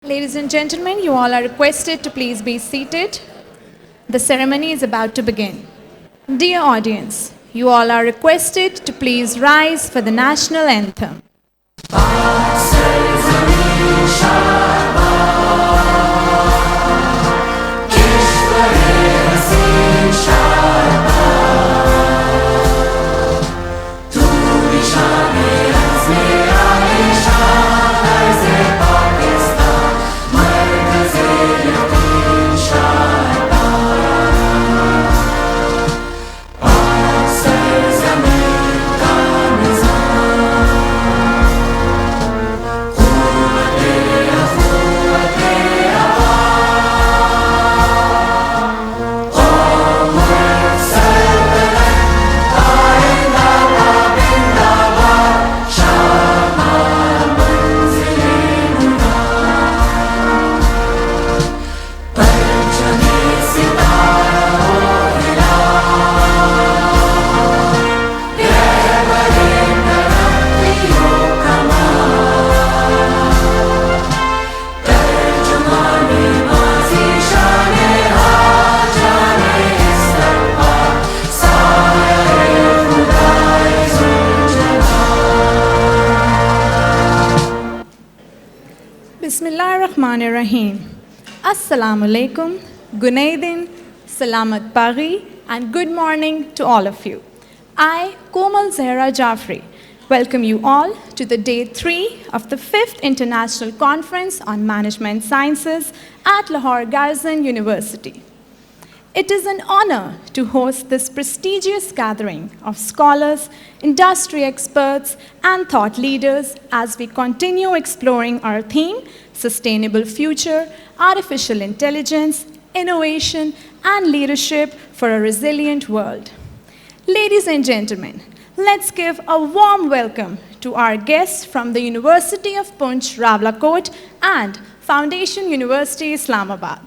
Ladies and gentlemen, you all are requested to please be seated. The ceremony is about to begin. Dear audience, you all are requested to please rise for the national anthem. Bismillahirrahmanirrahim. Assalamu alaikum, Gunaidin, Salamat Paghi, and good morning to all of you. I, Komal Zahra Jafri, welcome you all to the day 3 of the 5th International Conference on Management Sciences at Lahore Garrison University. It is an honor to host this prestigious gathering of scholars, industry experts, and thought leaders as we continue exploring our theme, Sustainable Future, Artificial Intelligence, Innovation, and Leadership for a Resilient World. Ladies and gentlemen, let's give a warm welcome to our guests from the University of Poonch, Rawalakot, and Foundation University, Islamabad.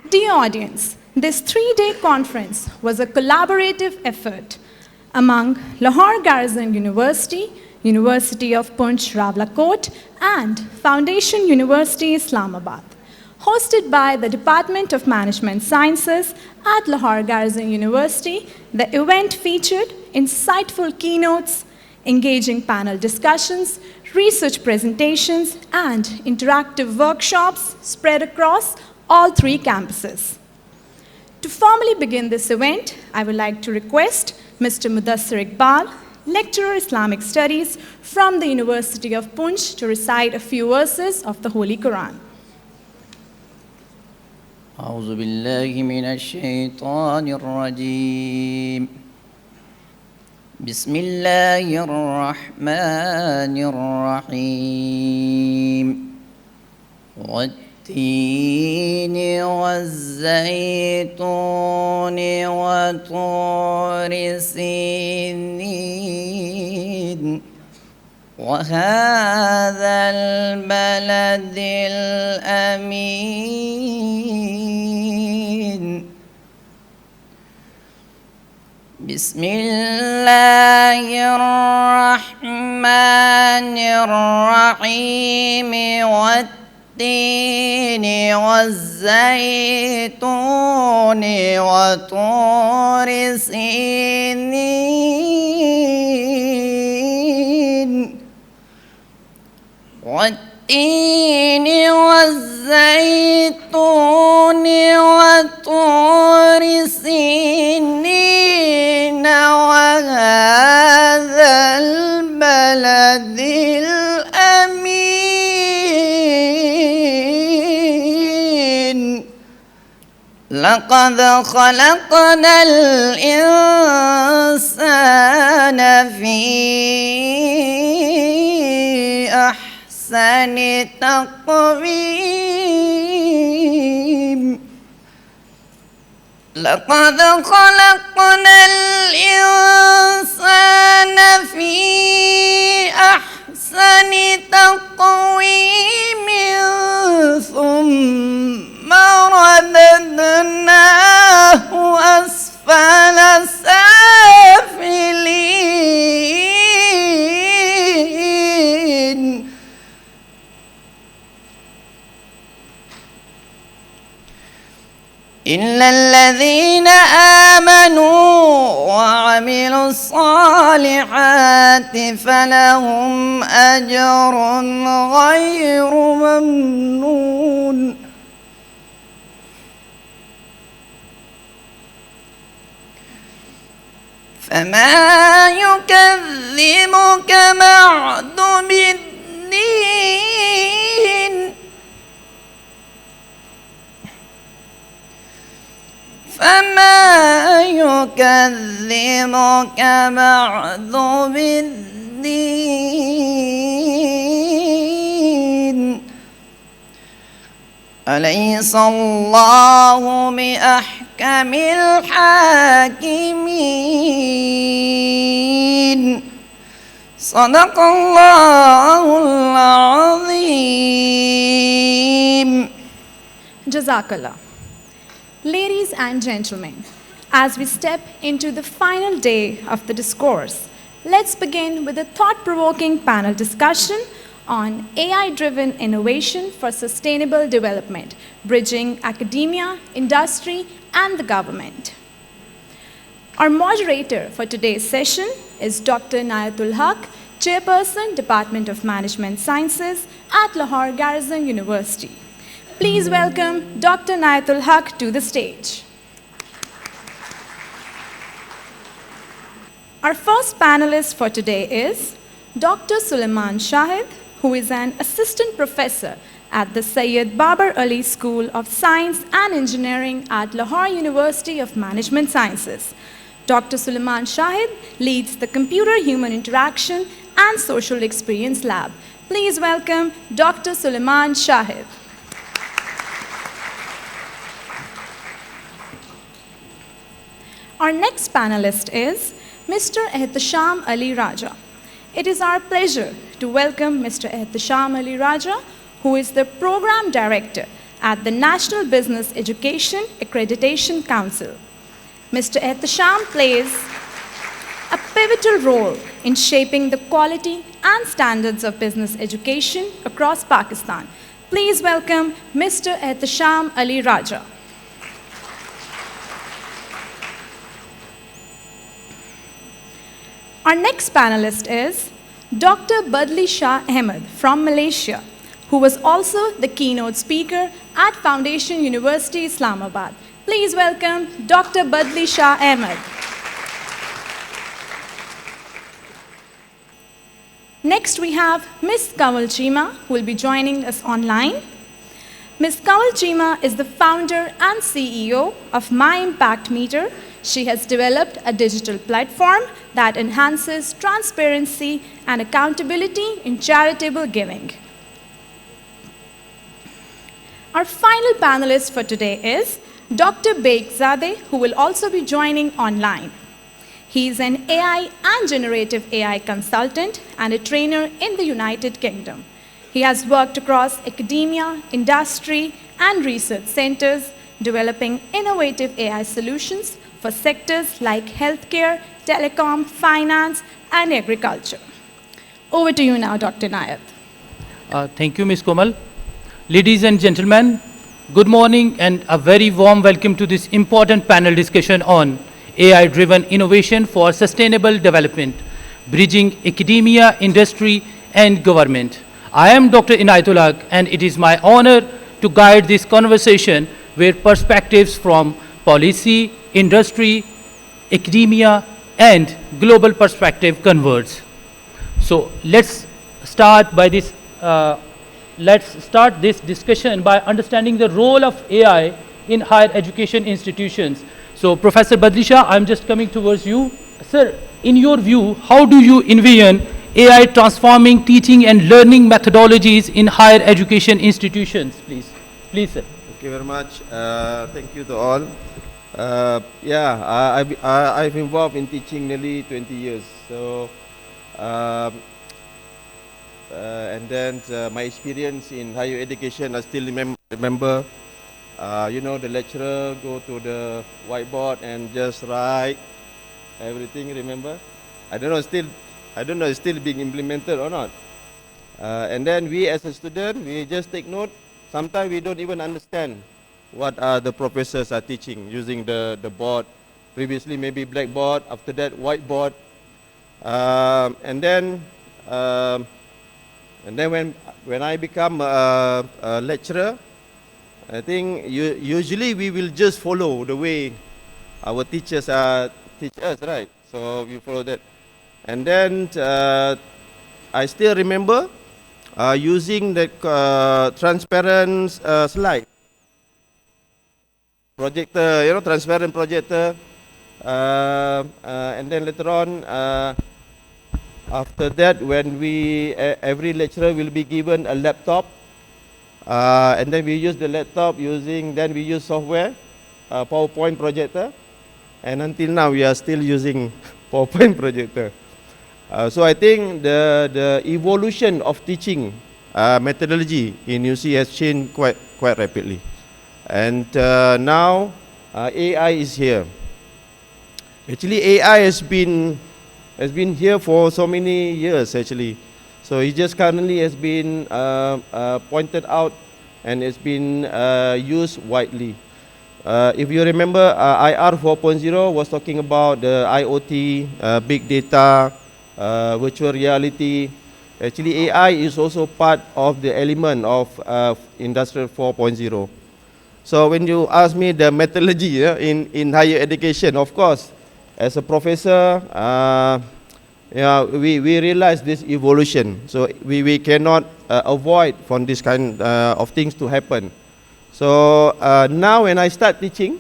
Dear audience, this 3-day conference was a collaborative effort among Lahore Garrison University, University of Poonch, Rawalakot, and Foundation University, Islamabad. Hosted by the Department of Management Sciences at Lahore Garrison University, the event featured insightful keynotes, engaging panel discussions, research presentations, and interactive workshops spread across all 3 campuses. To formally begin this event, I would like to request Mr. Mudassir Iqbal, Lecturer Islamic Studies from the University of Poonch, to recite a few verses of the Holy Quran. أعوذ بالله من الشيطان الرجيم بسم الله الرحمن الرحيم والتين والزيتون وطور سينين وهذا البلد الأمين بسم الله الرحمن الرحيم والتين والزيتون وطور سينين والتين والزيتون وطور سينين وهذا البلد الأمين لقد خلقنا الإنسان في أحسن تقويم لقد خلقنا الإنسان في أحسن تقويم ثم رددناه أسفل سافلين إلا الذين آمنوا وعملوا الصالحات فلهم أجر غير ممنون. فما يكذبك بعد بالدين فما يكذبك بعد بالدين أليس الله بأحكم الحاكمين. صدق الله العظيم. Jazakallah. Ladies and gentlemen, as we step into the final day of the discourse, let's begin with a thought-provoking panel discussion on AI-driven innovation for sustainable development, bridging academia, industry, and the government. Our moderator for today's session is Dr. Nayatul Haq, Chairperson, Department of Management Sciences at Lahore Garrison University. Please welcome Dr. Nayatul Haq to the stage. Our first panelist for today is Dr. Suleiman Shahid, who is an assistant professor at the Syed Babar Ali School of Science and Engineering at Lahore University of Management Sciences. Dr. Suleiman Shahid leads the Computer-Human Interaction and Social Experience Lab. Please welcome Dr. Suleiman Shahid. Our next panelist is Mr. Ehtisham Ali Raja. It is our pleasure to welcome Mr. Ehtisham Ali Raja, who is the Program Director at the National Business Education Accreditation Council. Mr. Ehtisham plays a pivotal role in shaping the quality and standards of business education across Pakistan. Please welcome Mr. Ehtisham Ali Raja. Our next panelist is Dr. Badli Shah Ahmed from Malaysia, who was also the keynote speaker at Foundation University, Islamabad. Please welcome Dr. Badli Shah Ahmed. Next, we have Ms. Kamal Chima, who will be joining us online. Ms. Kamal Chima is the founder and CEO of My Impact Meter. She has developed a digital platform that enhances transparency and accountability in charitable giving. Our final panelist for today is Dr. Begzadeh, who will also be joining online. He is an AI and generative AI consultant and a trainer in the United Kingdom. He has worked across academia, industry, and research centers, developing innovative AI solutions for sectors like healthcare, telecom, finance, and agriculture. Over to you now, Dr. Nayat. Thank you, Ms. Komal. Ladies and gentlemen, good morning and a very warm welcome to this important panel discussion on AI-driven innovation for sustainable development, bridging academia, industry, and government. I am Dr. Inayatul Haq, and it is my honor to guide this conversation where perspectives from policy, industry, academia, and global perspective converge. So let's start this discussion by understanding the role of AI in higher education institutions. So Professor Badli Shah, I'm just coming towards you. Sir, in your view, how do you envision AI transforming teaching and learning methodologies in higher education institutions, please? Please, sir. Thank you very much. Thank you to all. I've involved in teaching nearly 20 years. So, and then my experience in higher education, I still remember. The lecturer go to the whiteboard and just write everything. Remember? I don't know it's still being implemented or not. And then we as a student, we just take note. Sometimes we don't even understand what are the professors are teaching using the board. Previously maybe blackboard, after that whiteboard. And then when I become a lecturer, I think usually we will just follow the way our teachers teach us, right? So we follow that. And then I still remember using the transparent slide projector, transparent projector. And then later on, after that, when every lecturer will be given a laptop, and then we use the laptop then we use software, PowerPoint projector, and until now we are still using PowerPoint projector. So I think the evolution of teaching methodology in UC has changed quite rapidly, and now AI is here. Actually, AI has been here for so many years actually. So it just currently has been pointed out and it's been used widely. If you remember, IR 4.0 was talking about the IoT, big data, virtual reality. Actually, AI is also part of the element of Industrial 4.0. So when you ask me the methodology in higher education, of course, as a professor, we realize this evolution. So we cannot avoid from this kind of things to happen. So now when I start teaching,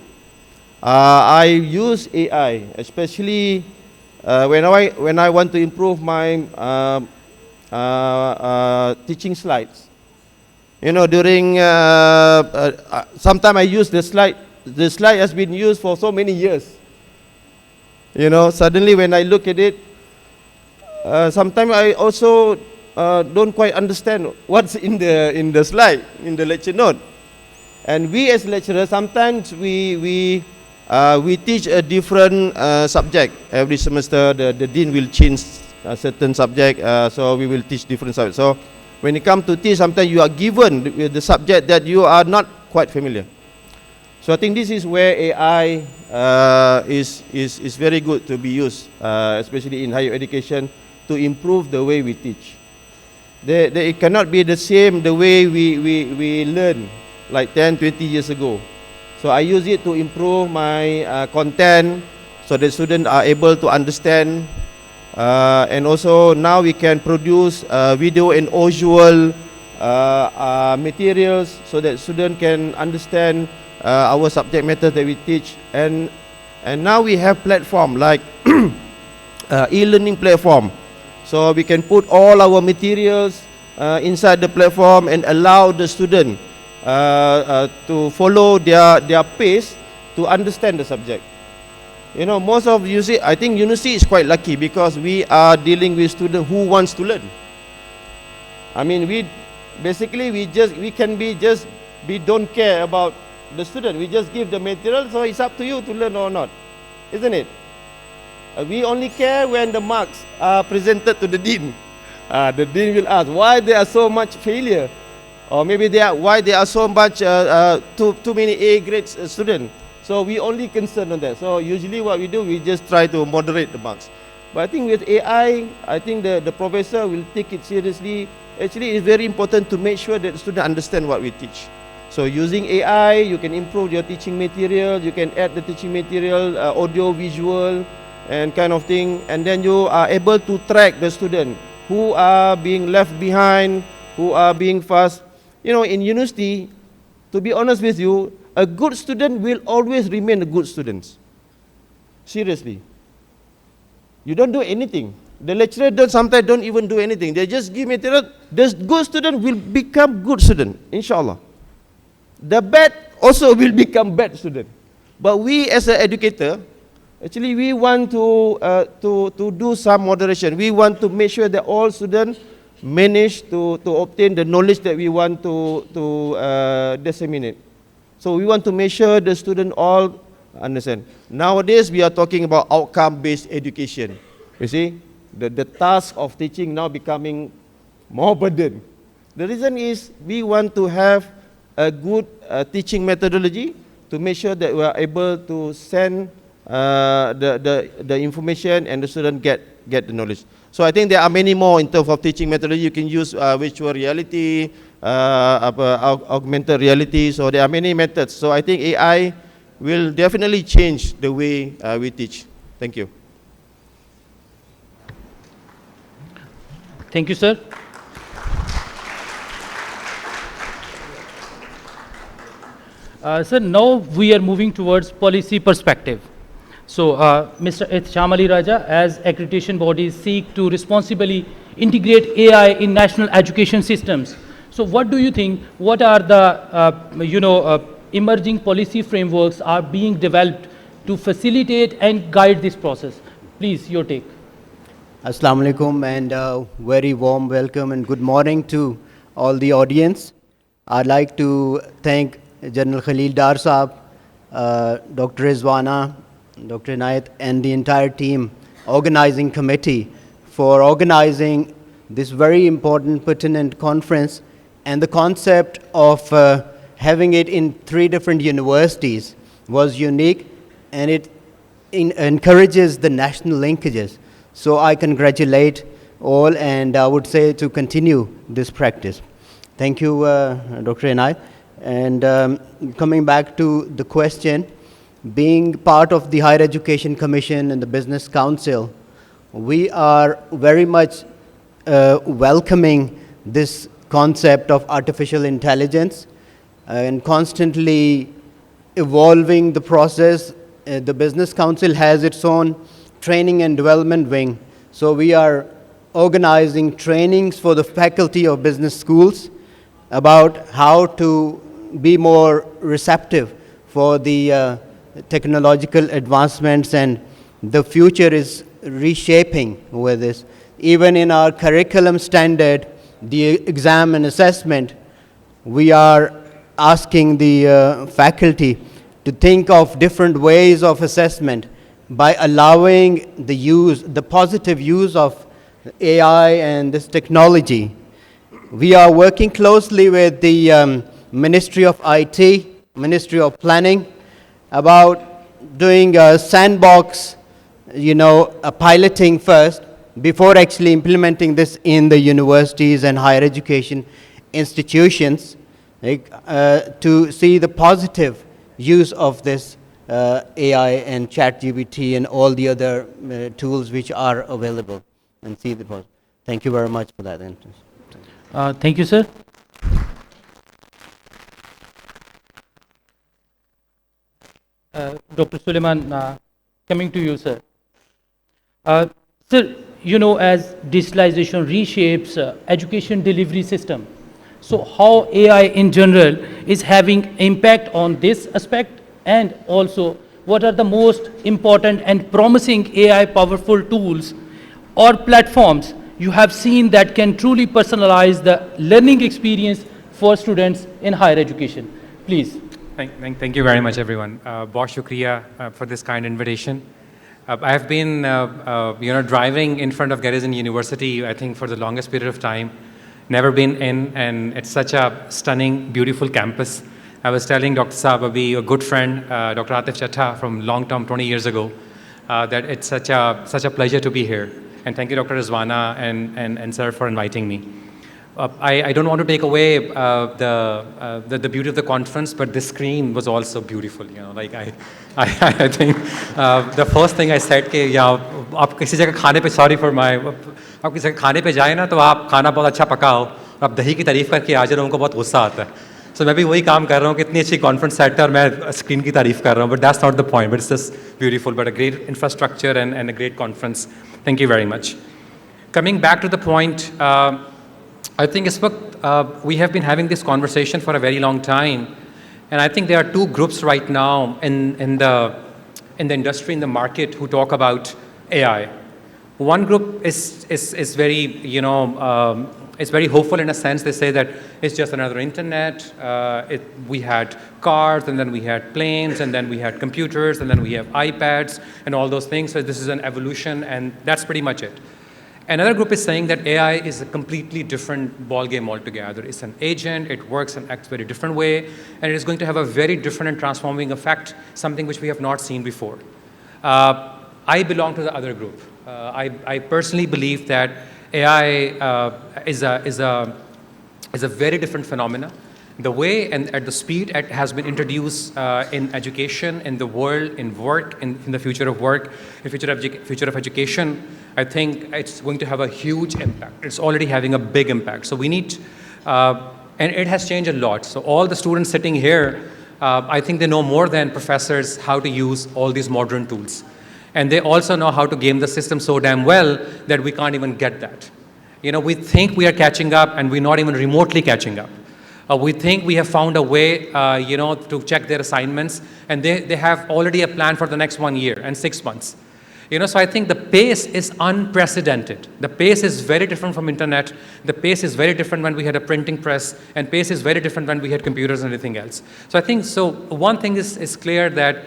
I use AI, especially when I want to improve my teaching slides. During sometime I use the slide. The slide has been used for so many years. Suddenly when I look at it, sometimes I also don't quite understand what's in the slide, in the lecture note. And we as lecturers, sometimes we teach a different subject. Every semester the dean will change a certain subject, so we will teach different subjects. So when you come to teach, sometimes you are given with the subject that you are not quite familiar. So I think this is where AI is very good to be used, especially in higher education, to improve the way we teach. It cannot be the same the way we learn like 10, 20 years ago. So I use it to improve my content so that students are able to understand. And also now we can produce video and visual materials so that students can understand our subject matter that we teach. And now we have platform like e-learning platform. So we can put all our materials inside the platform and allow the student to follow their pace to understand the subject. Most of UC, I think university is quite lucky because we are dealing with students who wants to learn. I mean, we don't care about the student. We just give the material, so it's up to you to learn or not, isn't it? We only care when the marks are presented to the dean. The dean will ask why there are so much failure, or maybe why there are so much too many A grade students. So we only concern on that. So usually what we do, we just try to moderate the marks. But I think with AI, I think the professor will take it seriously. Actually, it's very important to make sure that the student understand what we teach. So using AI, you can improve your teaching material. You can add the teaching material, audio, visual, and kind of thing. And then you are able to track the student who are being left behind, who are being fast. In university, to be honest with you, a good student will always remain a good student. Seriously. You don't do anything. The lecturer sometimes don't even do anything. They just give material. The good student will become good student, inshallah. The bad also will become bad student. But we as an educator, actually we want to do some moderation. We want to make sure that all students manage to obtain the knowledge that we want to disseminate. So we want to make sure the students all understand. Nowadays we are talking about outcome-based education. You see, the task of teaching now becoming more burden. The reason is we want to have a good teaching methodology to make sure that we are able to send the information and the student get the knowledge. So I think there are many more in terms of teaching methodology. You can use virtual reality, augmented reality. So there are many methods. So I think AI will definitely change the way we teach. Thank you. Thank you, sir. Sir, now we are moving towards policy perspective. So, Mr. Ihtiam Ali Raja, as accreditation bodies seek to responsibly integrate AI in national education systems, so what do you think, what are the, emerging policy frameworks are being developed to facilitate and guide this process? Please, your take. Assalamu alaikum and very warm welcome and good morning to all the audience. I'd like to thank General Khalil Dar Saab, Dr. Rizwana, Dr. Inayat and the entire team organizing committee for organizing this very important pertinent conference, and the concept of having it in 3 different universities was unique, and it encourages the national linkages. So I congratulate all, and I would say to continue this practice. Thank you, Dr. Inayat. And coming back to the question, being part of the Higher Education Commission and the Business Council, we are very much welcoming this concept of artificial intelligence and constantly evolving the process. The Business Council has its own training and development wing. So we are organizing trainings for the faculty of business schools about how to be more receptive for the technological advancements, and the future is reshaping with this. Even in our curriculum standard, the exam and assessment, we are asking the faculty to think of different ways of assessment by allowing the positive use of AI and this technology. We are working closely with the Ministry of IT, Ministry of Planning, about doing a sandbox, a piloting first before actually implementing this in the universities and higher education institutions, to see the positive use of this AI and ChatGPT and all the other tools which are available, and see the positive. Thank you very much for that interest. Thank you, sir. Dr. Suleiman, coming to you, sir. Sir, as digitalization reshapes education delivery system, so how AI in general is having impact on this aspect, and also what are the most important and promising AI powerful tools or platforms you have seen that can truly personalize the learning experience for students in higher education? Please. Thank you very much, everyone. Bahut shukriya for this kind invitation. I have been, driving in front of Garrison University, I think, for the longest period of time. Never been in, and it's such a stunning, beautiful campus. I was telling Dr. Saab Abhi, a good friend, Dr. Atif Chattha from long term, 20 years ago, that it's such a pleasure to be here. And thank you, Dr. Rizwana and sir, for inviting me. I don't want to take away the beauty of the conference, but the screen was also beautiful. I think the first thing I said कि आप किसी जगह खाने पे sorry for my आप किसी जगह खाने पे जाए ना तो आप खाना बहुत अच्छा पका हो और आप दही की तारीफ करके आ जाए उनको बहुत गुस्सा आता है. So मैं भी वही काम कर रहा हूँ कि इतनी अच्छी conference set है और मैं screen की तारीफ कर रहा हूँ, but that's not the point. But it's just beautiful, but a great infrastructure and a great conference. Thank you very much. Coming back to the point. I think we have been having this conversation for a very long time, and I think there are 2 groups right now in the industry, in the market, who talk about AI. One group is very, it's very hopeful in a sense. They say that it's just another internet. We had cars, and then we had planes, and then we had computers, and then we have iPads, and all those things. So this is an evolution, and that's pretty much it. Another group is saying that AI is a completely different ballgame altogether. It's an agent, it works and acts very different way, and it is going to have a very different and transforming effect, something which we have not seen before. I belong to the other group. I personally believe that AI is a very different phenomena. The way and at the speed it has been introduced in education, in the world, in work, in the future of work, in future of education, I think it's going to have a huge impact. It's already having a big impact. So we need, and it has changed a lot. So all the students sitting here, I think they know more than professors how to use all these modern tools. And they also know how to game the system so damn well that we can't even get that. You know, we think we are catching up and we're not even remotely catching up. We think we have found a way, to check their assignments, and they have already a plan for the next 1 year and 6 months. So I think the pace is unprecedented. The pace is very different from internet. The pace is very different when we had a printing press, and pace is very different when we had computers and everything else. So I think, one thing is clear that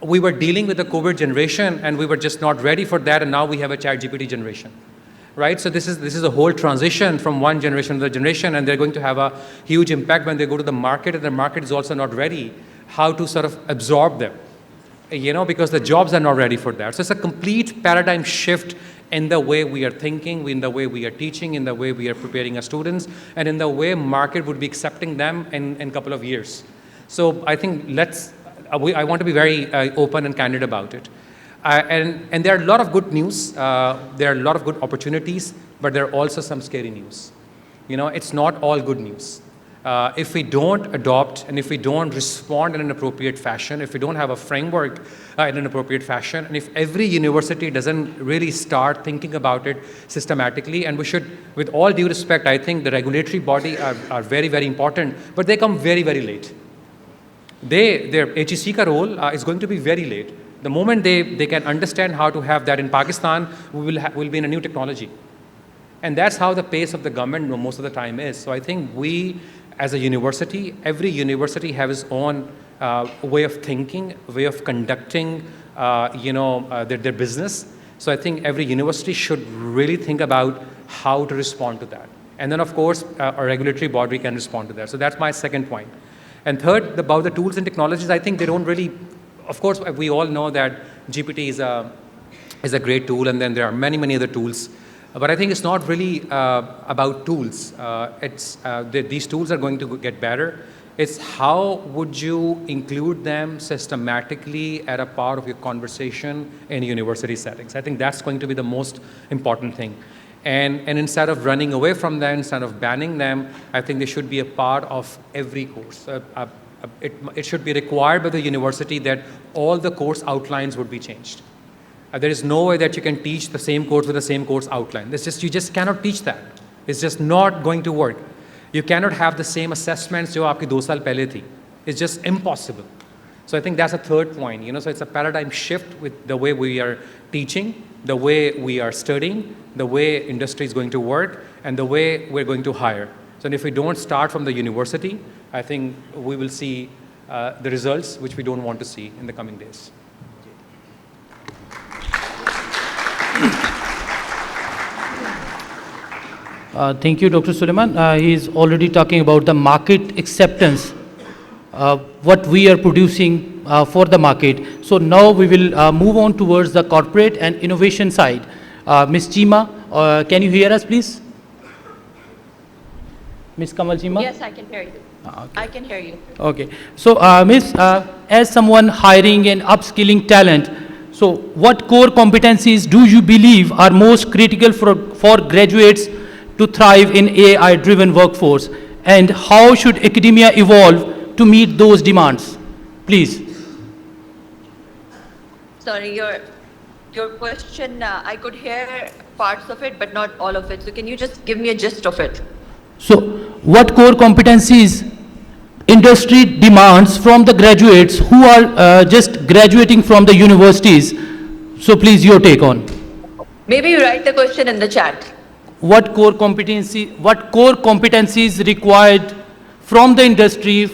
we were dealing with the COVID generation, and we were just not ready for that, and now we have a ChatGPT generation. Right? So this is a whole transition from one generation to the generation, and they're going to have a huge impact when they go to the market, and the market is also not ready how to sort of absorb them, because the jobs are not ready for that. So it's a complete paradigm shift in the way we are thinking, in the way we are teaching, in the way we are preparing our students, and in the way market would be accepting them in a couple of years. So I think I want to be very open and candid about it. And there are a lot of good news, there are a lot of good opportunities, but there are also some scary news. It's not all good news. If we don't adopt and if we don't respond in an appropriate fashion, if we don't have a framework in an appropriate fashion, and if every university doesn't really start thinking about it systematically, and we should, with all due respect, I think the regulatory body are very, very important, but they come very, very late. Their HEC role is going to be very late. The moment they can understand how to have that in Pakistan, we'll be in a new technology. And that's how the pace of the government most of the time is. So I think we, as a university, every university has its own way of thinking, way of conducting, their business. So I think every university should really think about how to respond to that. And then, of course, a regulatory body can respond to that. So that's my second point. And third, about the tools and technologies, I think they don't really. Of course, we all know that GPT is a great tool, and then there are many, many other tools. But I think it's not really about tools. These tools are going to get better. It's how would you include them systematically at a part of your conversation in university settings. I think that's going to be the most important thing. And instead of running away from them, instead of banning them, I think they should be a part of every course. It should be required by the university that all the course outlines would be changed. There is no way that you can teach the same course with the same course outline. You just cannot teach that. It's just not going to work. You cannot have the same assessments जो आपकी 2 साल पहले थी. It's just impossible. So I think that's a third point. So it's a paradigm shift with the way we are teaching, the way we are studying, the way industry is going to work, and the way we're going to hire. So if we don't start from the university, I think we will see the results which we don't want to see in the coming days. Thank you, Dr. Suleiman. He is already talking about the market acceptance, what we are producing for the market. So now we will move on towards the corporate and innovation side. Ms. Chima, can you hear us, please? Ms. Kamal Chima? Yes, I can hear you. Okay. I can hear you. Okay. So, Ms., as someone hiring and upskilling talent, so what core competencies do you believe are most critical for graduates to thrive in AI-driven workforce? And how should academia evolve to meet those demands? Please. Sorry, your question, I could hear parts of it, but not all of it. So can you just give me a gist of it? So, what core competencies industry demands from the graduates who are just graduating from the universities? So, please, your take on. Maybe you write the question in the chat. What core competencies required from the industry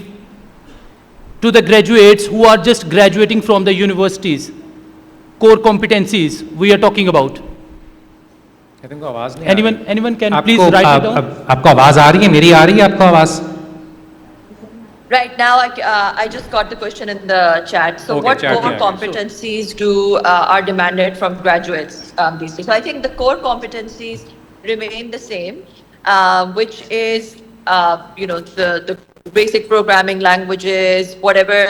to the graduates who are just graduating from the universities? Core competencies we are talking about. कहते हैं, आवाज़ नहीं आ रही। Anyone can please आपको write it down? आपको आवाज़ आ रही है? मेरी आ रही है आपको आवाज़? Right now, I just got the question in the chat. So, Okay, what chat core में आ गया। competencies are demanded from graduates these days? So, I think the core competencies remain the same, which is the basic programming languages, whatever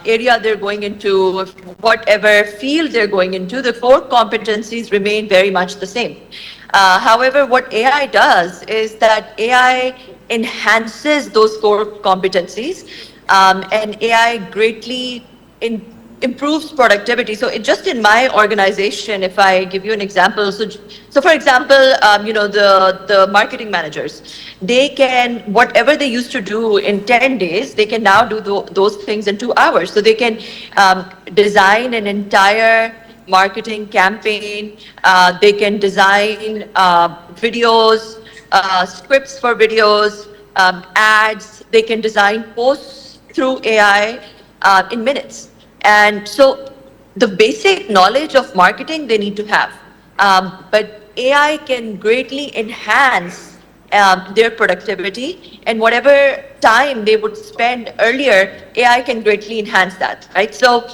area they're going into, whatever field they're going into, the core competencies remain very much the same. However, what AI does is that AI enhances those core competencies, and AI greatly improves productivity. So, just in my organization, if I give you an example, so for example, the marketing managers, they can whatever they used to do in 10 days, they can now do those things in 2 hours. So they can design an entire marketing campaign. They can design videos, scripts for videos, ads. They can design posts through AI in minutes. And so the basic knowledge of marketing they need to have. But AI can greatly enhance their productivity, and whatever time they would spend earlier, AI can greatly enhance that, right? So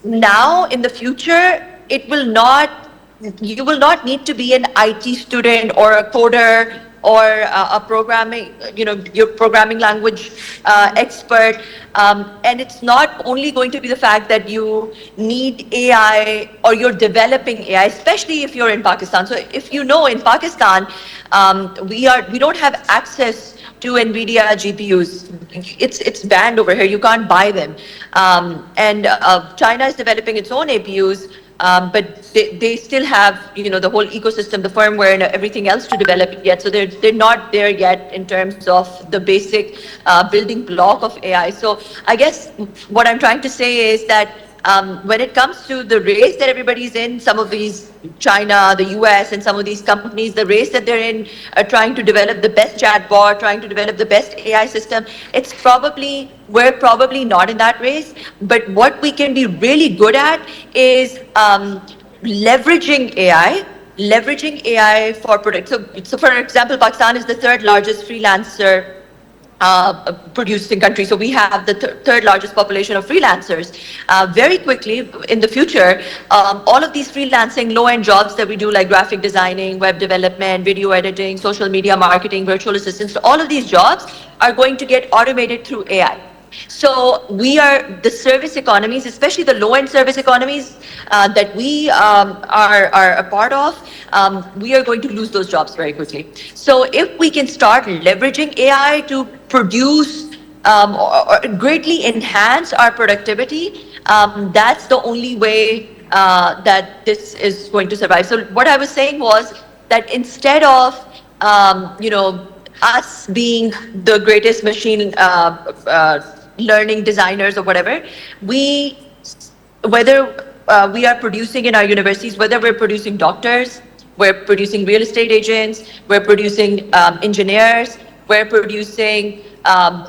now in the future, you will not need to be an IT student or a coder or a programming, your programming language expert. And it's not only going to be the fact that you need AI or you're developing AI, especially if you're in Pakistan. So if you know in Pakistan, we don't have access to NVIDIA GPUs. It's banned over here. You can't buy them. And China is developing its own APUs, but they still have the whole ecosystem, the firmware, and everything else to develop yet. So they're not there yet in terms of the basic building block of AI. So I guess what I'm trying to say is that when it comes to the race that everybody's in, some of these China, the US, and some of these companies, the race that they're in, trying to develop the best chatbot, trying to develop the best AI system, we're probably not in that race. But what we can be really good at is leveraging AI. Leveraging AI for product. So for example, Pakistan is the third largest freelancer producing country. So we have the third largest population of freelancers. Very quickly in the future, all of these freelancing low-end jobs that we do, like graphic designing, web development, video editing, social media marketing, virtual assistants, all of these jobs are going to get automated through AI. So we are the service economies, especially the low-end service economies that we are a part of. We are going to lose those jobs very quickly. So if we can start leveraging AI to produce or greatly enhance our productivity, that's the only way that this is going to survive. So what I was saying was that instead of us being the greatest machine learning designers or whatever, whether we are producing in our universities, whether we're producing doctors, we're producing real estate agents, we're producing engineers, we're producing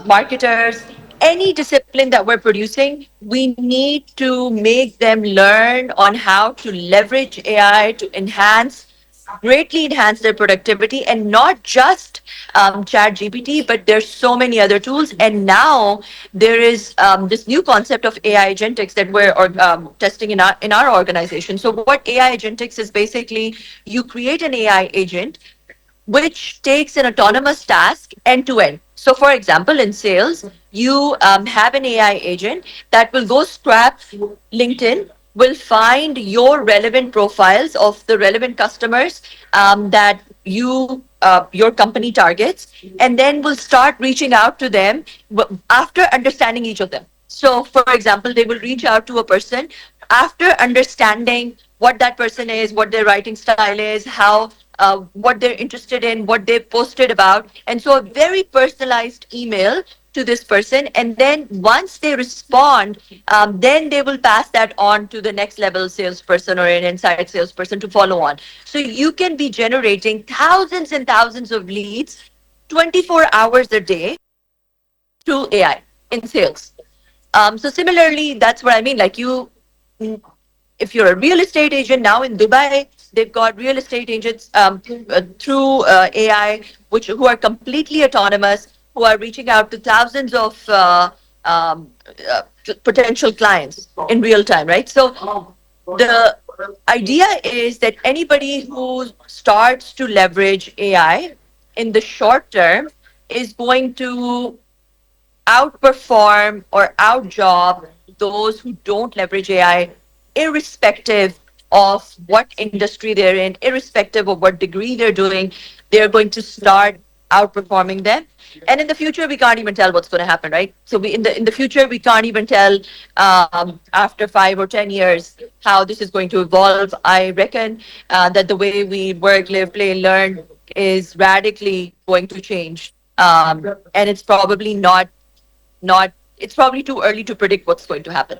marketers, any discipline that we're producing, we need to make them learn on how to leverage AI to greatly enhance their productivity, and not just chat gpt, but there's so many other tools. And now there is this new concept of AI agentics that we're testing in our organization. So what AI agentics is, basically you create an AI agent which takes an autonomous task end to end. So, for example, in sales, you have an AI agent that will go scrap LinkedIn, will find your relevant profiles of the relevant customers that your company targets, and then will start reaching out to them after understanding each of them. So, for example, they will reach out to a person after understanding what that person is, what their writing style is, what they're interested in, what they've posted about. And so a very personalized email to this person. And then once they respond, then they will pass that on to the next level salesperson or an inside salesperson to follow on. So you can be generating thousands and thousands of leads 24 hours a day through AI in sales. So similarly, that's what I mean. Like if you're a real estate agent now in Dubai, They've got real estate agents through AI, who are completely autonomous, who are reaching out to thousands of potential clients in real time, right? So the idea is that anybody who starts to leverage AI in the short term is going to outperform or outjob those who don't leverage AI, irrespective of what industry they're in, irrespective of what degree they're doing, they're going to start outperforming them. And in the future, we can't even tell what's going to happen, right? So in the future, we can't even tell after 5 or 10 years how this is going to evolve. I reckon that the way we work, live, play, learn is radically going to change. And it's probably too early to predict what's going to happen.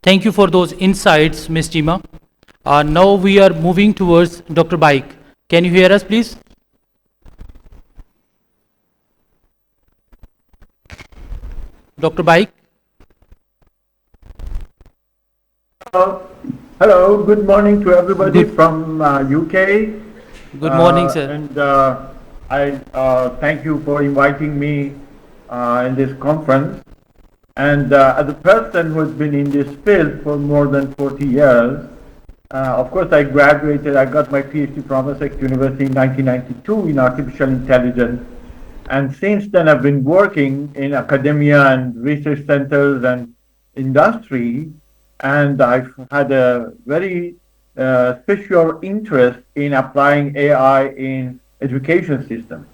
Thank you for those insights, Ms. Jima. Now we are moving towards Dr. Baik. Can you hear us, please? Dr. Baik? Hello, good morning to everybody from UK. Good morning, sir. And I thank you for inviting me in this conference. And as a person who has been in this field for more than 40 years, of course I graduated, I got my PhD from Essex University in 1992 in artificial intelligence. And since then I've been working in academia and research centers and industry, and I've had a very special interest in applying AI in education system.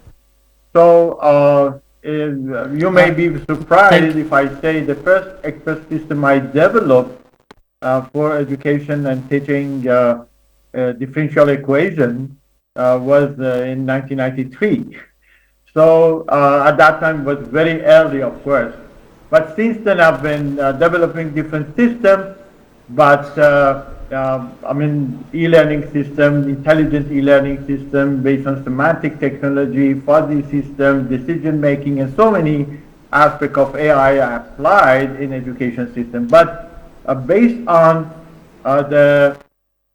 So you may be surprised if I say the first expert system I developed for education and teaching differential equation was in 1993. So at that time it was very early, of course. But since then I've been developing different systems, but I mean e-learning system, intelligent e-learning system based on semantic technology, fuzzy system, decision making, and so many aspects of AI applied in education system. But based on the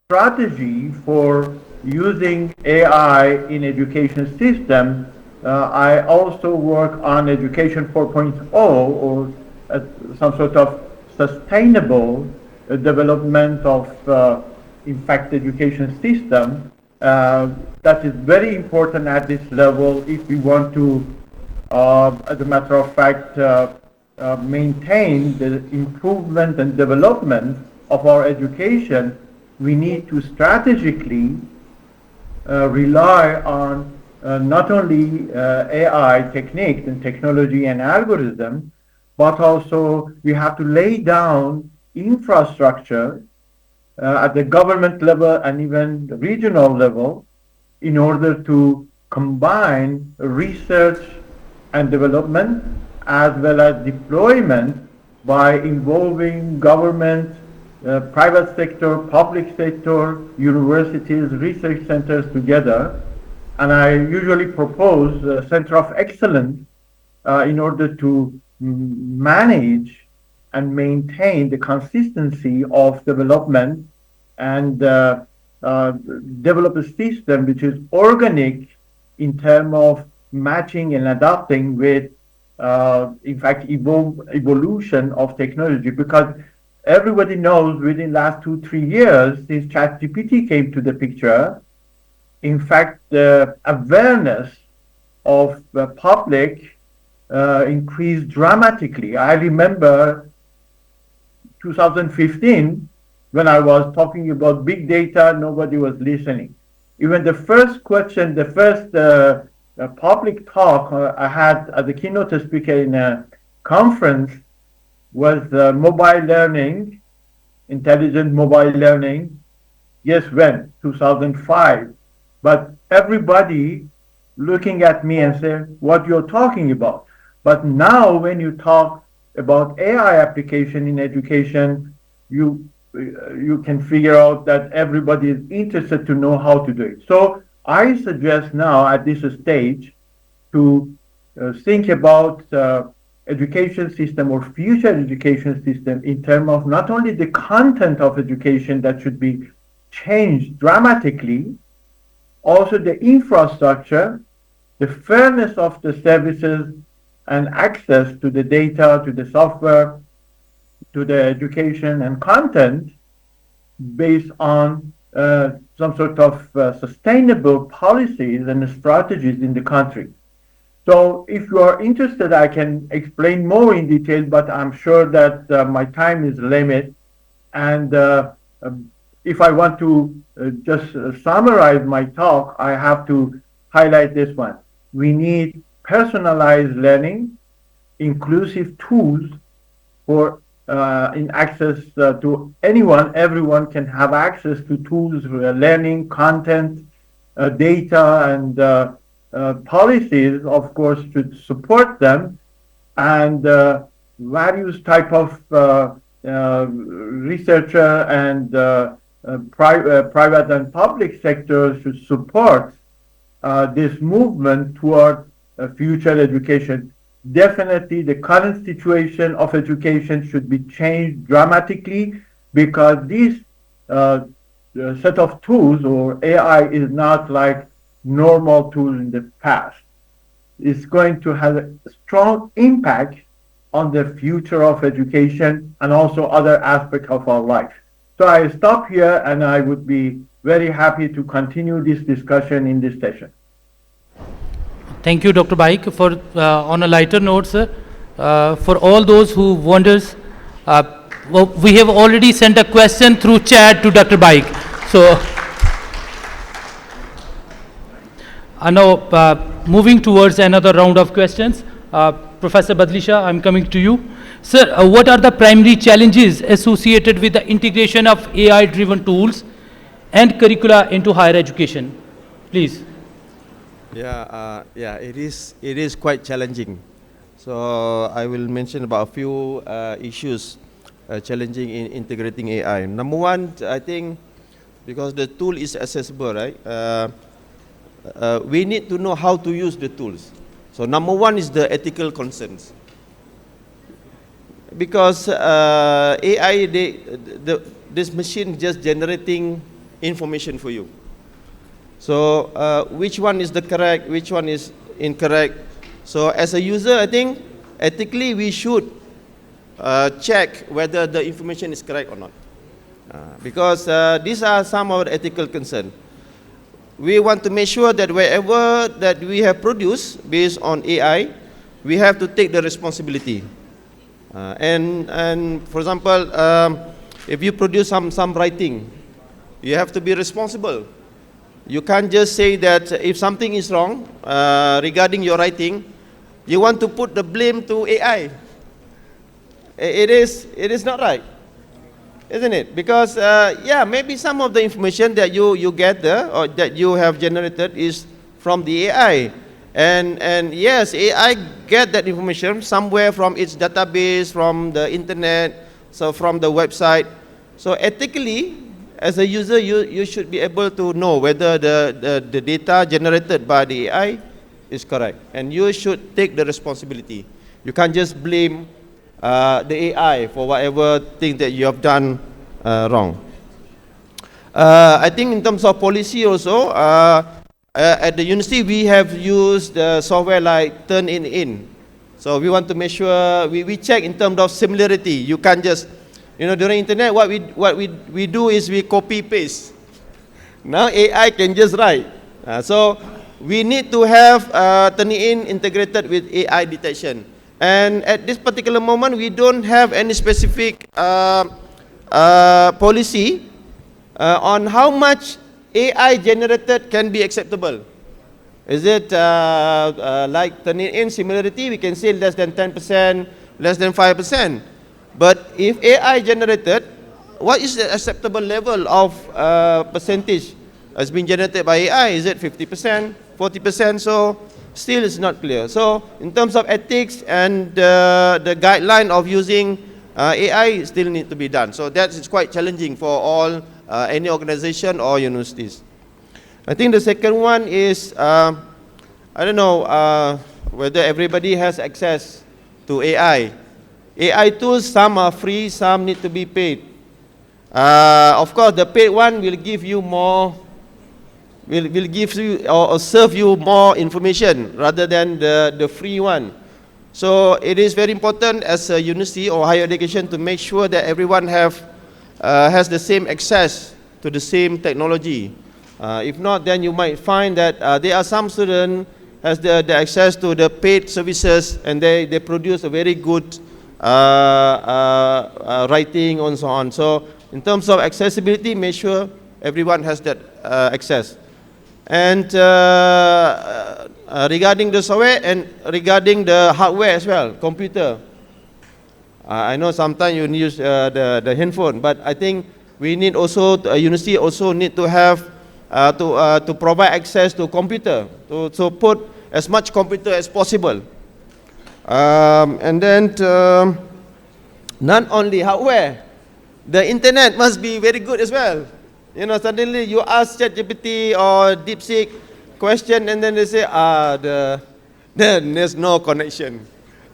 strategy for using AI in education system, I also work on Education 4.0 or some sort of sustainable development of, in fact, education system. That is very important at this level if we want to, as a matter of fact, maintain the improvement and development of our education. We need to strategically rely on not only AI techniques and technology and algorithm, but also we have to lay down infrastructure at the government level and even the regional level in order to combine research and development as well as deployment by involving government, private sector, public sector, universities, research centers together. And I usually propose a center of excellence in order to manage and maintain the consistency of development and develop a system which is organic in terms of matching and adapting with, in fact, evolution of technology. Because everybody knows within the last 2-3 years, since ChatGPT came to the picture, in fact, the awareness of the public increased dramatically. I remember 2015, when I was talking about big data, nobody was listening. Even the first question, the first public talk I had as a keynote speaker in a conference was mobile learning, intelligent mobile learning. Yes, when? 2005. But everybody looking at me and saying, what you're talking about. But now when you talk about AI application in education, you can figure out that everybody is interested to know how to do it. So I suggest now at this stage to think about education system or future education system in terms of not only the content of education that should be changed dramatically, also the infrastructure, the fairness of the services and access to the data, to the software, to the education and content based on some sort of sustainable policies and strategies in the country. So if you are interested, I can explain more in detail, but I'm sure that my time is limited. And if I want to just summarize my talk, I have to highlight this one. We need personalized learning, inclusive tools for in access to anyone. Everyone can have access to tools, learning, content, data, and policies, of course, to support them, and various type of researcher and private and public sectors should support this movement toward future education. Definitely, the current situation of education should be changed dramatically, because this set of tools or AI is not like normal tools in the past. It's going to have a strong impact on the future of education and also other aspects of our life. So I stop here, and I would be very happy to continue this discussion in this session. Thank you, Dr. Baik. For on a lighter note, sir, for all those who wonders, well, we have already sent a question through chat to Dr. Baik. So now moving towards another round of questions, Professor Badlisha, I'm coming to you. Sir, what are the primary challenges associated with the integration of AI-driven tools and curricula into higher education? Please. Yeah, it is quite challenging. So I will mention about a few issues challenging in integrating AI. Number one, I think, because the tool is accessible, right? We need to know how to use the tools. So number one is the ethical concerns. Because AI, this machine just generating information for you. So which one is the correct, which one is incorrect? So as a user, I think ethically we should check whether the information is correct or not. Because these are some of the ethical concerns. We want to make sure that wherever that we have produced based on AI, we have to take the responsibility. And for example, if you produce some writing, you have to be responsible. You can't just say that if something is wrong regarding your writing, you want to put the blame to AI. It is not right, isn't it? Because yeah, maybe some of the information that you gather or that you have generated is from the AI, and yes, AI get that information somewhere from its database, from the internet, so from the website. So ethically, as a user, you should be able to know whether the data generated by the AI is correct, and you should take the responsibility. You can't just blame the AI for whatever thing that you have done wrong. I think in terms of policy also, at the university we have used software like Turnitin. So we want to make sure we check in terms of similarity. You can't just, during internet, what we do is we copy paste. Now AI can just write. So we need to have Turnitin integrated with AI detection. And at this particular moment, we don't have any specific policy on how much AI generated can be acceptable. Is it like Turnitin similarity? We can say less than 10%, less than 5%. But if AI generated, what is the acceptable level of percentage has been generated by AI? Is it 50%, 40%? So still it's not clear. So in terms of ethics and the guideline of using AI still need to be done. So that is quite challenging for all any organization or universities. I think the second one is, I don't know whether everybody has access to AI. AI tools, some are free, some need to be paid. Of course, the paid one will give you more, will give you or serve you more information rather than the free one. So it is very important as a university or higher education to make sure that everyone has the same access to the same technology. If not, then you might find that there are some students has the access to the paid services and they produce a very good writing and so on. So in terms of accessibility, make sure everyone has that access. And regarding the software and regarding the hardware as well, computer. I know sometimes you use the handphone, but I think we need also, university also need to have, to provide access to computer, to put as much computer as possible. And then not only hardware, the internet must be very good as well. You know, suddenly you ask ChatGPT or DeepSeek question and then they say, there's no connection.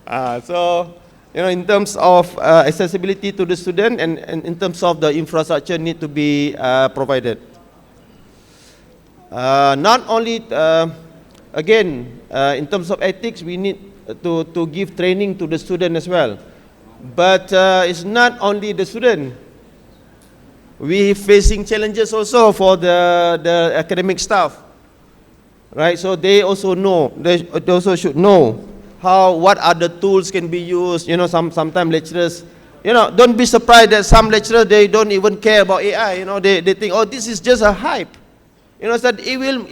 So, you know, in terms of accessibility to the student and in terms of the infrastructure need to be provided. Not only, again, in terms of ethics, we need to give training to the student as well. But it's not only the student. We facing challenges also for the academic staff, right? So they also know, they also should know what are the tools can be used. You know, sometimes lecturers, you know, don't be surprised that some lecturers, they don't even care about AI. You know, they think, oh, this is just a hype. You know, that it will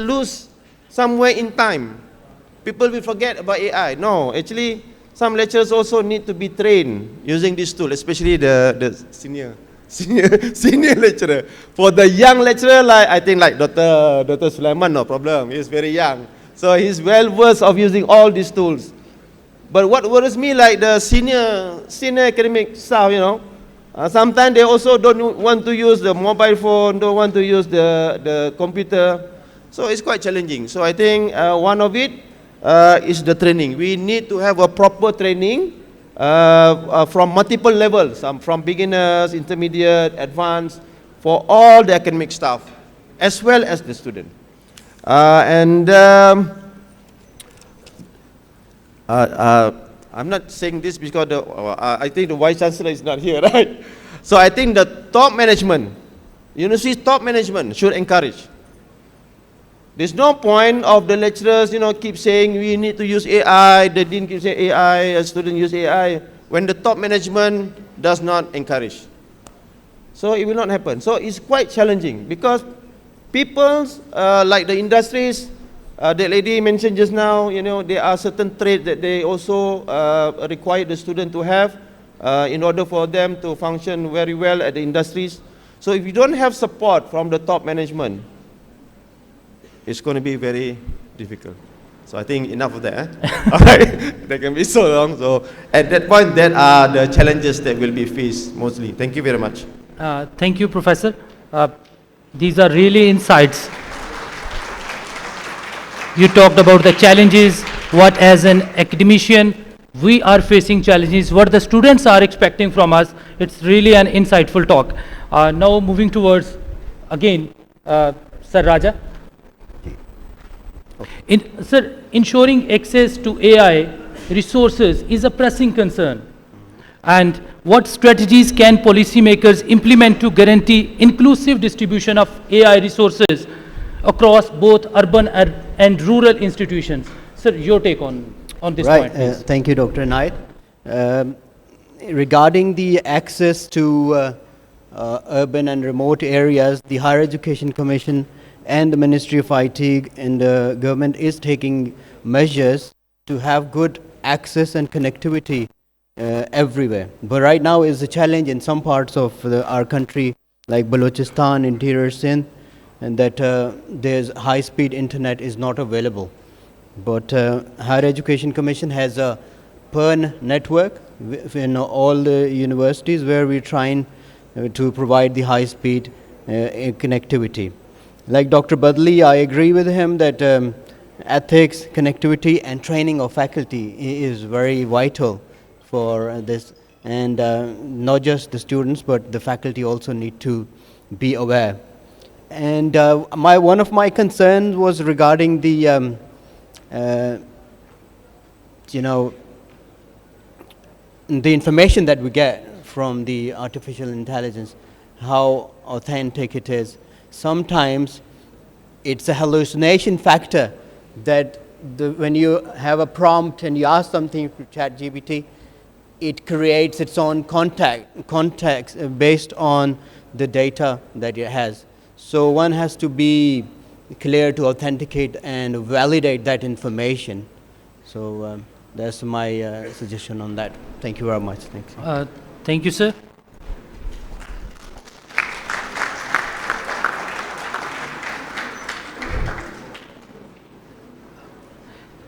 lose somewhere in time. People will forget about AI. No, actually, some lecturers also need to be trained using this tool, especially the senior lecturer. For the young lecturer, like I think like Dr. Sulaiman, no problem. He's very young, so he's well versed of using all these tools. But what worries me, like the senior academic staff, you know, sometimes they also don't want to use the mobile phone, don't want to use the computer. So it's quite challenging. So I think one of it is the training. We need to have a proper training from multiple levels, from beginners, intermediate, advanced, for all the academic staff, as well as the student. I'm not saying this because I think the Vice Chancellor is not here, right? So I think the top management, university top management should encourage. There's no point of the lecturers, you know, keep saying we need to use AI, the dean keeps saying AI, a student use AI, when the top management does not encourage. So it will not happen. So it's quite challenging because people, like the industries, the lady mentioned just now, you know, there are certain traits that they also require the student to have in order for them to function very well at the industries. So if you don't have support from the top management, it's going to be very difficult. So I think enough of that. All right, that can be so long. So at that point, that are the challenges that will be faced mostly. Thank you very much. Thank you, Professor. These are really insights. You talked about the challenges, what as an academician we are facing challenges, what the students are expecting from us. It's really an insightful talk. Now moving towards, again, Sir Raja. Sir, ensuring access to AI resources is a pressing concern. And what strategies can policymakers implement to guarantee inclusive distribution of AI resources across both urban and rural institutions? Sir, your take on this point, please. Thank you, Dr. Naid. Regarding the access to urban and remote areas, the Higher Education Commission and the Ministry of IT and the government is taking measures to have good access and connectivity everywhere. But right now is a challenge in some parts of our country, like Balochistan, interior Sindh, and that there's high-speed internet is not available. But Higher Education Commission has a PERN network in all the universities where we're trying to provide the high-speed connectivity. Like Dr. Badli, I agree with him that ethics, connectivity, and training of faculty is very vital for this. And not just the students, but the faculty also need to be aware. And one of my concerns was regarding the, the information that we get from the artificial intelligence, how authentic it is. Sometimes it's a hallucination factor that when you have a prompt and you ask something to ChatGPT, it creates its own context based on the data that it has. So one has to be clear to authenticate and validate that information. So that's my suggestion on that. Thank you very much. Thanks. Thank you, sir.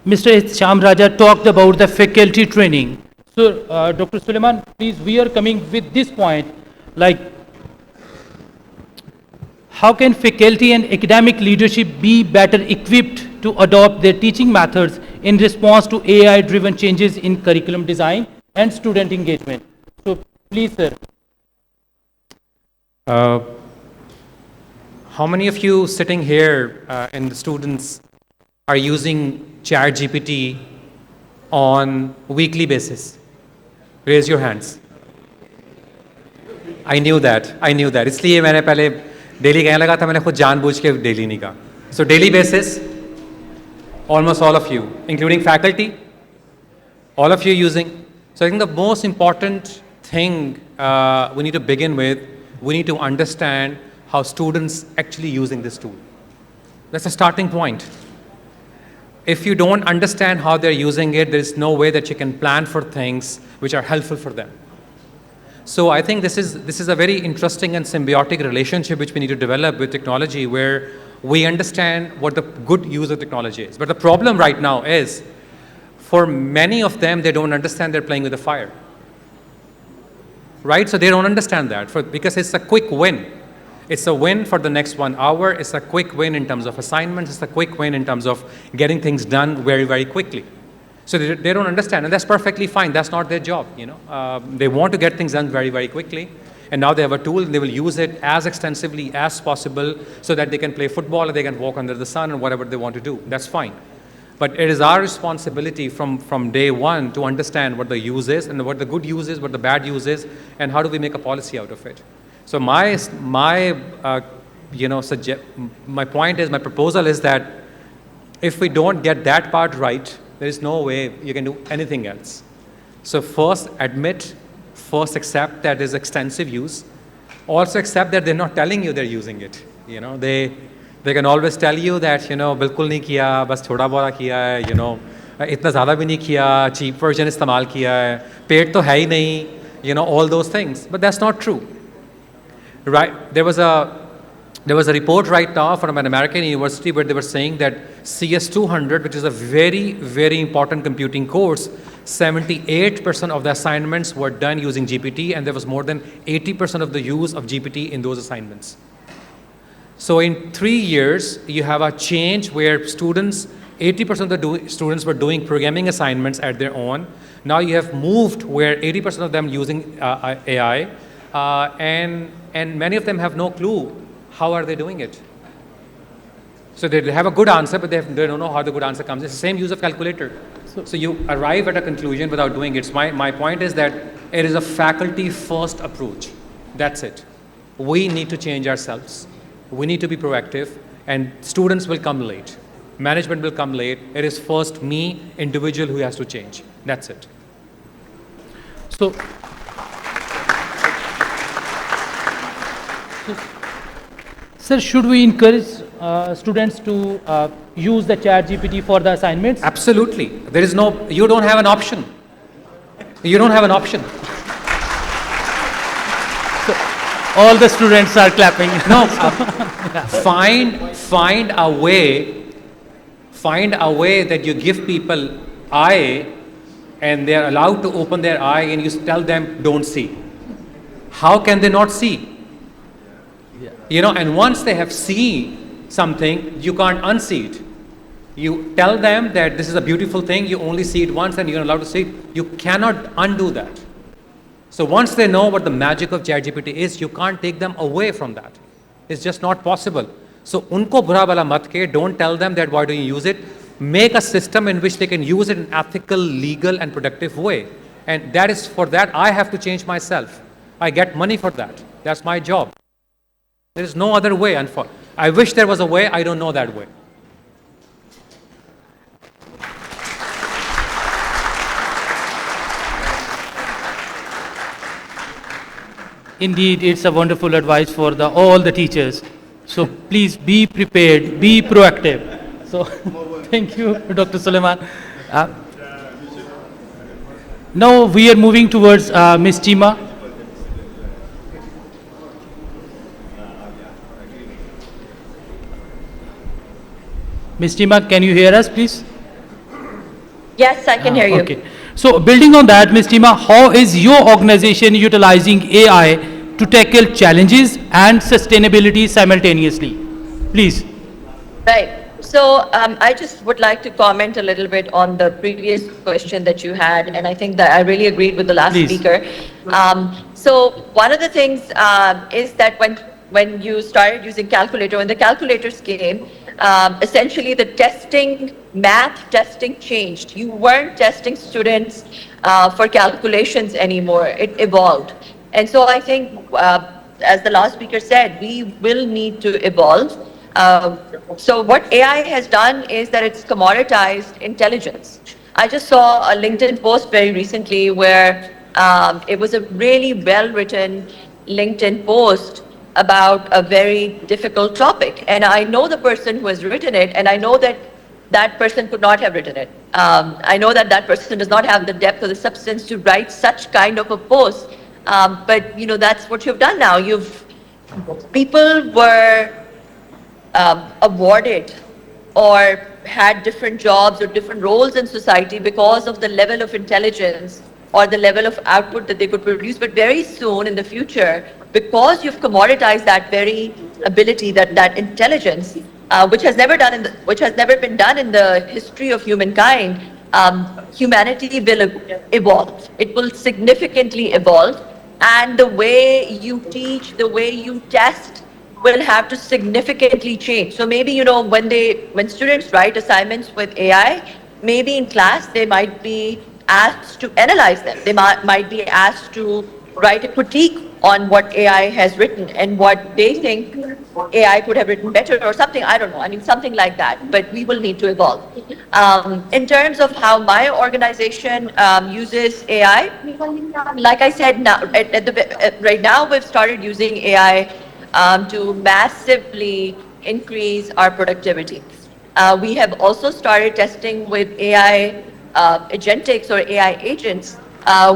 Mr. Sham Raja talked about the faculty training. So, Dr. Suleiman, please, we are coming with this point, like, how can faculty and academic leadership be better equipped to adopt their teaching methods in response to AI-driven changes in curriculum design and student engagement? So, please, sir. How many of you sitting here and the students are using ChatGPT on weekly basis? Raise your hands. I knew that. इसलिए मैंने पहले daily कहने लगा था, मैंने खुद जानबूझ के daily नहीं कहा. So daily basis, almost all of you, including faculty, all of you using. So I think the most important thing we need to begin with, we need to understand how students actually using this tool. That's a starting point. If you don't understand how they're using it, there is no way that you can plan for things which are helpful for them. So I think this is a very interesting and symbiotic relationship which we need to develop with technology, where we understand what the good use of technology is. But the problem right now is, for many of them, they don't understand they're playing with the fire. Right? So they don't understand that because it's a quick win. It's a win for the next 1 hour. It's a quick win in terms of assignments. It's a quick win in terms of getting things done very, very quickly. So they don't understand, and that's perfectly fine. That's not their job, you know. They want to get things done very, very quickly, and now they have a tool, and they will use it as extensively as possible so that they can play football, or they can walk under the sun, and whatever they want to do. That's fine. But it is our responsibility from day one to understand what the use is, and what the good use is, what the bad use is, and how do we make a policy out of it. So my proposal is that if we don't get that part right, there is no way you can do anything else. So first admit, first accept that there's extensive use. Also accept that they're not telling you they're using it. You know, they can always tell you that, you know, बिल्कुल नहीं किया, बस थोड़ा बहुत किया है, you know, इतना ज़्यादा भी नहीं किया, cheap version इस्तेमाल किया है, पेड तो है ही नहीं, you know, all those things. But that's not true. Right? There was a report right now from an American university where they were saying that CS200, which is a very, very important computing course, 78% of the assignments were done using GPT, and there was more than 80% of the use of GPT in those assignments. So in 3 years, you have a change where students, 80% of the students were doing programming assignments at their own. Now you have moved where 80% of them using AI, and many of them have no clue how are they doing it. So they have a good answer, but they don't know how the good answer comes. It's the same use of calculator. So you arrive at a conclusion without doing it. My point is that it is a faculty-first approach. That's it. We need to change ourselves. We need to be proactive, and students will come late. Management will come late. It is first me, individual, who has to change. That's it. So sir, should we encourage students to use the ChatGPT for the assignments? Absolutely. You don't have an option. You don't have an option. So, all the students are clapping. No, find a way that you give people eye, and they're allowed to open their eye, and you tell them don't see. How can they not see? You know, and once they have seen something, you can't unsee it. You tell them that this is a beautiful thing, you only see it once and you're allowed to see it. You cannot undo that. So once they know what the magic of ChatGPT is, you can't take them away from that. It's just not possible. So unko bura wala mat ke, don't tell them that why do you use it. Make a system in which they can use it in an ethical, legal and productive way. And that is for that I have to change myself. I get money for that. That's my job. There is no other way. I wish there was a way, I don't know that way. Indeed, it's a wonderful advice for all the teachers. So please be prepared, be proactive. So thank you, Dr. Suleiman. Now we are moving towards Ms. Chima. Ms. Chima, can you hear us, please? Yes, I can hear you. Okay. So building on that, Ms. Tima, how is your organization utilizing AI to tackle challenges and sustainability simultaneously? Please. Right. So I just would like to comment a little bit on the previous question that you had, and I think that I really agreed with the last Please. speaker. So one of the things is that when you started using calculator, when the calculators came, essentially the math testing changed. You weren't testing students for calculations anymore. It evolved. And so I think, as the last speaker said, we will need to evolve. So what AI has done is that it's commoditized intelligence. I just saw a LinkedIn post very recently where it was a really well-written LinkedIn post about a very difficult topic. And I know the person who has written it, and I know that that person could not have written it. I know that that person does not have the depth or the substance to write such kind of a post. But that's what you've done now. People were awarded or had different jobs or different roles in society because of the level of intelligence or the level of output that they could produce. But very soon in the future, because you've commoditized that very ability, that intelligence, which has never been done in the history of humankind, humanity will evolve. It will significantly evolve, and the way you teach, the way you test, will have to significantly change. So maybe, when students write assignments with AI, maybe in class they might be asked to analyze them. They might be asked to write a critique on what AI has written and what they think AI could have written better or something. I don't know. I mean, something like that. But we will need to evolve. In terms of how my organization uses AI, like I said, right now we've started using AI to massively increase our productivity. We have also started testing with AI agentics or AI agents,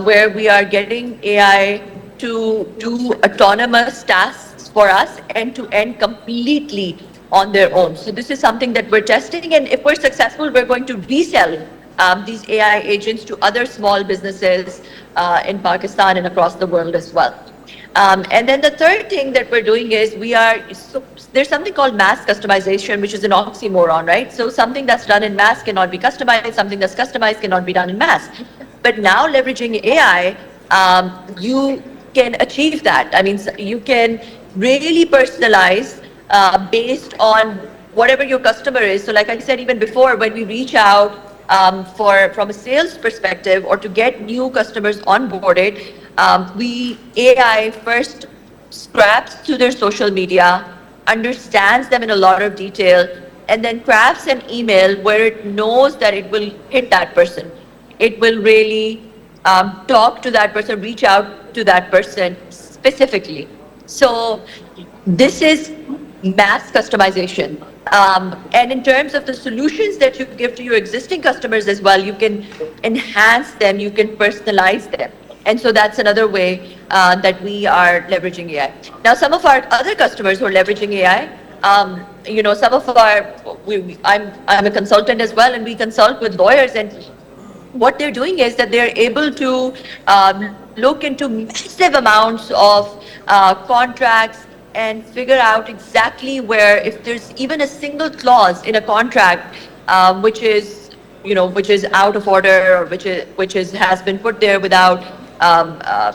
where we are getting AI to do autonomous tasks for us end to end completely on their own. So this is something that we're testing, and if we're successful, we're going to resell these AI agents to other small businesses in Pakistan and across the world as well. And then the third thing that we're doing is there's something called mass customization, which is an oxymoron, right? So something that's done in mass cannot be customized, something that's customized cannot be done in mass. But now leveraging AI, you can achieve that. I mean, you can really personalize based on whatever your customer is. So like I said, even before, when we reach out from a sales perspective or to get new customers onboarded, AI first scraps to their social media, understands them in a lot of detail, and then crafts an email where it knows that it will hit that person. It will really talk to that person, reach out to that person specifically. So this is mass customization. And in terms of the solutions that you give to your existing customers as well, you can enhance them, you can personalize them. And so that's another way that we are leveraging AI. Now, some of our other customers who are leveraging AI, some of I'm a consultant as well, and we consult with lawyers, and what they're doing is that they're able to look into massive amounts of contracts and figure out exactly where, if there's even a single clause in a contract which is, which is out of order, or which is has been put there um, uh,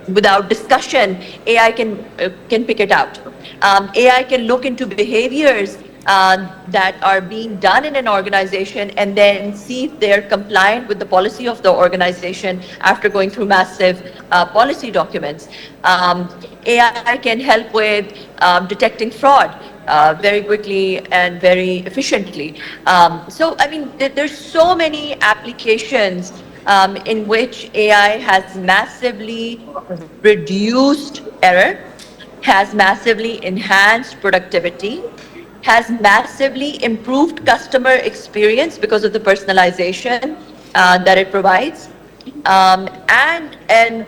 without discussion, AI can pick it out. AI can look into behaviors that are being done in an organization and then see if they're compliant with the policy of the organization after going through massive policy documents. AI can help with detecting fraud very quickly and very efficiently. So, I mean, there's so many applications in which AI has massively reduced error, has massively enhanced productivity, has massively improved customer experience because of the personalization that it provides, and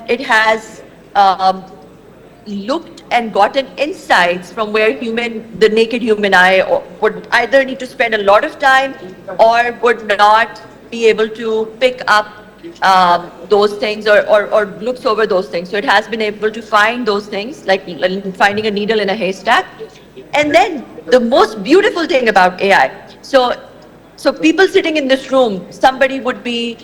it has looked and gotten insights from where the naked human eye would either need to spend a lot of time or would not be able to pick up those things, or looks over those things. So it has been able to find those things, like finding a needle in a haystack. And then the most beautiful thing about AI, so people sitting in this room, somebody would be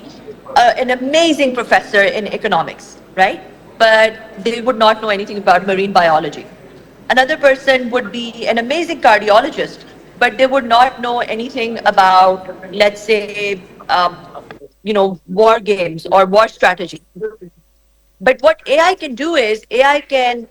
an amazing professor in economics, right? But they would not know anything about marine biology. Another person would be an amazing cardiologist, but they would not know anything about, let's say, war games or war strategy. But what AI can do is AI can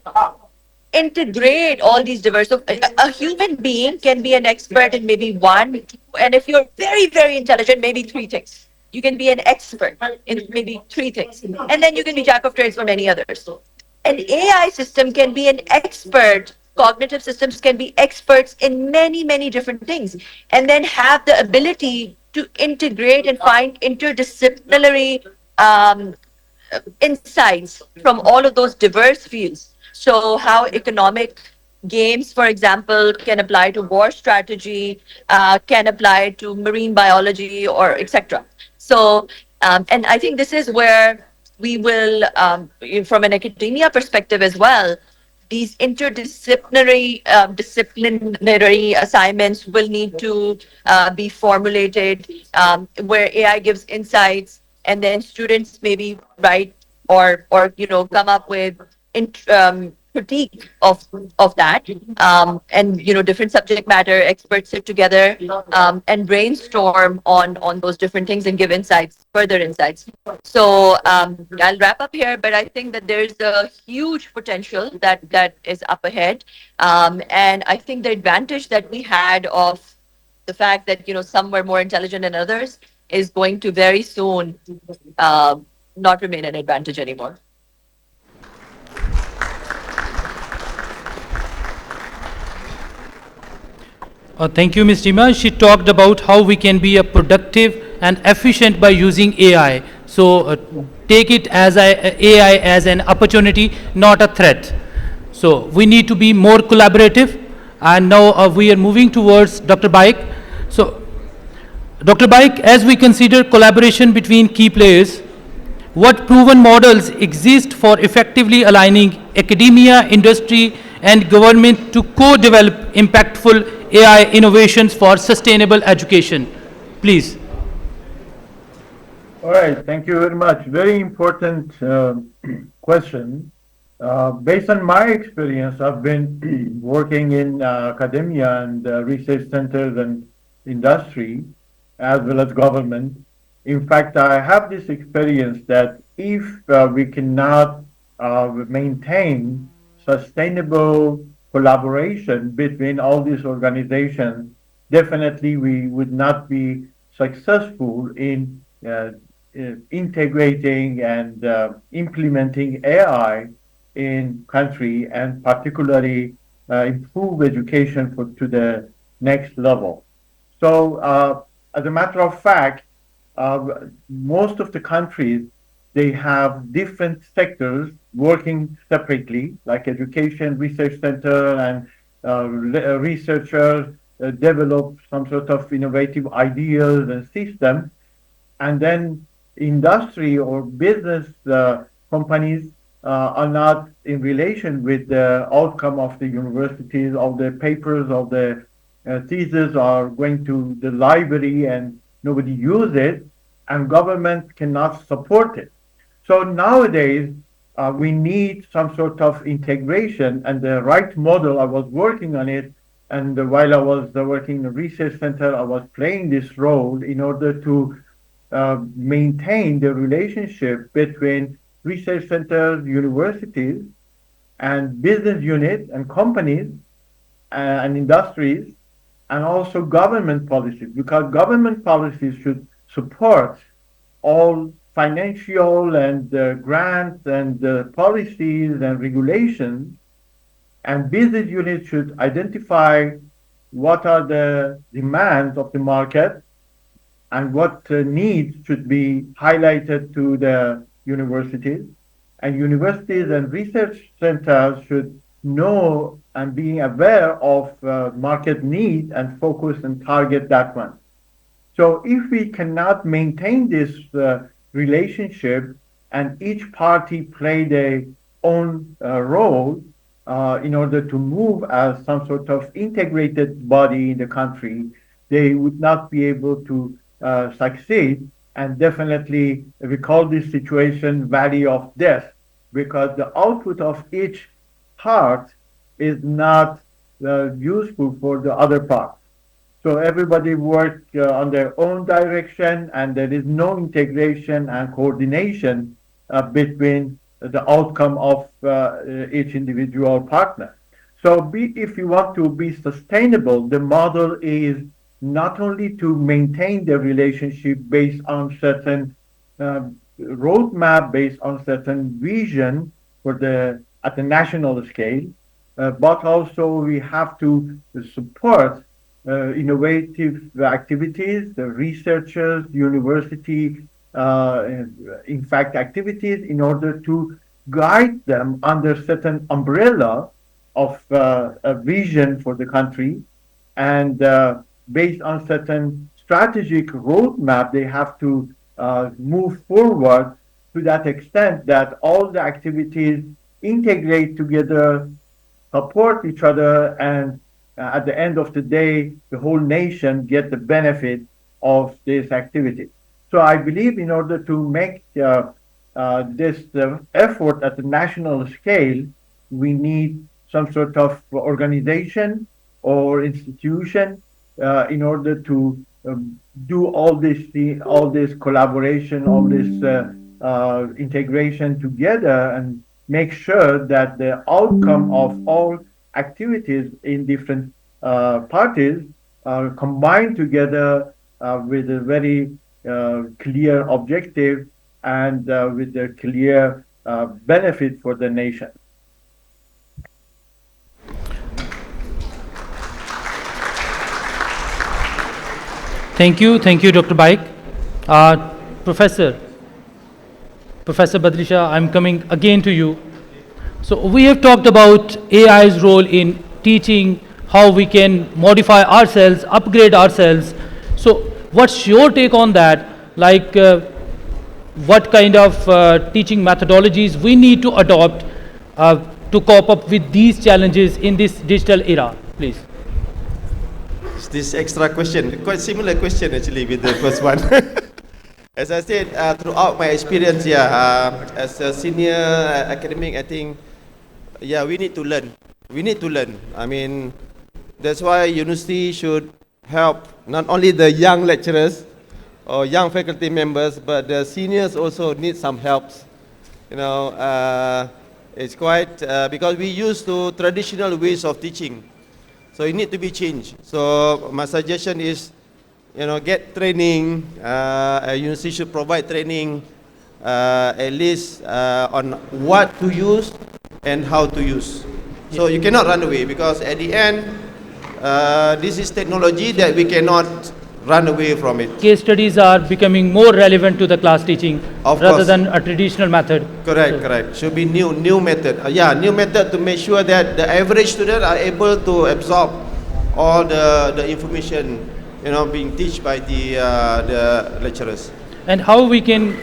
integrate all these diverse. So a human being can be an expert in maybe one, and if you're very, very intelligent, maybe three things. You can be an expert in maybe three things, and then you can be jack of trades for many others. An AI system can be an expert. Cognitive systems can be experts in many, many different things, and then have the ability to integrate and find interdisciplinary insights from all of those diverse fields. So, how economic games, for example, can apply to war strategy, can apply to marine biology, or etc. So, and I think this is where we will, from an academia perspective as well, these disciplinary assignments will need to be formulated, where AI gives insights, and then students maybe write or come up with critique of that, and different subject matter experts sit together and brainstorm on those different things and give further insights. So I'll wrap up here, but I think that there's a huge potential that is up ahead, and I think the advantage that we had of the fact that some were more intelligent than others is going to very soon uh, not remain an advantage anymore. Thank you, Ms. Dima. She talked about how we can be a productive and efficient by using AI. So take it as AI as an opportunity, not a threat. So we need to be more collaborative. And now we are moving towards Dr. Baik. So Dr. Baik, as we consider collaboration between key players, what proven models exist for effectively aligning academia, industry, and government to co-develop impactful AI innovations for sustainable education? Please. All right, thank you very much. Very important question. Based on my experience, I've been working in academia and research centers and industry, as well as government. In fact, I have this experience that if we cannot maintain sustainable collaboration between all these organizations, definitely we would not be successful in integrating and implementing AI in country, and particularly improve education to the next level. So, as a matter of fact, most of the countries, they have different sectors working separately, like education, research center, and researchers develop some sort of innovative ideas and systems, and then industry or business companies are not in relation with the outcome of the universities, of the papers, of the theses are going to the library and nobody use it, and government cannot support it. So nowadays, we need some sort of integration, and the right model, I was working on it, and while I was working in the research center, I was playing this role in order to maintain the relationship between research centers, universities, and business units and companies and industries, and also government policies, because government policies should support all financial and grants and policies and regulations, and business units should identify what are the demands of the market and what needs should be highlighted to the universities. And universities and research centers should know and be aware of market needs and focus and target that one. So if we cannot maintain this relationship and each party play their own role in order to move as some sort of integrated body in the country, they would not be able to succeed. And definitely we call this situation valley of death, because the output of each part is not useful for the other part. So everybody work on their own direction, and there is no integration and coordination between the outcome of each individual partner. So if you want to be sustainable, the model is not only to maintain the relationship based on certain roadmap, based on certain vision for at the national scale, but also we have to support innovative activities, the researchers, university, in fact, activities in order to guide them under certain umbrella of a vision for the country, and based on certain strategic roadmap, they have to move forward to that extent that all the activities integrate together, support each other, and at the end of the day, the whole nation get the benefit of this activity. So I believe in order to make this effort at the national scale, we need some sort of organization or institution in order to do all this collaboration, all this integration together, and make sure that the outcome of all activities in different parties are combined together with a very clear objective and with a clear benefit for the nation. Thank you, Dr. Baik. Professor Badrisha, I'm coming again to you. So we have talked about AI's role in teaching, how we can modify ourselves, upgrade ourselves. So what's your take on that? Like what kind of teaching methodologies we need to adopt to cope up with these challenges in this digital era, please? This extra question, quite similar question actually with the first one. As I said, throughout my experience here, as a senior academic, I think, yeah, we need to learn. We need to learn. I mean, that's why university should help not only the young lecturers or young faculty members, but the seniors also need some helps. You know, it's quite, because we used to traditional ways of teaching. So it need to be changed. So my suggestion is, you know, get training. A university should provide training, at least on what to use and how to use. So you cannot run away, because at the end, this is technology that we cannot run away from it. Case studies are becoming more relevant to the class teaching rather than a traditional method. Correct, correct. Should be new method. Yeah, new method to make sure that the average student are able to absorb all the information, you know, being taught by the lecturers. And how we can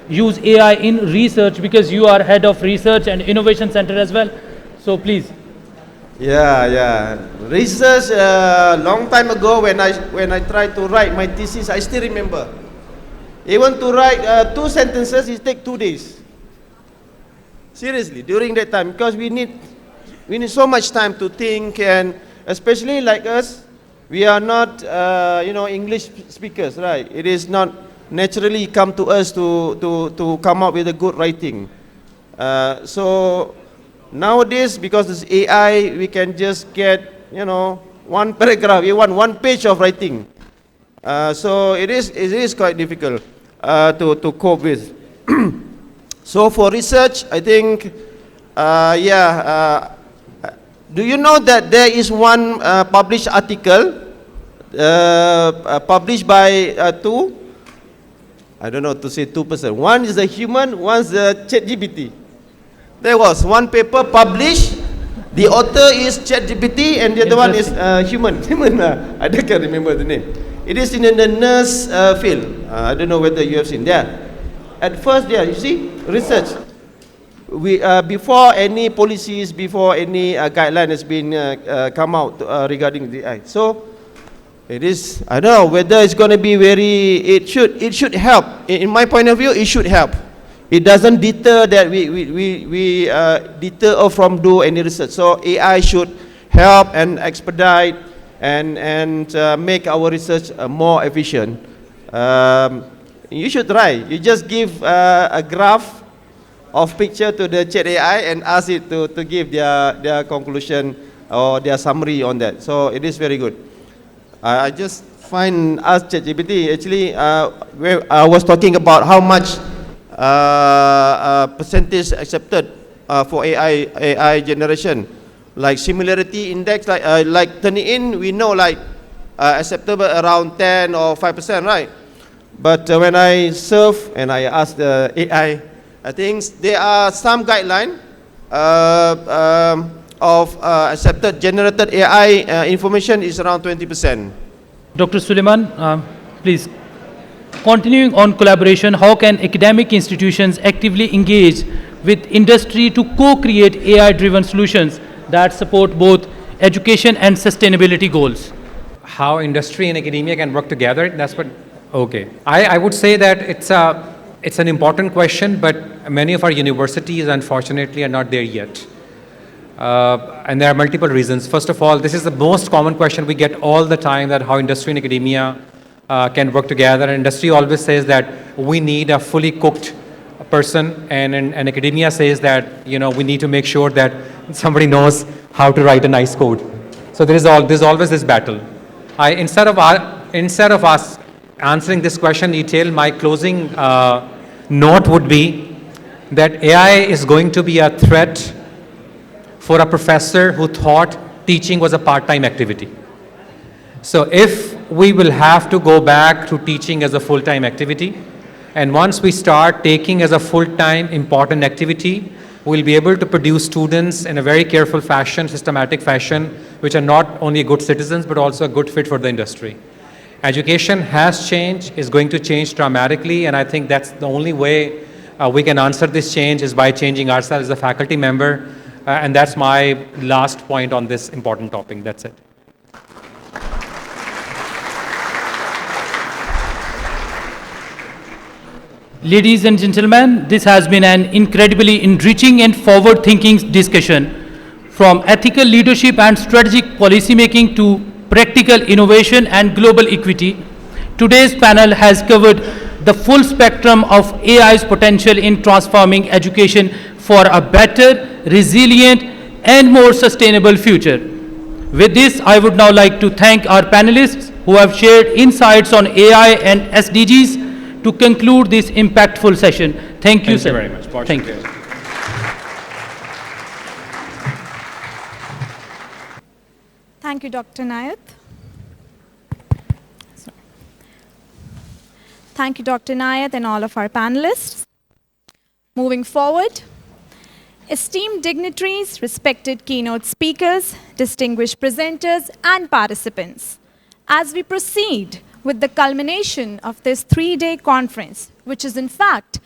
use AI in research, because you are head of research and innovation center as well. So please. Yeah. Research long time ago when I tried to write my thesis, I still remember. Even to write 2 sentences, it take 2 days. Seriously, during that time, because we need so much time to think, and especially like us, we are not English speakers, right? It is not naturally come to us to come up with a good writing. So nowadays, because it's AI, we can just get one paragraph, you want 1 page of writing. So it is quite difficult to cope with. So for research, I think, do you know that there is one published article published by 2? I don't know to say 2 person. One is a human, one is a ChatGPT. There was one paper published. The author is ChatGPT, and the other one is human. I can't remember the name. It is in the nurse field. I don't know whether you have seen there. At first, you see, research. We before any policies, before any guideline has been come out regarding the AI. So it is. I don't know whether it's going to be very. It should help. In my point of view, it should help. It doesn't deter that we deter from do any research. So AI should help and expedite and make our research more efficient. You should try. You just give a graph of picture to the chat AI and ask it to give their conclusion or their summary on that. So it is very good. I just ask ChatGPT. Actually, where I was talking about how much percentage accepted for AI generation, like similarity index, like Turnitin, we know like acceptable around 10 or 5%, right? But when I surf and I ask the AI, I think there are some guideline of accepted generated AI information is around 20%. Dr. Suleiman, please. Continuing on collaboration, how can academic institutions actively engage with industry to co-create AI-driven solutions that support both education and sustainability goals? How industry and academia can work together, that's what, okay. I would say that it's an important question, but many of our universities, unfortunately, are not there yet. And there are multiple reasons. First of all, this is the most common question we get all the time, that how industry and academia can work together. And industry always says that we need a fully cooked person, and academia says that we need to make sure that somebody knows how to write a nice code. So there's always this battle. Instead of us answering this question in detail, my closing note would be that AI is going to be a threat for a professor who thought teaching was a part-time activity. So if we will have to go back to teaching as a full-time activity, and once we start taking as a full-time important activity, we'll be able to produce students in a very careful fashion, systematic fashion, which are not only good citizens, but also a good fit for the industry. Education has changed, is going to change dramatically, and I think that's the only way we can answer this change is by changing ourselves as a faculty member, and that's my last point on this important topic. That's it. Ladies and gentlemen, this has been an incredibly enriching and forward-thinking discussion, from ethical leadership and strategic policymaking to practical innovation and global equity. Today's panel has covered the full spectrum of AI's potential in transforming education for a better, resilient, and more sustainable future. With this, I would now like to thank our panelists who have shared insights on AI and SDGs to conclude this impactful session. Thank you, sir. Thank you very much. Thank you. Thank you, Dr. Nayat. Thank you, Dr. Nayat, and all of our panelists. Moving forward, esteemed dignitaries, respected keynote speakers, distinguished presenters, and participants, as we proceed with the culmination of this 3-day conference, which is in fact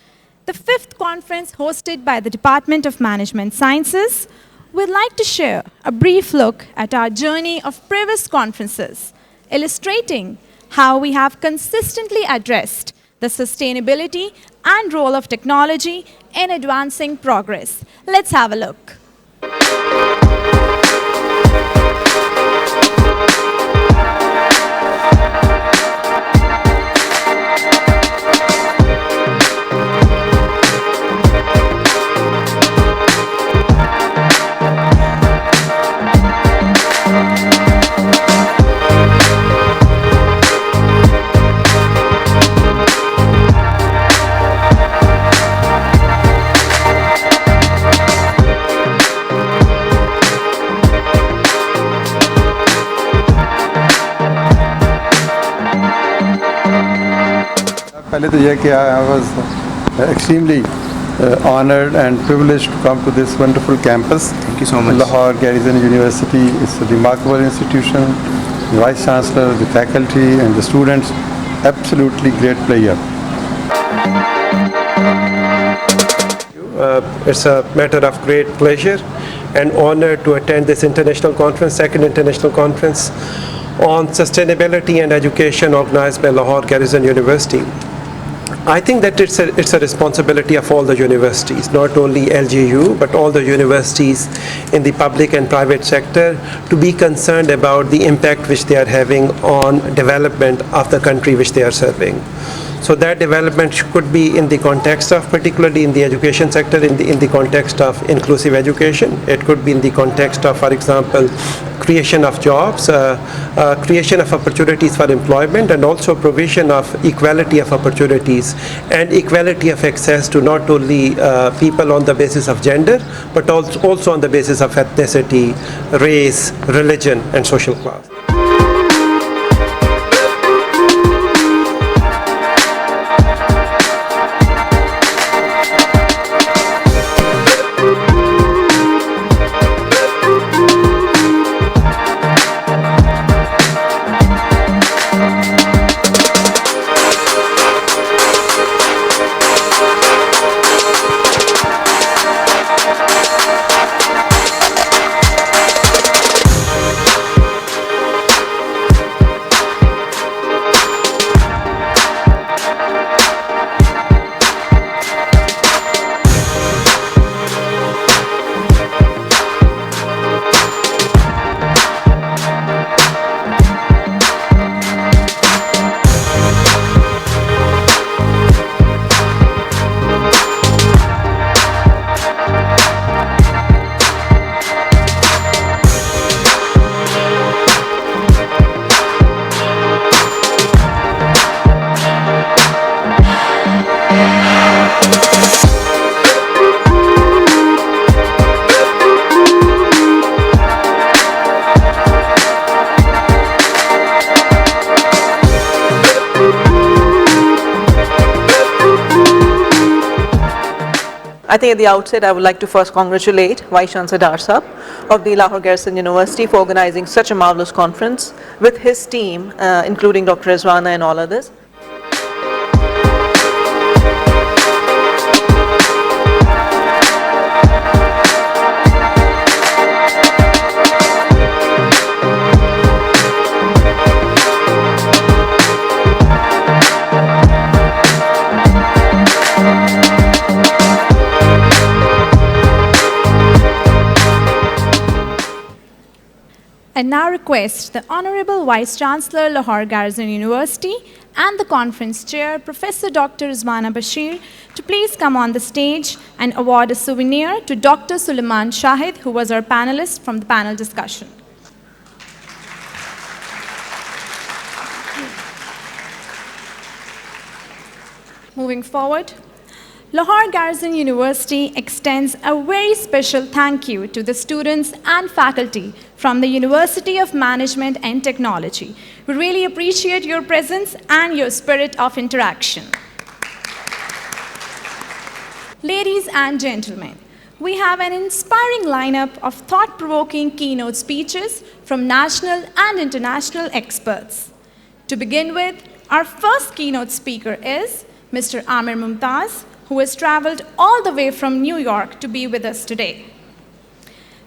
the 5th conference hosted by the Department of Management Sciences, we'd like to share a brief look at our journey of previous conferences, illustrating how we have consistently addressed the sustainability and role of technology in advancing progress. Let's have a look. पहले तो यह कि I was extremely honored and privileged to come to this wonderful campus. Thank you so much. Lahore Garrison University is a remarkable institution. The Vice Chancellor, the faculty and the students, absolutely great player. It's a matter of great pleasure and honor to attend this international conference, second international conference on sustainability and education organized by Lahore Garrison University. I think that it's a responsibility of all the universities, not only LGU, but all the universities in the public and private sector, to be concerned about the impact which they are having on development of the country which they are serving. So that development could be in the context of, particularly in the education sector, in the context of inclusive education. It could be in the context of, for example, creation of jobs, creation of opportunities for employment, and also provision of equality of opportunities and equality of access to not only people on the basis of gender, but also on the basis of ethnicity, race, religion, and social class. I think at the outset I would like to first congratulate Vice Chancellor Dar Saab of the Lahore Garrison University for organizing such a marvelous conference with his team, including Dr. Rizwana and all others. I now request the Honorable Vice Chancellor, Lahore Garrison University, and the conference chair, Professor Dr. Rizwana Bashir, to please come on the stage and award a souvenir to Dr. Suleiman Shahid, who was our panelist from the panel discussion. Moving forward, Lahore Garrison University extends a very special thank you to the students and faculty from the University of Management and Technology. We really appreciate your presence and your spirit of interaction. Ladies and gentlemen, we have an inspiring lineup of thought-provoking keynote speeches from national and international experts. To begin with, our first keynote speaker is Mr. Amir Mumtaz, who has traveled all the way from New York to be with us today.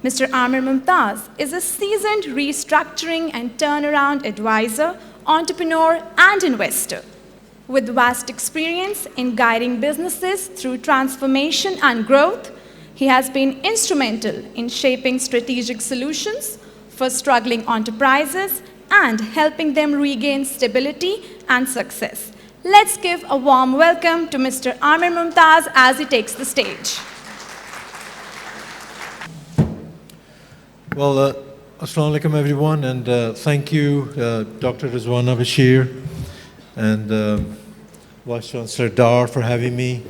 Mr. Amir Mumtaz is a seasoned restructuring and turnaround advisor, entrepreneur, and investor. With vast experience in guiding businesses through transformation and growth, he has been instrumental in shaping strategic solutions for struggling enterprises and helping them regain stability and success. Let's give a warm welcome to Mr. Amir Mumtaz as he takes the stage. Well, Assalamu alaikum everyone, and thank you, Dr. Rizwana Bashir and Vice Chancellor Dar for having me.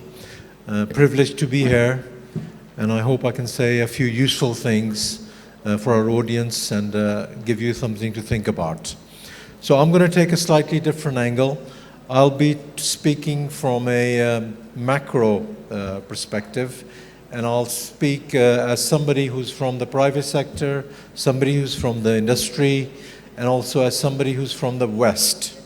Privileged to be here, and I hope I can say a few useful things for our audience and give you something to think about. So I'm going to take a slightly different angle. I'll be speaking from a macro perspective, and I'll speak as somebody who's from the private sector, somebody who's from the industry, and also as somebody who's from the West.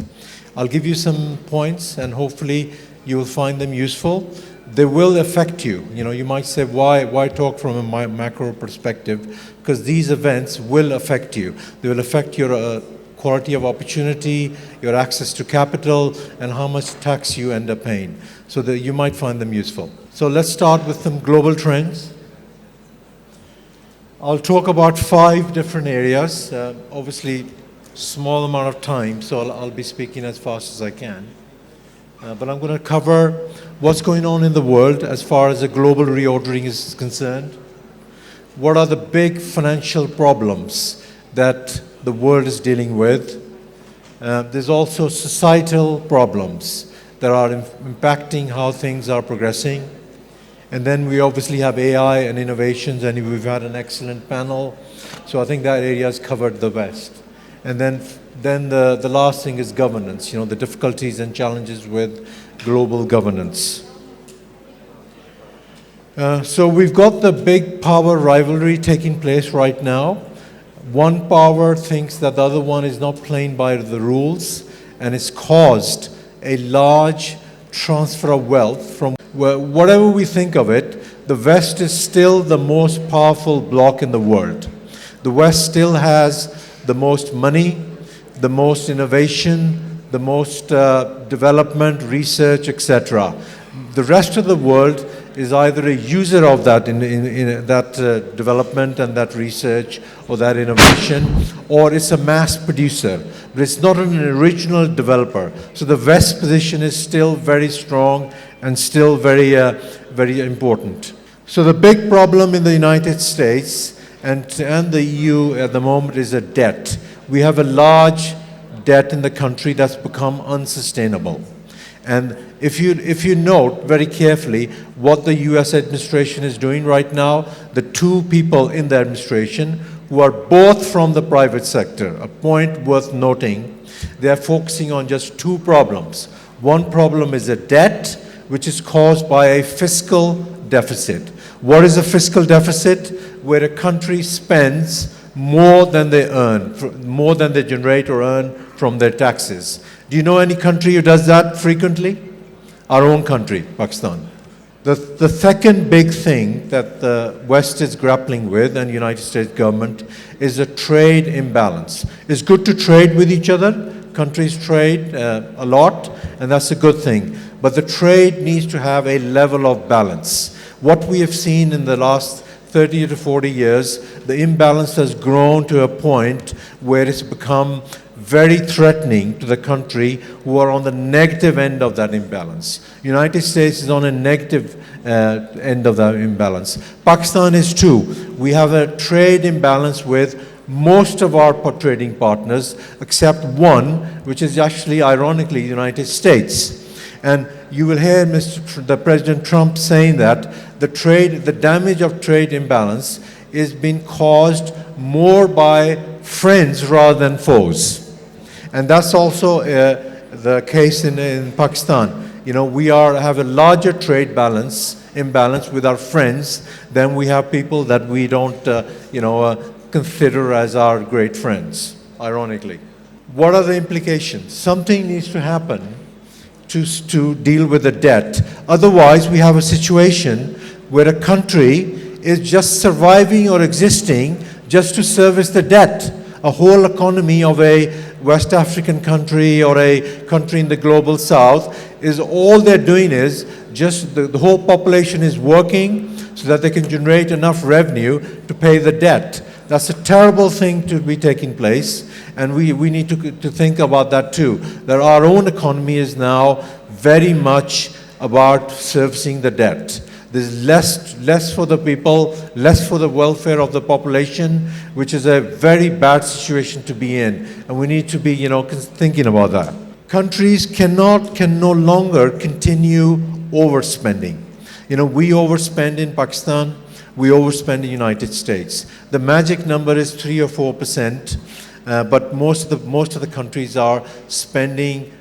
I'll give you some points, and hopefully you will find them useful. They will affect you. You know, you might say, why talk from a macro perspective? Because these events will affect you. They will affect your quality of opportunity, your access to capital, and how much tax you end up paying. So that you might find them useful. So let's start with some global trends. I'll talk about 5 different areas. Obviously, small amount of time, so I'll be speaking as fast as I can. But I'm going to cover what's going on in the world as far as the global reordering is concerned. What are the big financial problems that the world is dealing with? There's also societal problems that are impacting how things are progressing. And then we obviously have AI and innovations, and we've had an excellent panel. So I think that area is covered the best. And then the last thing is governance, you know, the difficulties and challenges with global governance. So we've got the big power rivalry taking place right now. One power thinks that the other one is not playing by the rules, and it's caused a large transfer of wealth from whatever we think of it. The West is still the most powerful bloc in the world. The West still has the most money, the most innovation, the most development, research, etc. The rest of the world is either a user of that in that development and that research or that innovation, or it's a mass producer, but it's not an original developer. So the West position is still very strong and still very, very important. So the big problem in the United States and the EU at the moment is a debt. We have a large debt in the country that's become unsustainable. And if you note very carefully what the US administration is doing right now, the 2 people in the administration who are both from the private sector, a point worth noting, they are focusing on just 2 problems. One problem is a debt, which is caused by a fiscal deficit. What is a fiscal deficit? Where a country spends more than they earn, more than they generate or earn from their taxes. Do you know any country who does that frequently? Our own country, Pakistan. The second big thing that the West is grappling with, and the United States government, is a trade imbalance. It's good to trade with each other. Countries trade a lot, and that's a good thing. But the trade needs to have a level of balance. What we have seen in the last 30 to 40 years, the imbalance has grown to a point where it's become very threatening to the country who are on the negative end of that imbalance. United States is on a negative end of that imbalance. Pakistan is too. We have a trade imbalance with most of our trading partners, except one, which is actually, ironically, the United States. And you will hear the President Trump saying that the damage of trade imbalance is being caused more by friends rather than foes. And that's also the case in Pakistan. You know, we have a larger trade imbalance with our friends than we have people that we don't, consider as our great friends, ironically. What are the implications? Something needs to happen to deal with the debt. Otherwise, we have a situation where a country is just surviving or existing just to service the debt. A whole economy of a West African country or a country in the global south is all they're doing is just the whole population is working so that they can generate enough revenue to pay the debt. That's a terrible thing to be taking place, and we need to think about that too. That our own economy is now very much about servicing the debt. There's less for the people, less for the welfare of the population, which is a very bad situation to be in, and we need to be, thinking about that. Countries can no longer continue overspending. We overspend in Pakistan, we overspend in the United States. The magic number is 3 or 4%, but most of the countries are spending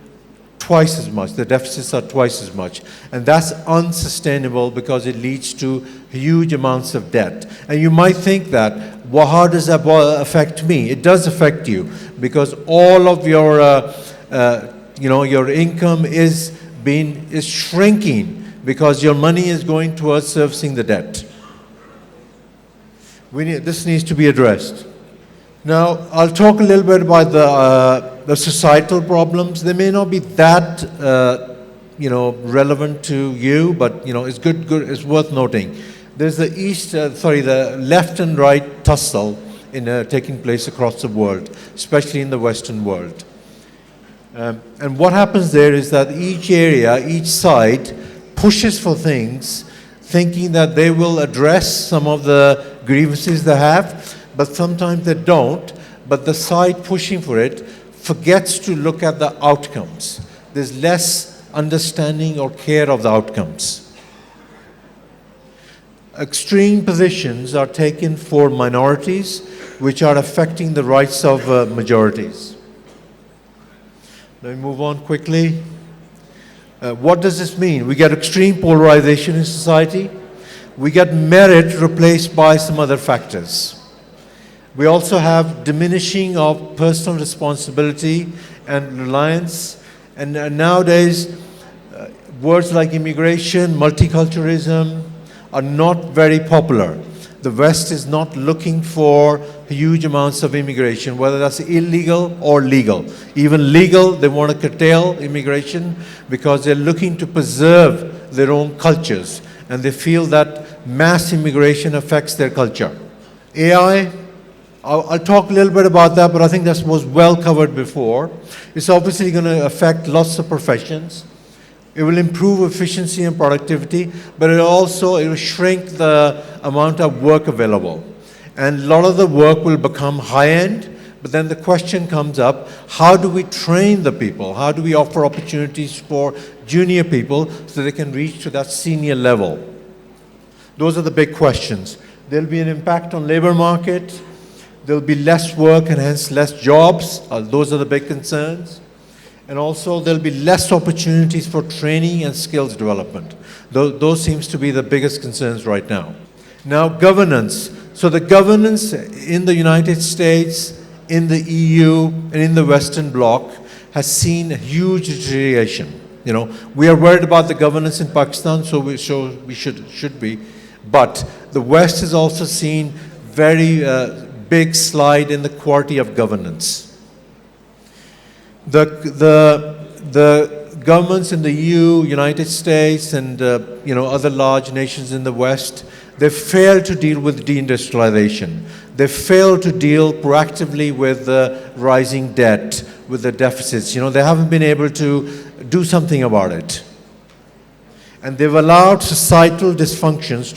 twice as much. The deficits are twice as much. And that's unsustainable because it leads to huge amounts of debt. And you might think that, well, how does that affect me? It does affect you because all of your, your income is shrinking because your money is going towards servicing the debt. This needs to be addressed. Now, I'll talk a little bit about the societal problems. They may not be that, relevant to you, but it's good. It's worth noting. There's the left and right tussle taking place across the world, especially in the Western world. And what happens there is that each side pushes for things, thinking that they will address some of the grievances they have, but sometimes they don't. But the side pushing for it forgets to look at the outcomes. There's less understanding or care of the outcomes. Extreme positions are taken for minorities, which are affecting the rights of majorities. Let me move on quickly. What does this mean? We get extreme polarization in society. We get merit replaced by some other factors. We also have diminishing of personal responsibility and reliance. And nowadays, words like immigration, multiculturalism are not very popular. The West is not looking for huge amounts of immigration, whether that's illegal or legal. Even legal, they want to curtail immigration because they're looking to preserve their own cultures. And they feel that mass immigration affects their culture. AI, I'll talk a little bit about that, but I think that was well covered before. It's obviously going to affect lots of professions. It will improve efficiency and productivity, but it will shrink the amount of work available. And a lot of the work will become high-end, but then the question comes up, how do we train the people? How do we offer opportunities for junior people so they can reach to that senior level? Those are the big questions. There'll be an impact on labor market. There'll be less work and hence less jobs. Those are the big concerns. And also there'll be less opportunities for training and skills development. Those seems to be the biggest concerns right now. Now, governance. So the governance in the United States, in the EU, and in the Western Bloc has seen a huge deterioration. We are worried about the governance in Pakistan, so we should be. But the West has also seen very big slide in the quality of governance. The governments in the EU, United States, and other large nations in the West, they fail to deal with deindustrialization. They fail to deal proactively with the rising debt, with the deficits. They haven't been able to do something about it. And they've allowed societal dysfunctions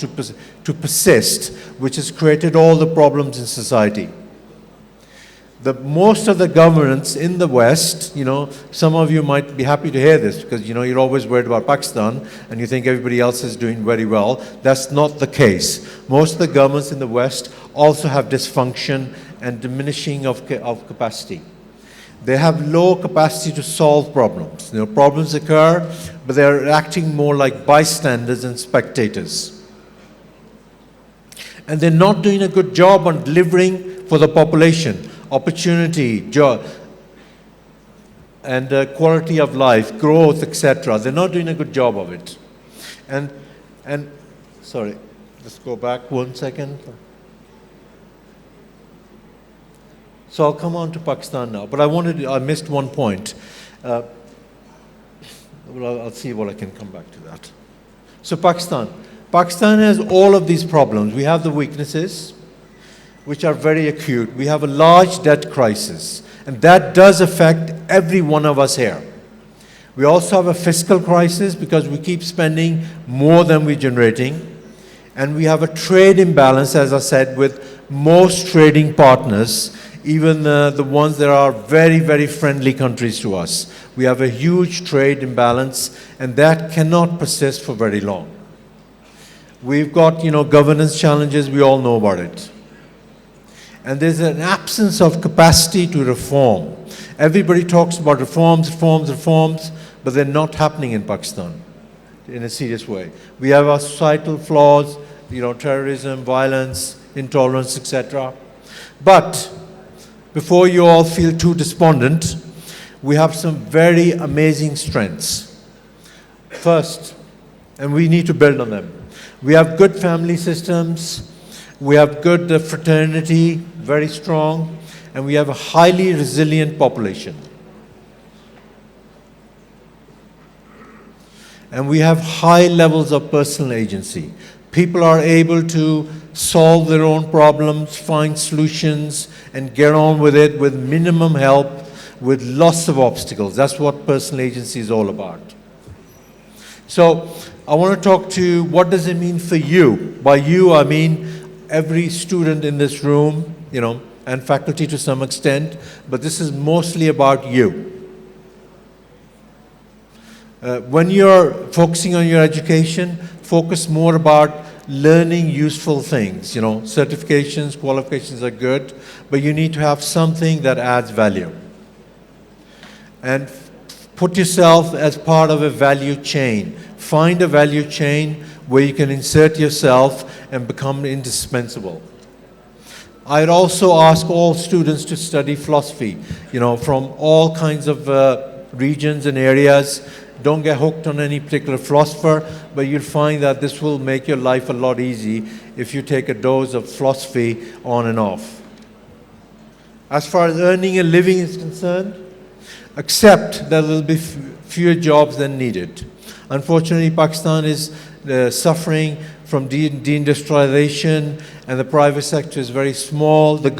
to persist, which has created all the problems in society. Most of the governments in the West, some of you might be happy to hear this because, you're always worried about Pakistan and you think everybody else is doing very well. That's not the case. Most of the governments in the West also have dysfunction and diminishing of capacity. They have low capacity to solve problems. Problems occur, but they're acting more like bystanders and spectators. And they're not doing a good job on delivering for the population, opportunity, job, and quality of life, growth, etc. They're not doing a good job of it. And sorry, just go back 1 second. So I'll come on to Pakistan now, but I missed one point. Well, I'll see what I can come back to that. So Pakistan. Pakistan has all of these problems. We have the weaknesses, which are very acute. We have a large debt crisis, and that does affect every one of us here. We also have a fiscal crisis because we keep spending more than we're generating. And we have a trade imbalance, as I said, with most trading partners, even the ones that are very, very friendly countries to us. We have a huge trade imbalance, and that cannot persist for very long. We've got, governance challenges. We all know about it. And there's an absence of capacity to reform. Everybody talks about reforms, but they're not happening in Pakistan in a serious way. We have our societal flaws, terrorism, violence, intolerance, etc. But before you all feel too despondent, we have some very amazing strengths. First, and we need to build on them. We have good family systems, we have good fraternity, very strong, and we have a highly resilient population. And we have high levels of personal agency. People are able to solve their own problems, find solutions, and get on with it with minimum help, with lots of obstacles. That's what personal agency is all about. So I want to talk to what does it mean for you? By you, I mean every student in this room, and faculty to some extent, but this is mostly about you. When you're focusing on your education, focus more about learning useful things. Certifications, qualifications are good, but you need to have something that adds value. And put yourself as part of a value chain. Find a value chain where you can insert yourself and become indispensable. I'd also ask all students to study philosophy, from all kinds of regions and areas. Don't get hooked on any particular philosopher, but you'll find that this will make your life a lot easy if you take a dose of philosophy on and off. As far as earning a living is concerned, accept that there will be fewer jobs than needed. Unfortunately, Pakistan is suffering from deindustrialization, and the private sector is very small. The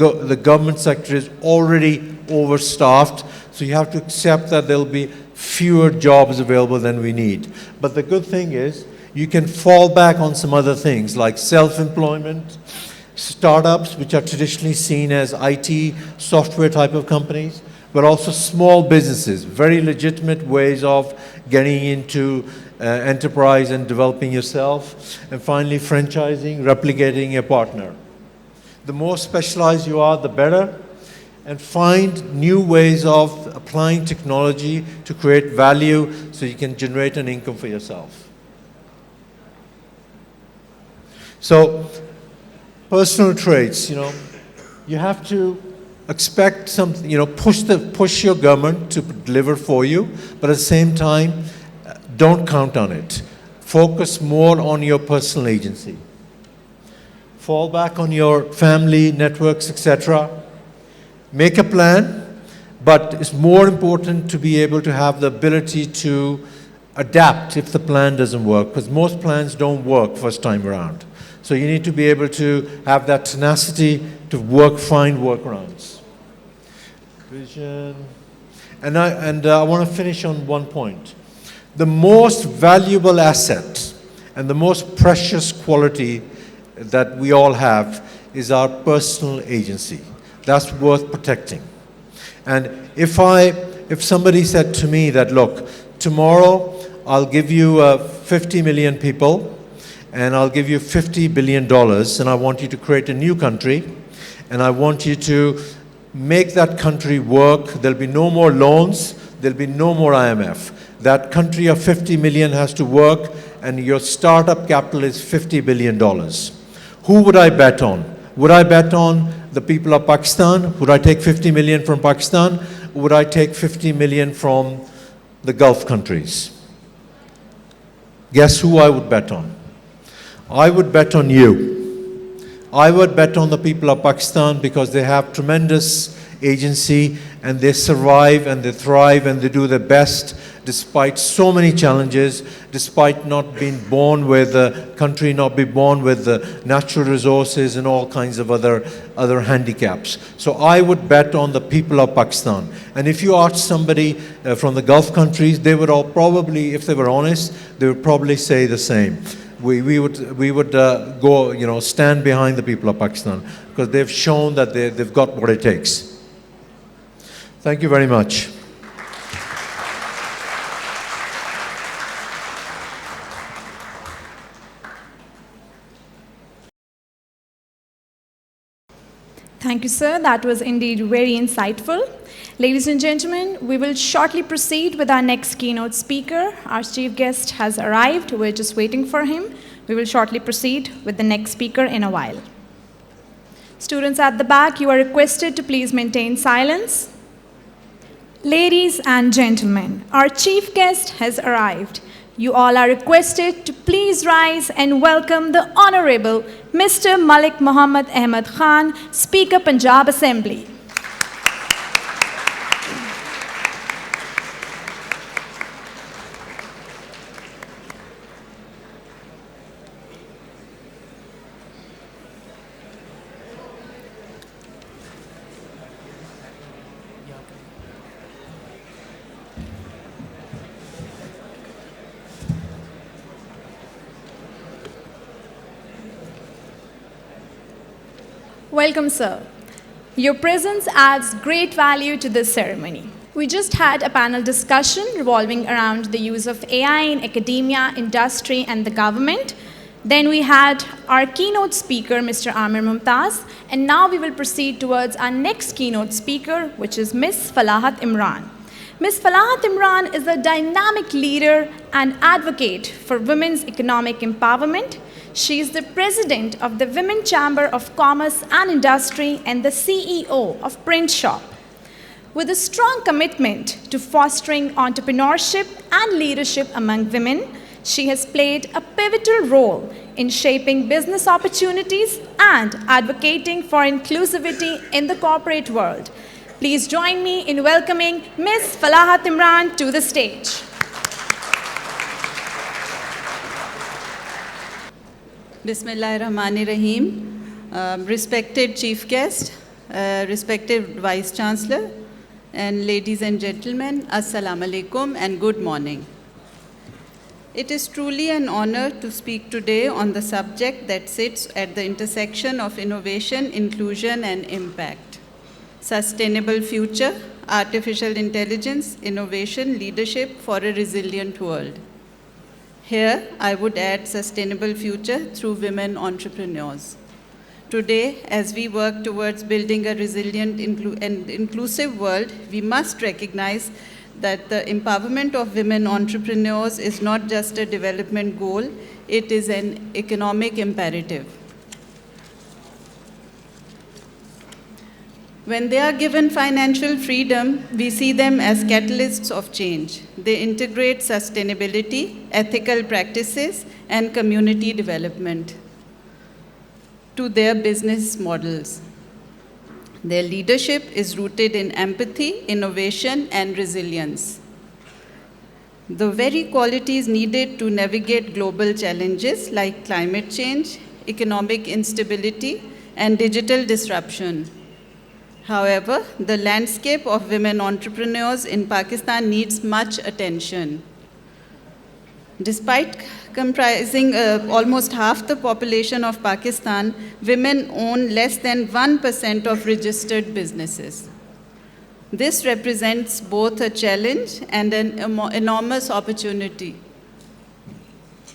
government sector is already overstaffed, so you have to accept that there will be fewer jobs available than we need. But the good thing is you can fall back on some other things like self-employment, startups, which are traditionally seen as IT, software type of companies, but also small businesses, very legitimate ways of getting into enterprise and developing yourself. And finally, franchising, replicating a partner. The more specialized you are, the better. And find new ways of applying technology to create value so you can generate an income for yourself. So, personal traits, you have to expect something, push your government to deliver for you, but at the same time, don't count on it. Focus more on your personal agency. Fall back on your family, networks, etc. Make a plan, but it's more important to be able to have the ability to adapt if the plan doesn't work, because most plans don't work first time around. So you need to be able to have that tenacity to find workarounds. Vision. And I want to finish on one point. The most valuable asset and the most precious quality that we all have is our personal agency. That's worth protecting. And if somebody said to me that, look, tomorrow I'll give you 50 million people and I'll give you $50 billion and I want you to create a new country and I want you to make that country work, there'll be no more loans, there'll be no more IMF. That country of 50 million has to work and your startup capital is $50 billion. Who would I bet on? Would I bet on the people of Pakistan? Would I take 50 million from Pakistan? Or would I take 50 million from the Gulf countries? Guess who I would bet on? I would bet on you. I would bet on the people of Pakistan because they have tremendous agency and they survive and they thrive and they do their best despite so many challenges, despite not being born with the country, not be born with the natural resources and all kinds of other handicaps. So I would bet on the people of Pakistan. And if you ask somebody from the Gulf countries, they would all probably, if they were honest, they would probably say the same. We would go, stand behind the people of Pakistan because they've shown that they've got what it takes. Thank you very much. Thank you, sir. That was indeed very insightful. Ladies and gentlemen, we will shortly proceed with our next keynote speaker. Our chief guest has arrived. We're just waiting for him. We will shortly proceed with the next speaker in a while. Students at the back, you are requested to please maintain silence. Ladies and gentlemen, our chief guest has arrived. You all are requested to please rise and welcome the Honorable Mr. Malik Muhammad Ahmed Khan, Speaker Punjab Assembly. Welcome, sir. Your presence adds great value to this ceremony. We just had a panel discussion revolving around the use of AI in academia, industry, and the government. Then we had our keynote speaker, Mr. Amir Mumtaz, and now we will proceed towards our next keynote speaker, which is Ms. Falahat Imran. Ms. Falahat Imran is a dynamic leader and advocate for women's economic empowerment. She is the president of the Women Chamber of Commerce and Industry and the CEO of Print Shop. With a strong commitment to fostering entrepreneurship and leadership among women, she has played a pivotal role in shaping business opportunities and advocating for inclusivity in the corporate world. Please join me in welcoming Ms. Falahat Imran to the stage. Bismillahirrahmanirrahim. Respected Chief Guest, respected Vice Chancellor, and ladies and gentlemen, Assalamu alaikum and good morning. It is truly an honor to speak today on the subject that sits at the intersection of innovation, inclusion, and impact. Sustainable future, artificial intelligence, innovation, leadership for a resilient world. Here, I would add sustainable future through women entrepreneurs. Today, as we work towards building a resilient and inclusive world, we must recognize that the empowerment of women entrepreneurs is not just a development goal, it is an economic imperative. When they are given financial freedom, we see them as catalysts of change. They integrate sustainability, ethical practices, and community development to their business models. Their leadership is rooted in empathy, innovation, and resilience. The very qualities needed to navigate global challenges like climate change, economic instability, and digital disruption. However, the landscape of women entrepreneurs in Pakistan needs much attention. Despite comprising almost half the population of Pakistan, women own less than 1% of registered businesses. This represents both a challenge and an enormous opportunity.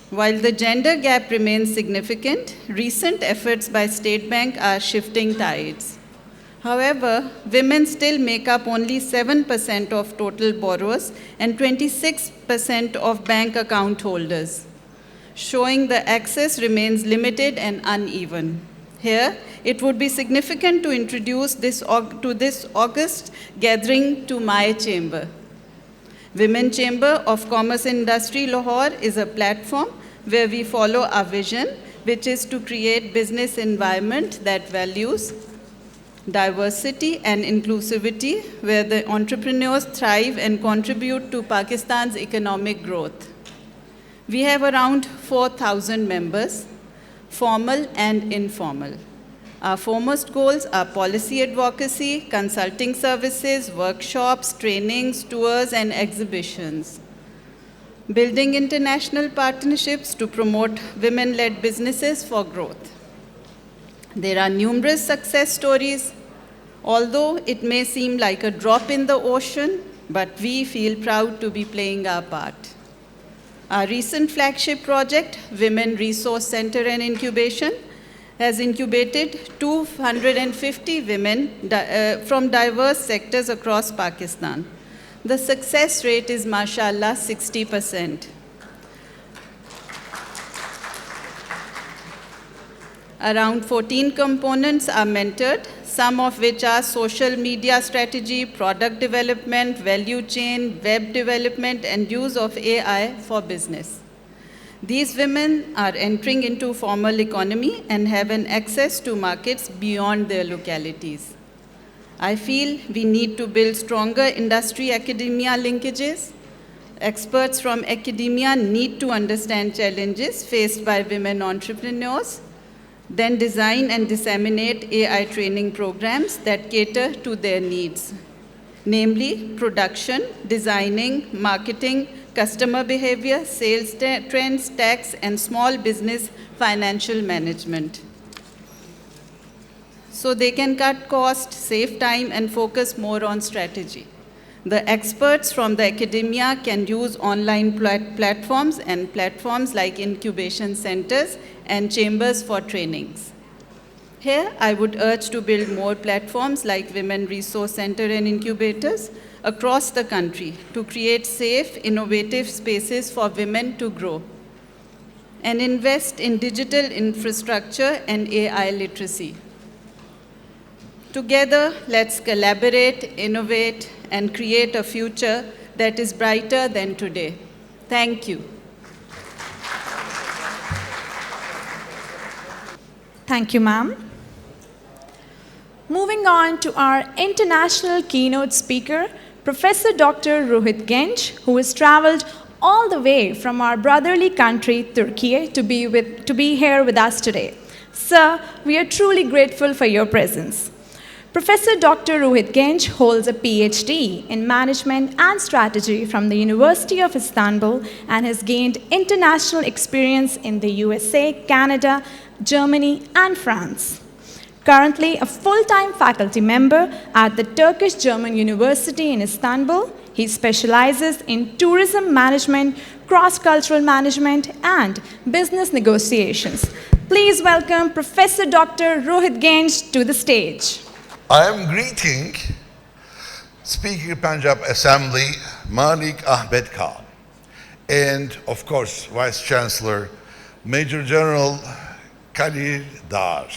While the gender gap remains significant, recent efforts by State Bank are shifting tides. However, women still make up only 7% of total borrowers and 26% of bank account holders, showing the access remains limited and uneven. Here, it would be significant to introduce this August gathering to my chamber. Women Chamber of Commerce and Industry Lahore is a platform where we follow our vision, which is to create business environment that values diversity and inclusivity, where the entrepreneurs thrive and contribute to Pakistan's economic growth. We have around 4,000 members, formal and informal. Our foremost goals are policy advocacy, consulting services, workshops, trainings, tours, and exhibitions. Building international partnerships to promote women-led businesses for growth. There are numerous success stories, although it may seem like a drop in the ocean, but we feel proud to be playing our part. Our recent flagship project, Women Resource Center and Incubation, has incubated 250 women from diverse sectors across Pakistan. The success rate is, mashallah, 60%. Around 14 components are mentored, some of which are social media strategy, product development, value chain, web development, and use of AI for business. These women are entering into formal economy and have an access to markets beyond their localities. I feel we need to build stronger industry-academia linkages. Experts from academia need to understand challenges faced by women entrepreneurs, then design and disseminate AI training programs that cater to their needs, namely production, designing, marketing, customer behavior, sales trends, tax, and small business financial management. So they can cut costs, save time, and focus more on strategy. The experts from the academia can use online platforms and platforms like incubation centers and chambers for trainings. Here, I would urge to build more platforms like Women Resource Center and incubators across the country to create safe, innovative spaces for women to grow, and invest in digital infrastructure and AI literacy. Together, let's collaborate, innovate, and create a future that is brighter than today. Thank you. Thank you, ma'am. Moving on to our international keynote speaker, Professor Dr. Rohit Genç, who has traveled all the way from our brotherly country, Turkey, to be here with us today. Sir, we are truly grateful for your presence. Professor Dr. Rohit Genç holds a PhD in Management and Strategy from the University of Istanbul and has gained international experience in the USA, Canada, Germany, and France. Currently a full-time faculty member at the Turkish-German University in Istanbul, he specializes in tourism management, cross-cultural management, and business negotiations. Please welcome Professor Dr. Rohit Genç to the stage. I am greeting Speaker Punjab Assembly Malik Ahmed Khan and of course Vice Chancellor Major General Khalil Dar,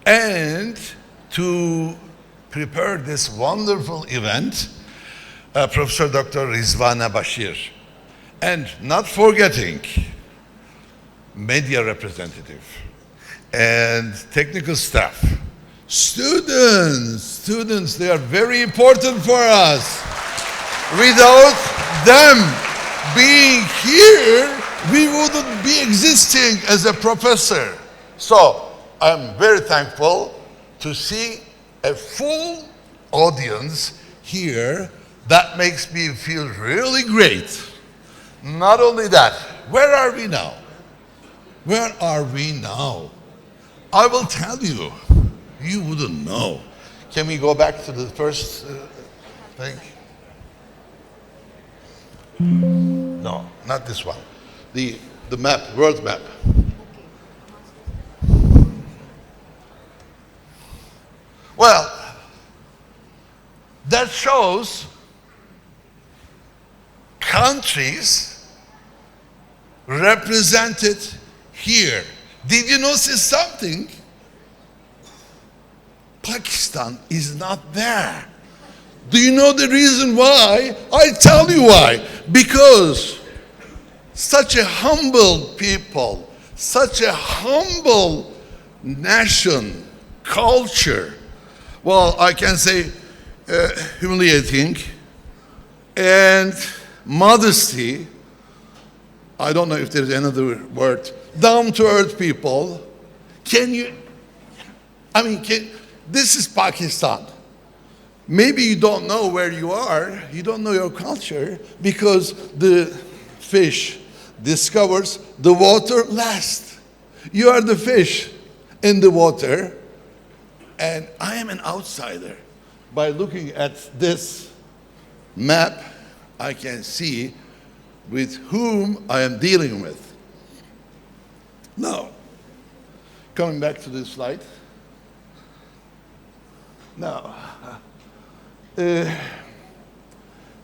and to prepare this wonderful event Professor Dr. Rizwana Bashir, and not forgetting media representative and technical staff. Students, they are very important for us. Without them being here, we wouldn't be existing as a professor. So I'm very thankful to see a full audience here. That makes me feel really great. Not only that, where are we now? Where are we now? I will tell you. You wouldn't know. Can we go back to the first thing? No, not this one. The map, world map. Well, that shows countries represented here. Did you notice something? Pakistan is not there. Do you know the reason why? I tell you why. Because such a humble people, such a humble nation, culture. Well, I can say humiliating, and modesty. I don't know if there's another word. Down-to-earth people. Can you, I mean, this is Pakistan. Maybe you don't know where you are, you don't know your culture, because the fish discovers the water last. You are the fish in the water, and I am an outsider. By looking at this map, I can see with whom I am dealing with. Now, coming back to this slide. Now, as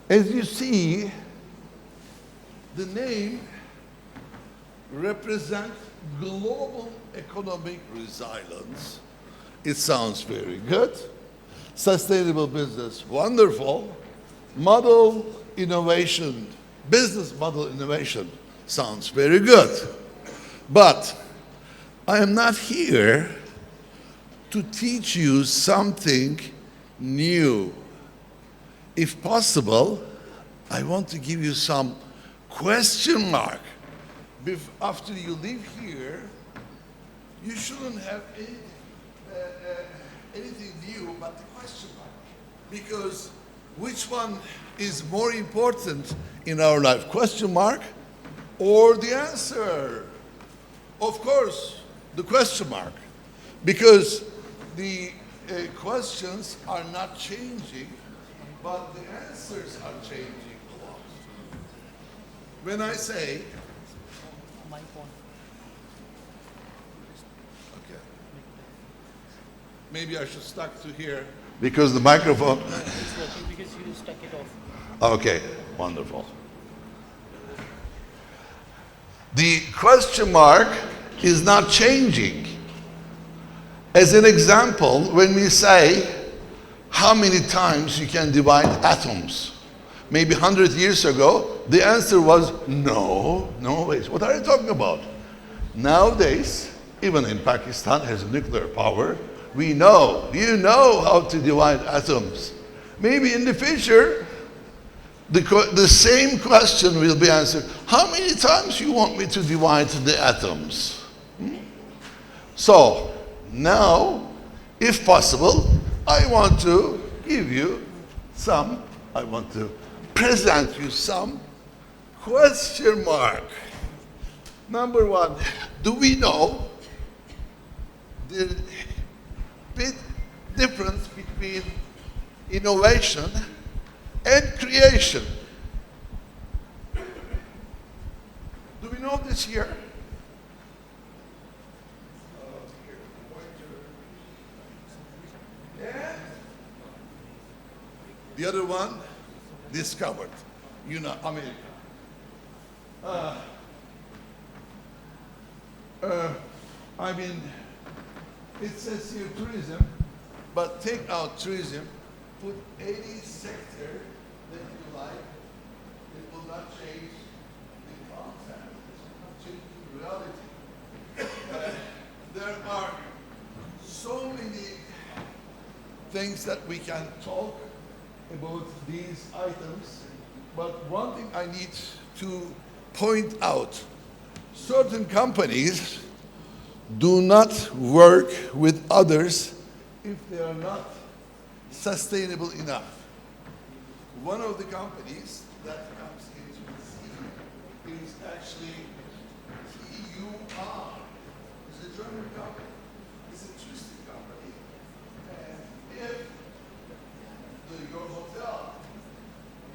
you see, the name represents global economic resilience. It sounds very good. Sustainable business, wonderful. Model innovation, business model innovation, sounds very good. But I am not here to teach you something new. If possible, I want to give you some question mark. After you leave here, you shouldn't have anything new but the question mark. Because which one is more important in our life, question mark or the answer? Of course, the question mark. Because the questions are not changing, but the answers are changing a lot. When I say, okay, maybe I should stuck to here because the microphone. It's working because you stuck it off. Okay, wonderful. The question mark is not changing. As an example, when we say how many times you can divide atoms, maybe 100 years ago, the answer was no ways. What are you talking about? Nowadays, even in Pakistan has nuclear power, we know, you know how to divide atoms. Maybe in the future, the same question will be answered. How many times you want me to divide the atoms? So, now, if possible, I want to give you some, I want to present you some question mark. Number one, do we know the big difference between innovation and creation? Do we know this here? The other one, discovered. You know, America. I mean, it says here tourism, but take out tourism, put any sector that you like, it will not change the concept, it will not change the reality. There are so many things that we can talk about these items, but one thing I need to point out, certain companies do not work with others if they are not sustainable enough. One of the companies that comes into the scene is actually TUR. It's a German company. It's a touristic company. And if your hotel,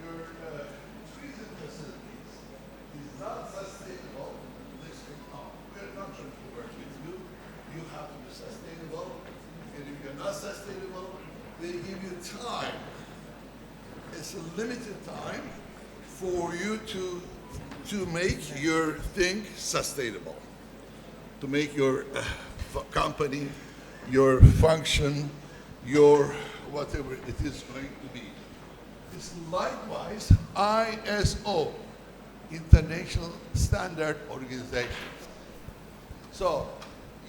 your tourism facilities is not sustainable, they say, no, we're not trying to work with you. You have to be sustainable. And if you're not sustainable, they give you time. It's a limited time for you to make your thing sustainable, to make your company, your function, your whatever it is going to be. It's likewise ISO, International Standard Organization. So,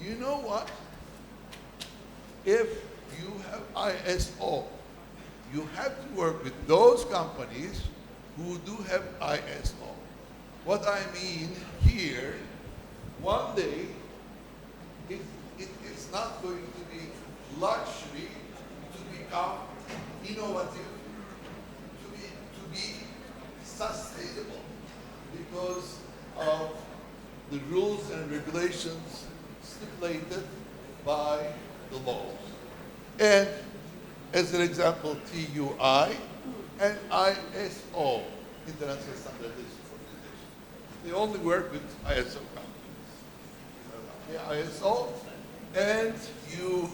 you know what? If you have ISO, you have to work with those companies who do have ISO. What I mean here, one day, it is not going to be luxury to become innovative, to be sustainable because of the rules and regulations stipulated by the laws. And as an example, TUI and ISO, International Standardization Organization. They only work with ISO companies. ISO, and you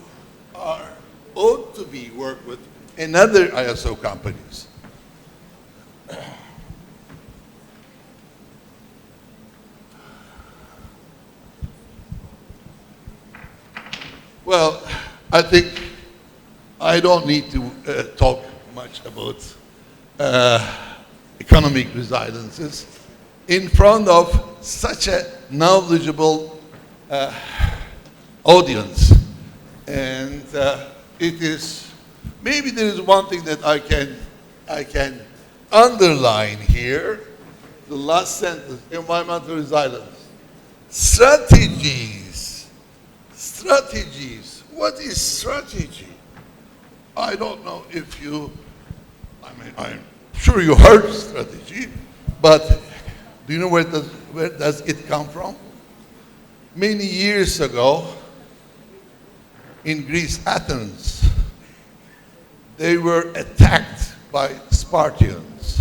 ought to be work with another ISO companies. Well, I think I don't need to talk much about economic resiliences in front of such a knowledgeable audience. And it is, maybe there is one thing that I can underline here, the last sentence, environmental resilience. Strategies. Strategies. What is strategy? I don't know if you, I'm sure you heard strategy, but do you know where does it come from? Many years ago, in Greece, Athens, they were attacked by Spartans.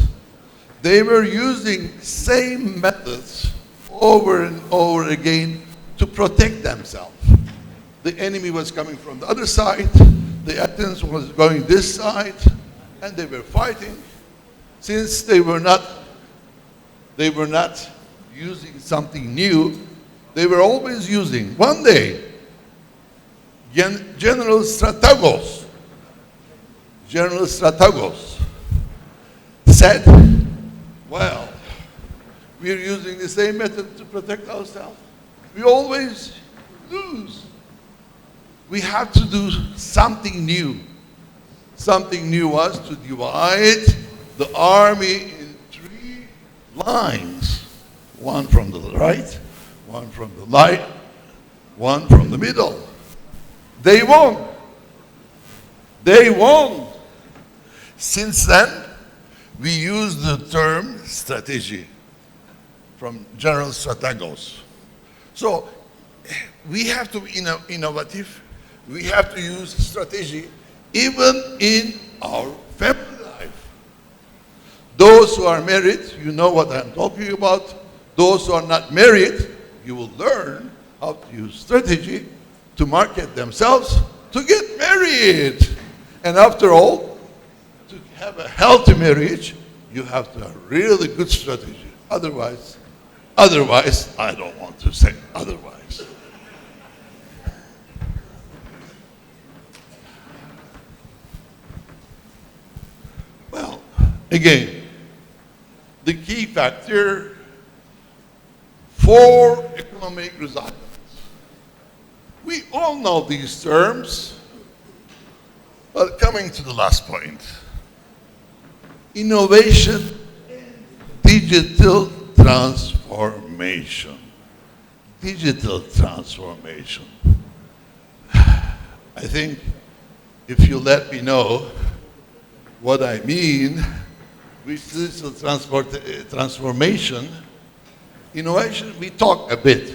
They were using same methods over and over again to protect themselves. The enemy was coming from the other side, the Athens was going this side, and they were fighting. Since they were not using something new, they were always using. One day, General Strategos said, well, we're using the same method to protect ourselves. We always lose. We have to do something new. Something new was to divide the army in 3 lines. One from the right, one from the right, one from the middle. They won. They won. Since then, we use the term strategy from General Strategos. So we have to be innovative. We have to use strategy even in our family life. Those who are married, you know what I'm talking about. Those who are not married, you will learn how to use strategy to market themselves to get married. And after all, to have a healthy marriage, you have to have really good strategy. Otherwise, I don't want to say otherwise. Well, again, the key factor for economic resilience. We all know these terms, but coming to the last point, innovation and digital transformation. Digital transformation. I think if you let me know what I mean with digital transformation, innovation, we talk a bit,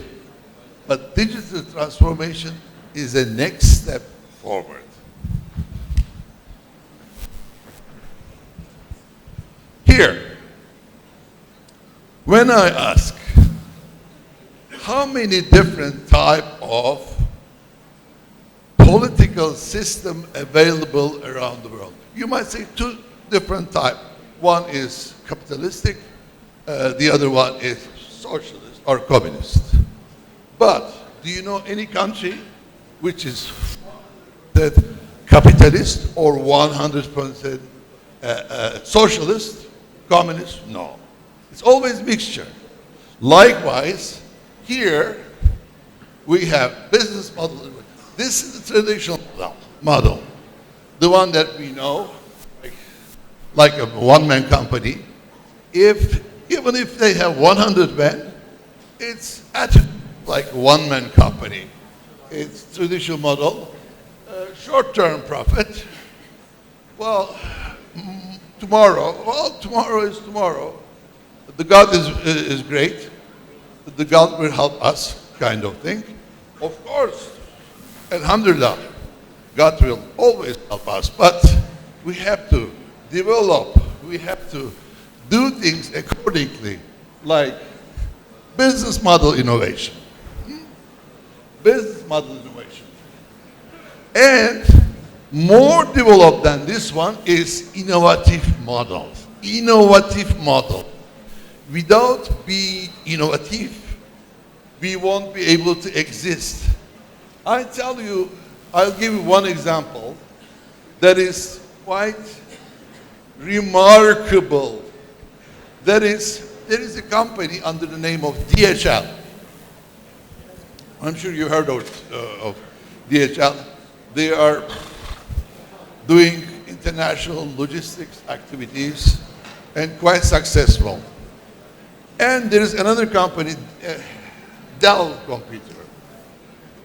but digital transformation is the next step forward. Here, when I ask how many different type of political system available around the world, you might say 2 different types. One is capitalistic, the other one is socialist or communist. But do you know any country which is that capitalist or 100% socialist, communist? No. It's always mixture. Likewise, here, We have business model. This is the traditional model, the one that we know, like a one-man company. Even if they have 100 men, it's like a one-man company. It's traditional model, short-term profit. Well, tomorrow is tomorrow. The God is great. The God will help us, kind of thing. Of course, alhamdulillah, God will always help us, but we have to develop, we have to do things accordingly, like business model innovation. Business model innovation. And more developed than this one is innovative models. Innovative model. Without being innovative, we won't be able to exist. I'll give you one example that is quite remarkable. There is a company under the name of DHL. I'm sure you heard of DHL. They are doing international logistics activities and quite successful. And there is another company, Dell Computer.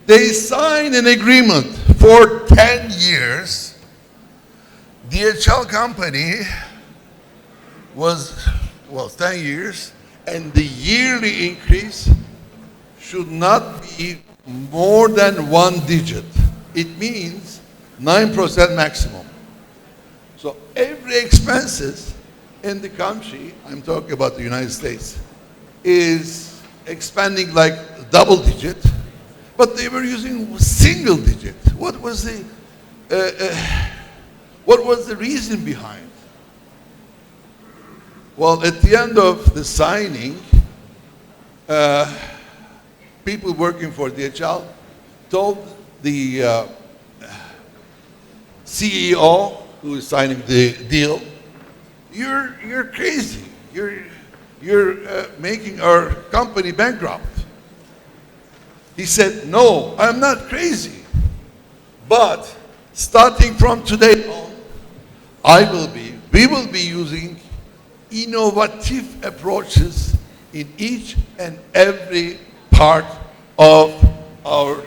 They signed an agreement for 10 years. DHL company was 10 years, and the yearly increase should not be more than 1 digit. It means 9% maximum. So every expenses in the country, I'm talking about the United States, is expanding like double digit, but they were using single digit. What was the reason behind? Well, at the end of the signing, people working for DHL told the CEO who is signing the deal, "You're crazy. You're making our company bankrupt." He said, "No, I'm not crazy. But starting from today on, we will be using innovative approaches in each and every part of our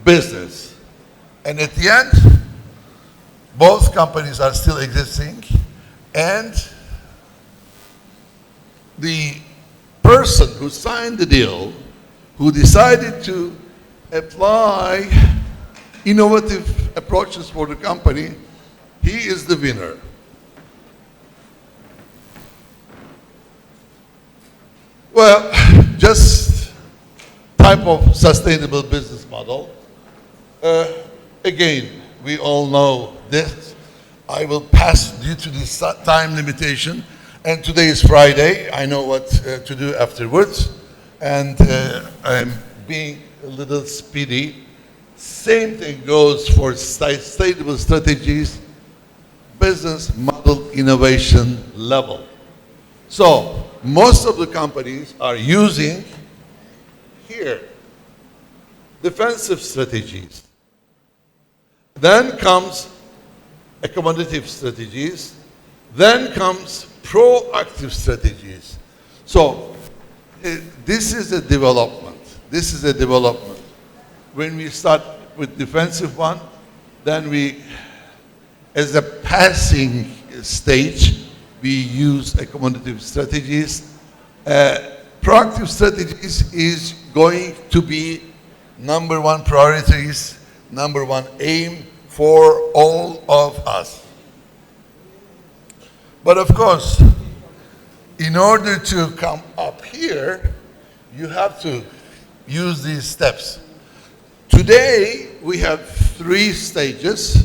business." And at the end, both companies are still existing, and the person who signed the deal, who decided to apply innovative approaches for the company, he is the winner. Well, just type of sustainable business model. Again, we all know this. I will pass due to this time limitation. And today is Friday. I know what to do afterwards. And I'm being a little speedy. Same thing goes for sustainable strategies, business model innovation level. So most of the companies are using here defensive strategies. Then comes accommodative strategies. Then comes proactive strategies. So this is a development. This is a development. When we start with defensive one, then we, as a passing stage, we use accommodative strategies. Proactive strategies is going to be number one priorities, number one aim for all of us. But of course, in order to come up here, you have to use these steps. Today, we have 3 stages.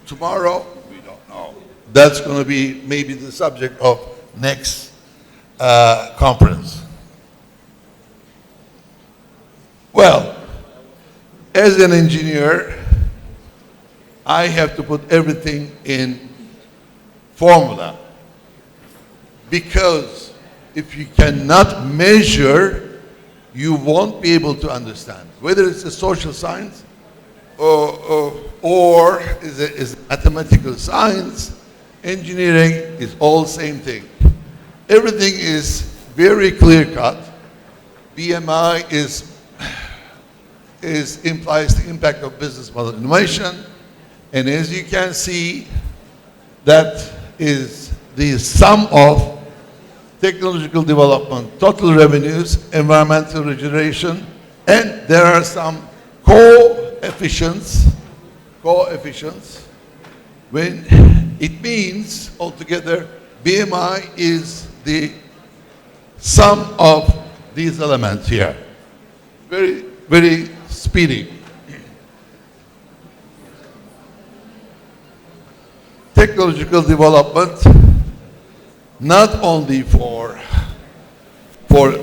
Tomorrow, we don't know. That's going to be maybe the subject of next conference. Well, as an engineer, I have to put everything in formula. Because if you cannot measure, you won't be able to understand. Whether it's a social science or is mathematical science, engineering is all same thing. Everything is very clear cut. BMI implies the impact of business model innovation. And as you can see, that is the sum of technological development, total revenues, environmental regeneration, and there are some coefficients, when it means altogether BMI is the sum of these elements here. Very, very speedy. Technological development, not only for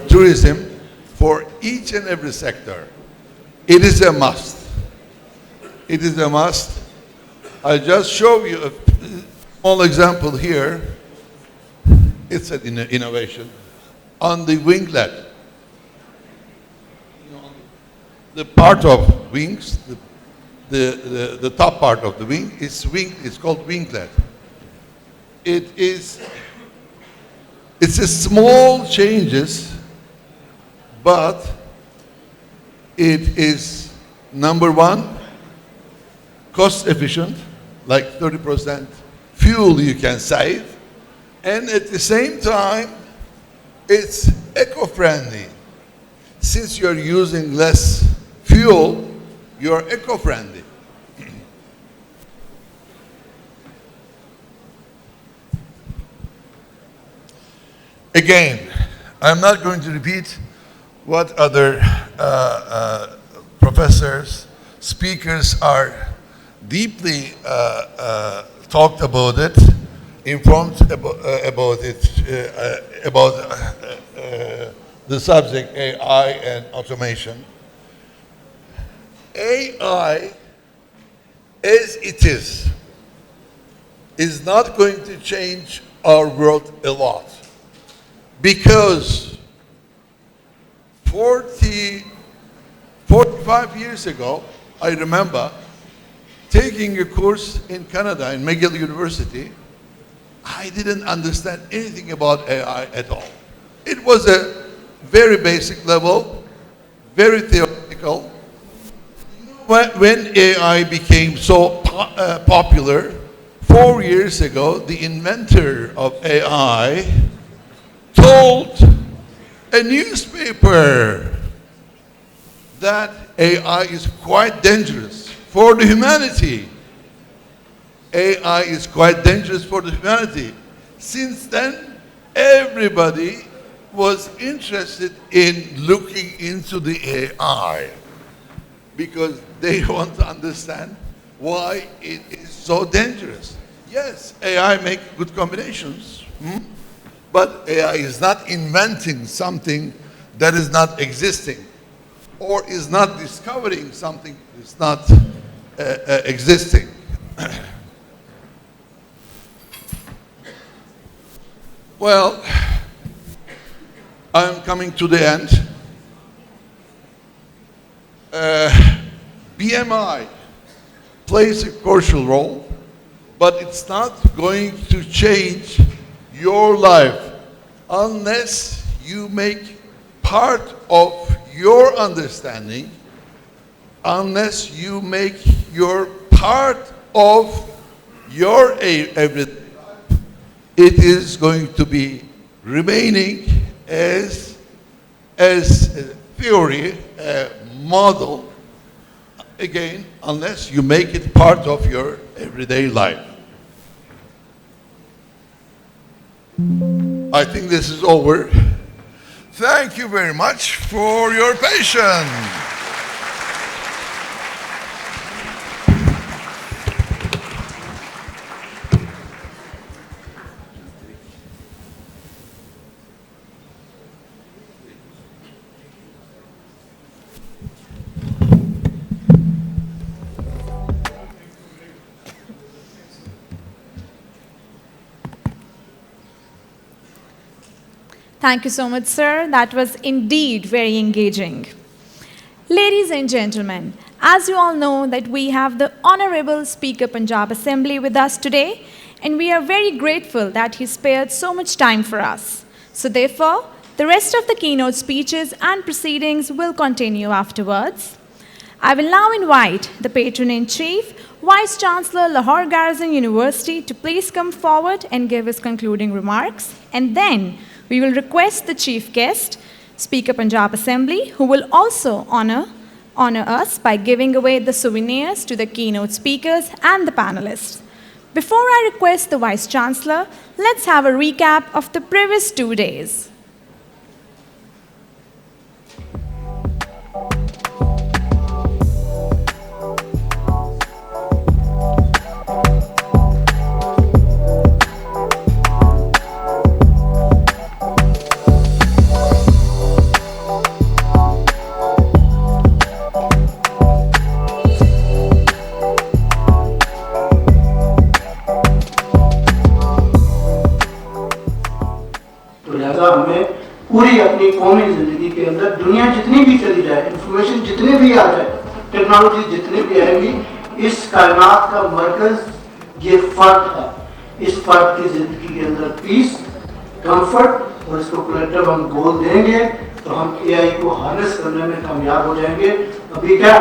tourism, for each and every sector. It is a must. It is a must. I just show you a small example here. It's an innovation. On the winglet, the part of wings, the top part of the wing is called winglet. It's a small changes, but it is number one, cost efficient, like 30% fuel you can save, and at the same time, it's eco-friendly. Since you're using less fuel, you're eco-friendly. Again, I'm not going to repeat what other professors, speakers are deeply talked about it, informed about it, about the subject AI and automation. AI, as it is not going to change our world a lot. Because 45 years ago, I remember taking a course in Canada, in McGill University. I didn't understand anything about AI at all. It was a very basic level, very theoretical. When AI became so popular, 4 years ago, the inventor of AI told a newspaper that AI is quite dangerous for the humanity. AI is quite dangerous for the humanity. Since then, everybody was interested in looking into the AI because they want to understand why it is so dangerous. Yes, AI makes good combinations, but AI is not inventing something that is not existing or is not discovering something that is not existing. Well, I'm coming to the end. BMI plays a crucial role, but it's not going to change your life unless you make part of your understanding, unless you make your part of your everyday life. It is going to be remaining as a theory, a model, again, unless you make it part of your everyday life. I think this is over. Thank you very much for your patience. Thank you so much, sir. That was indeed very engaging. Ladies and gentlemen, as you all know that we have the Honorable Speaker Punjab Assembly with us today, and we are very grateful that he spared so much time for us. So therefore, the rest of the keynote speeches and proceedings will continue afterwards. I will now invite the Patron-in-Chief, Vice-Chancellor, Lahore Garrison University, to please come forward and give his concluding remarks. And then we will request the Chief Guest, Speaker Punjab Assembly, who will also honor us by giving away the souvenirs to the keynote speakers and the panelists. Before I request the Vice-Chancellor, let's have a recap of the previous 2 days. पूरी अपनी कौमी ज़िंदगी के अंदर दुनिया जितनी भी चली जाए, इंफॉर्मेशन जितने भी आ जाए, टेक्नोलॉजी जितनी भी आएगी, इस कायनात का मरकज़ ये फर्द है। इस फर्द की ज़िंदगी के अंदर पीस, कंफर्ट और इसको कलेक्टिव हम गोल देंगे तो हम एआई को हार्नेस करने में कामयाब हो जाएंगे। अभी क्या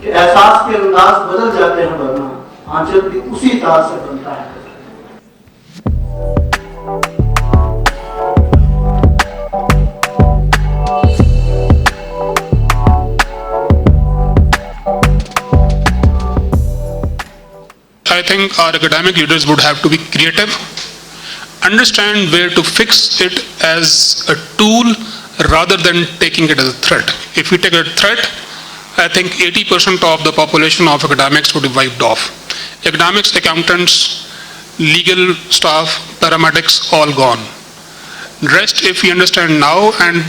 कि एहसास के अंदाज बदल जाते हैं, वरना आंचल भी उसी तरह से बनता है। I think our academic leaders would have to be creative, understand where to fix it as a tool rather than taking it as a threat. If we take it as a threat, I think 80% of the population of academics would be wiped off. Academics, accountants, legal staff, paramedics, all gone. Rest, if we understand now and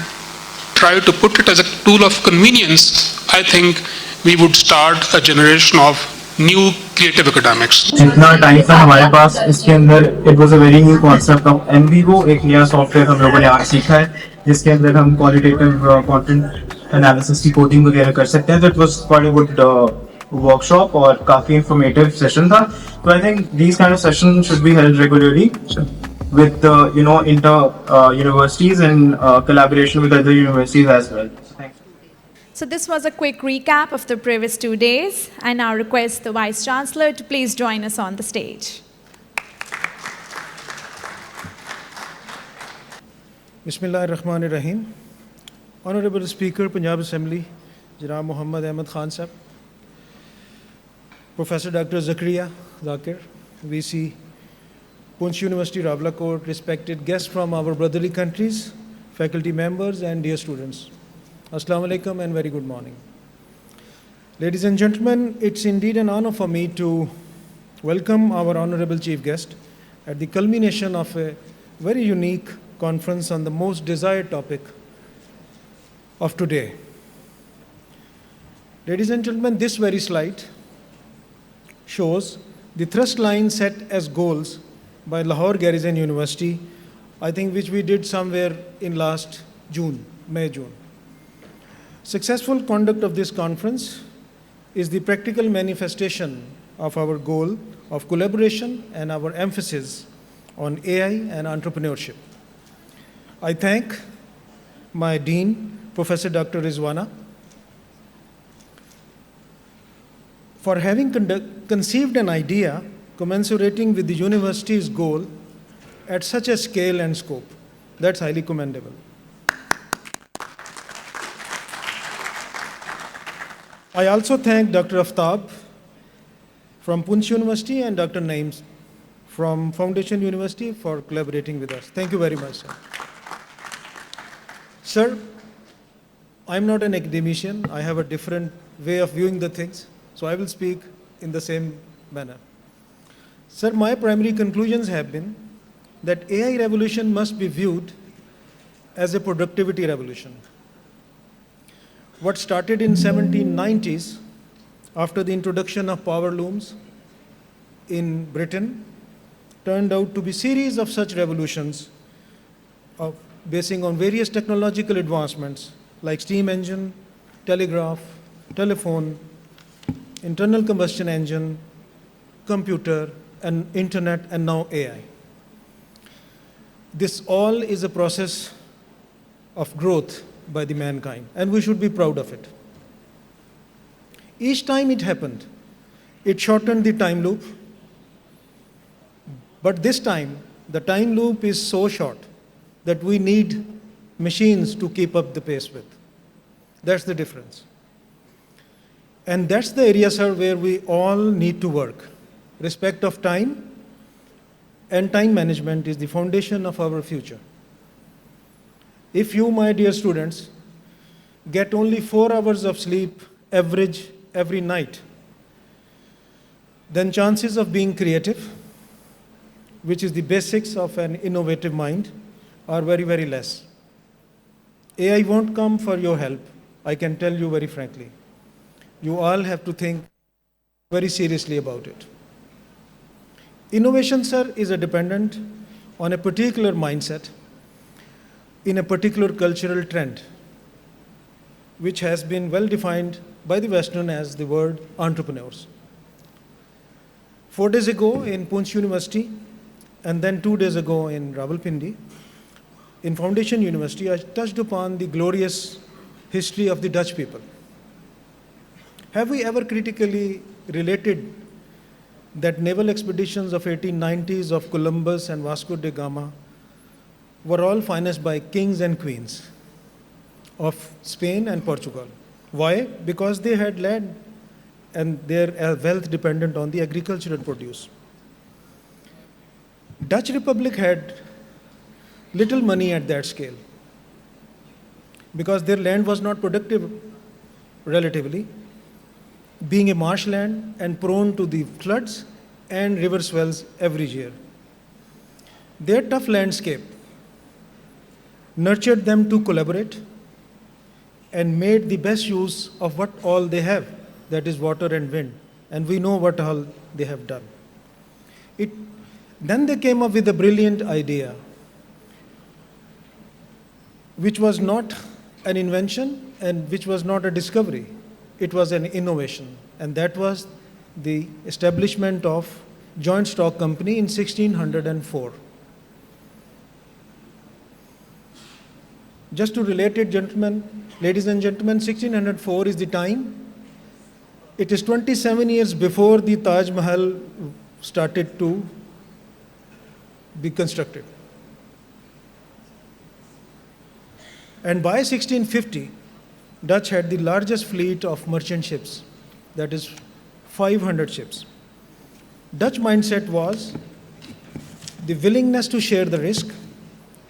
try to put it as a tool of convenience, I think we would start a generation of new creative academics. जितना time था हमारे पास इसके अंदर it was a very new concept of MVO, एक नया software हम लोगों ने आज सीखा है जिसके अंदर हम qualitative content analysis की कोडिंग वगैरह कर सकते हैं. So it was quite a good workshop और काफी informative session था. So I think these kind of sessions should be held regularly with inter universities and collaboration with other universities as well. So this was a quick recap of the previous 2 days. I now request the Vice-Chancellor to please join us on the stage. Bismillahirrahmanirrahim. Honorable Speaker, Punjab Assembly, Janab Muhammad Ahmed Khan Sahab, Professor Dr. Zakaria Zakir, VC, Poonch University, Rawalakot, respected guests from our brotherly countries, faculty members, and dear students. Assalamu alaikum and very good morning. Ladies and gentlemen, it's indeed an honor for me to welcome our honorable chief guest at the culmination of a very unique conference on the most desired topic of today. Ladies and gentlemen, this very slide shows the thrust line set as goals by Lahore Garrison University, I think which we did somewhere in last June, May-June. Successful conduct of this conference is the practical manifestation of our goal of collaboration and our emphasis on AI and entrepreneurship. I thank my Dean, Professor Dr. Rizwana, for having conceived an idea commensurating with the university's goal at such a scale and scope. That's highly commendable. I also thank Dr. Aftab from Poonch University and Dr. Naeem from Foundation University for collaborating with us. Thank you very much, sir. Sir, I'm not an academician. I have a different way of viewing the things, so I will speak in the same manner. Sir, my primary conclusions have been that AI revolution must be viewed as a productivity revolution. What started in 1790s after the introduction of power looms in Britain turned out to be series of such revolutions basing on various technological advancements like steam engine, telegraph, telephone, internal combustion engine, computer, and internet, and now AI. This all is a process of growth by the mankind, and we should be proud of it. Each time it happened, it shortened the time loop, but this time, the time loop is so short that we need machines to keep up the pace with. That's the difference. And that's the area, sir, where we all need to work. Respect of time and time management is the foundation of our future. If you, my dear students, get only 4 hours of sleep average every night, then chances of being creative, which is the basics of an innovative mind, are very, very less. AI won't come for your help, I can tell you very frankly. You all have to think very seriously about it. Innovation, sir, is dependent on a particular mindset in a particular cultural trend, which has been well defined by the Western as the word entrepreneurs. 4 days ago in Poonch University, and then 2 days ago in Rawalpindi, in Foundation University, I touched upon the glorious history of the Dutch people. Have we ever critically related that naval expeditions of 1890s of Columbus and Vasco da Gama were all financed by kings and queens of Spain and Portugal? Why? Because they had land and their wealth dependent on the agricultural produce. Dutch Republic had little money at that scale because their land was not productive relatively, being a marshland and prone to the floods and river swells every year. Their tough landscape nurtured them to collaborate and made the best use of what all they have, that is water and wind, and we know what all they have done. Then they came up with a brilliant idea, which was not an invention and which was not a discovery. It was an innovation, and that was the establishment of joint stock company in 1604. Just to relate it, gentlemen, ladies and gentlemen, 1604 is the time. It is 27 years before the Taj Mahal started to be constructed. And by 1650, Dutch had the largest fleet of merchant ships, that is 500 ships. Dutch mindset was the willingness to share the risk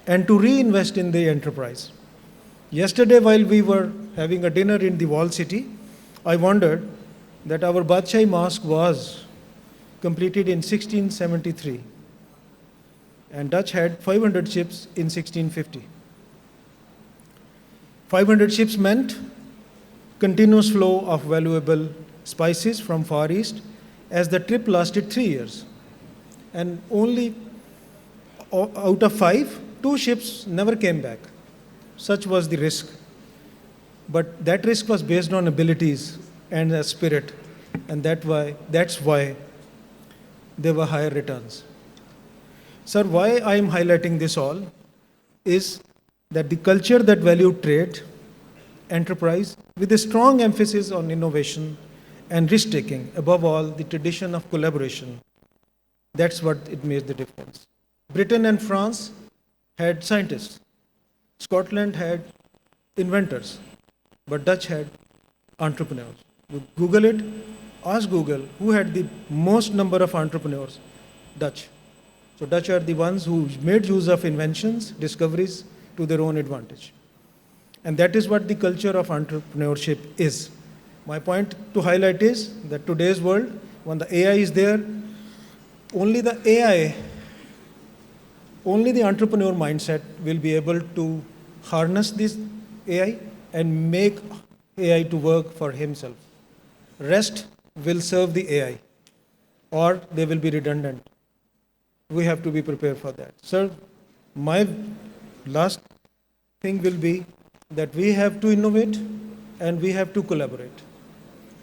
and to reinvest in the enterprise. Yesterday, while we were having a dinner in the walled city, I wondered that our Badshai Mosque was completed in 1673, and Dutch had 500 ships in 1650. 500 ships meant continuous flow of valuable spices from Far East, as the trip lasted 3 years. And only out of 5, 2 ships never came back. Such was the risk. But that risk was based on abilities and a spirit, and that's why there were higher returns. Sir, why I am highlighting this all is that the culture that valued trade, enterprise, with a strong emphasis on innovation and risk-taking, above all, the tradition of collaboration, that's what it made the difference. Britain and France had scientists. Scotland had inventors, but Dutch had entrepreneurs. You Google it, ask Google who had the most number of entrepreneurs. Dutch. So Dutch are the ones who made use of inventions, discoveries to their own advantage. And that is what the culture of entrepreneurship is. My point to highlight is that today's world, when the AI is there, only the entrepreneur mindset will be able to harness this AI and make AI to work for himself. Rest will serve the AI, or they will be redundant. We have to be prepared for that. Sir, my last thing will be that we have to innovate and we have to collaborate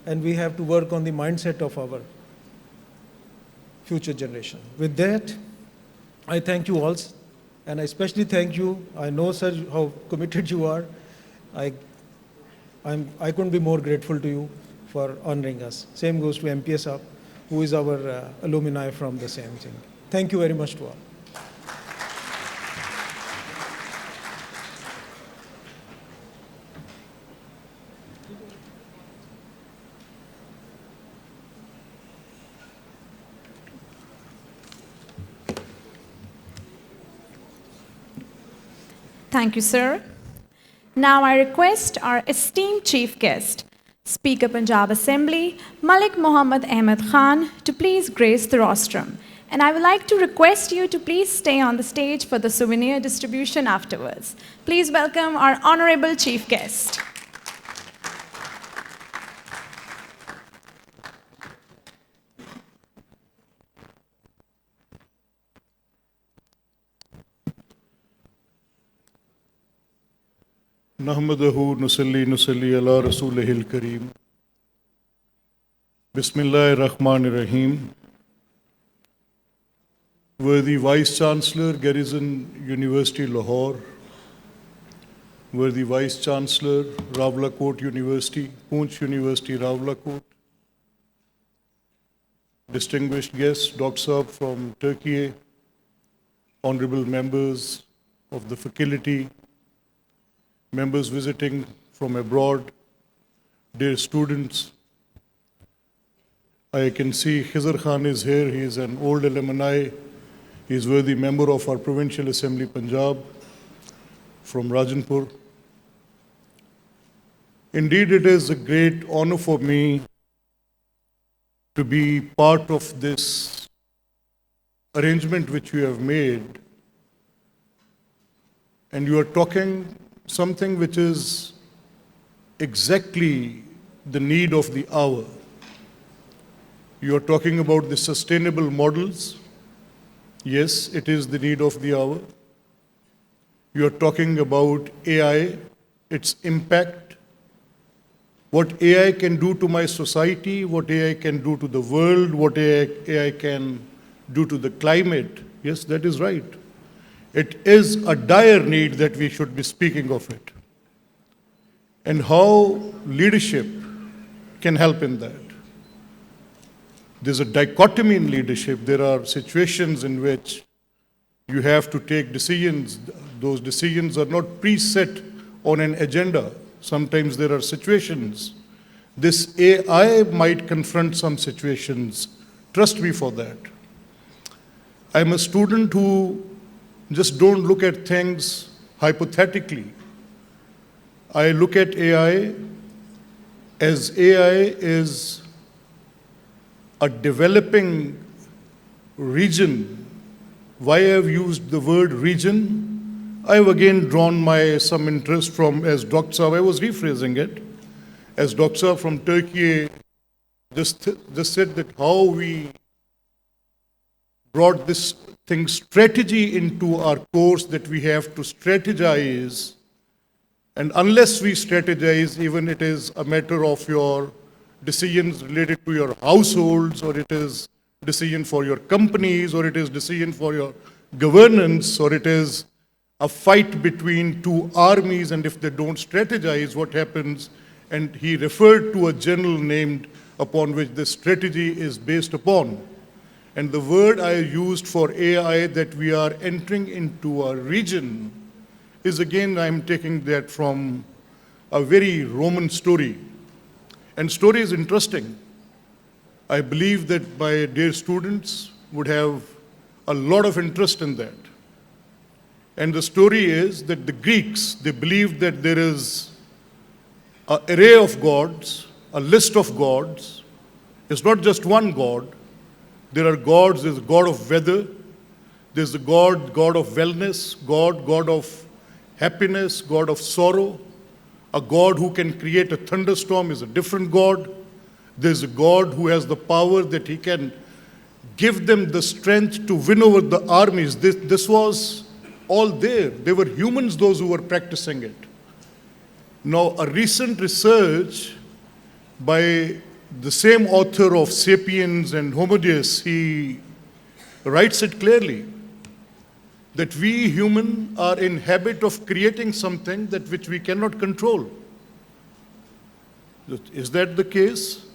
and we have to work on the mindset of our future generation. With that, I thank you all, and I especially thank you. I know, sir, how committed you are. I couldn't be more grateful to you for honoring us. Same goes to MPS Up, who is our alumni from the same thing. Thank you very much to all. Thank you, sir. Now I request our esteemed chief guest, Speaker Punjab Assembly, Malik Muhammad Ahmed Khan, to please grace the rostrum. And I would like to request you to please stay on the stage for the souvenir distribution afterwards. Please welcome our honorable chief guest. नहमदहु नुसल्ली अला रसूलिहिल करीम Bismillahir-Rahmanir-Rahim. Worthy Vice Chancellor, Garrison University, Lahore. Worthy Vice Chancellor, Rawalakot University, Poonch University, Rawalakot. Distinguished guests, Dr. Saab from Turkey, honorable members of the faculty, members visiting from abroad, dear students. I can see Khizr Khan is here. He is an old alumni. He is worthy member of our Provincial Assembly, Punjab, from Rajanpur. Indeed, it is a great honor for me to be part of this arrangement which you have made. And you are talking something which is exactly the need of the hour. You are talking about the sustainable models. Yes, it is the need of the hour. You are talking about AI, its impact, what AI can do to my society, what AI can do to the world, what AI can do to the climate. Yes, that is right. It is a dire need that we should be speaking of it. And how leadership can help in that. There's a dichotomy in leadership. There are situations in which you have to take decisions. Those decisions are not preset on an agenda. Sometimes there are situations. This AI might confront some situations. Trust me for that. I'm a student who just don't look at things hypothetically. I look at AI as AI is a developing region. Why I've used the word region? I've again drawn some interest from, as Dr. Saab, I was rephrasing it, as Dr. Saab from Turkey just said that how we brought this thing strategy into our course, that we have to strategize. And unless we strategize, even it is a matter of your decisions related to your households, or it is decision for your companies, or it is decision for your governance, or it is a fight between two armies, and if they don't strategize, what happens? And he referred to a general named upon which this strategy is based upon. And the word I used for AI, that we are entering into a region, is again, I'm taking that from a very Roman story. And story is interesting. I believe that my dear students would have a lot of interest in that. And the story is that the Greeks, they believed that there is an array of gods, a list of gods. It's not just one god. There are gods. There's a god of weather. There's the god of wellness, god of happiness, god of sorrow. A god who can create a thunderstorm is a different god. There's a god who has the power that he can give them the strength to win over the armies. This was all there. They were humans, those who were practicing it. Now, a recent research by the same author of Sapiens and Homo Deus, he writes it clearly that we human are in habit of creating something that which we cannot control. Is that the case?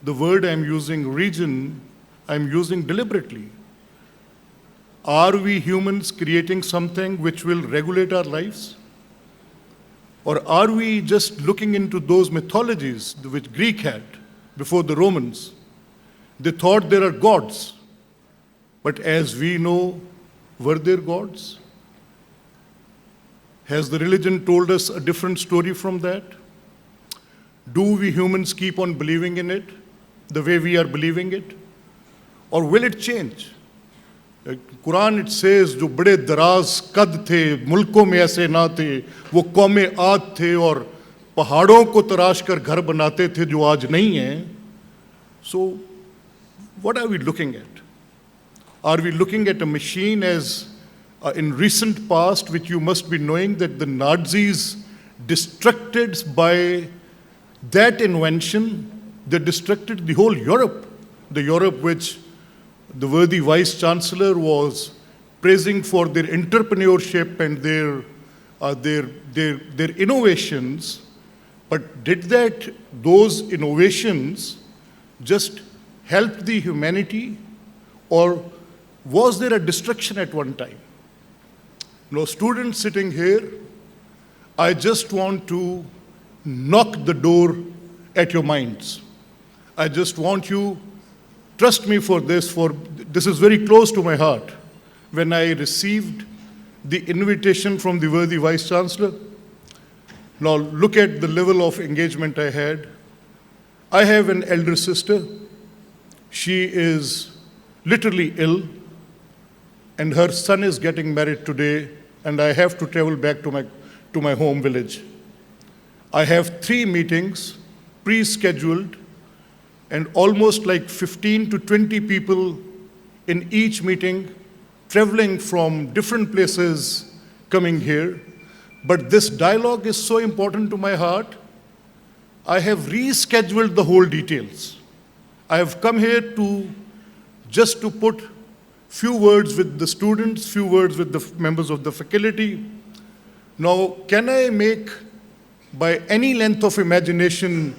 The word I'm using, region, I'm using deliberately. Are we humans creating something which will regulate our lives? Or are we just looking into those mythologies which Greek had before the Romans? They thought there are gods. But as we know, were there gods? Has the religion told us a different story from that? Do we humans keep on believing in it the way we are believing it? Or will it change? Quran, it says, जो बड़े दराज कद थे, मुल्कों में ऐसे ना थे, वो कौमें आद थे और पहाड़ों को तराश कर घर बनाते थे जो आज नहीं हैं. So, what are we looking at? Are we looking at a machine as in recent past, which you must be knowing that the Nazis destructed by that invention, they destructed the whole Europe, the Europe which the worthy Vice Chancellor was praising for their entrepreneurship and their innovations. But did those innovations just help the humanity, or was there a destruction at one time? Now, students sitting here, I just want to knock the door at your minds. I just want you, trust me for this is very close to my heart. When I received the invitation from the worthy Vice Chancellor, now look at the level of engagement I had. I have an elder sister. She is literally ill, and her son is getting married today, and I have to travel back to my home village. I have 3 meetings pre-scheduled, and almost like 15 to 20 people in each meeting, traveling from different places, coming here. But this dialogue is so important to my heart, I have rescheduled the whole details. I have come here just to put few words with the students, few words with the members of the faculty. Now, can I make, by any length of imagination,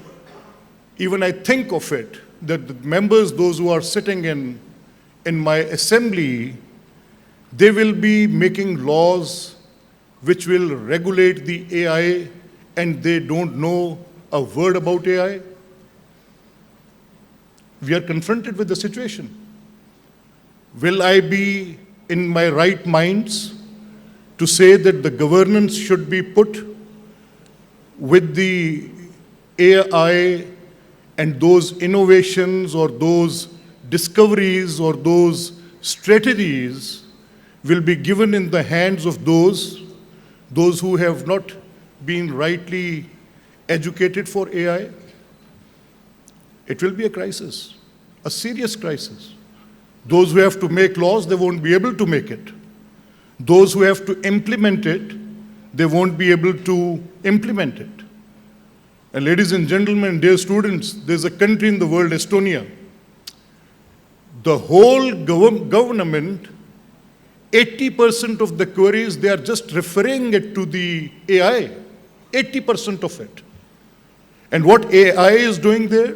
even I think of it, that the members, those who are sitting in my assembly, they will be making laws which will regulate the AI, and they don't know a word about AI? We are confronted with the situation. Will I be in my right minds to say that the governance should be put with the AI and those innovations or those discoveries or those strategies will be given in the hands of those who have not been rightly educated for AI? It will be a crisis, a serious crisis. Those who have to make laws, they won't be able to make it. Those who have to implement it, they won't be able to implement it. And ladies and gentlemen, dear students, there's a country in the world, Estonia. The whole government, 80% of the queries, they are just referring it to the AI, 80% of it. And what AI is doing there,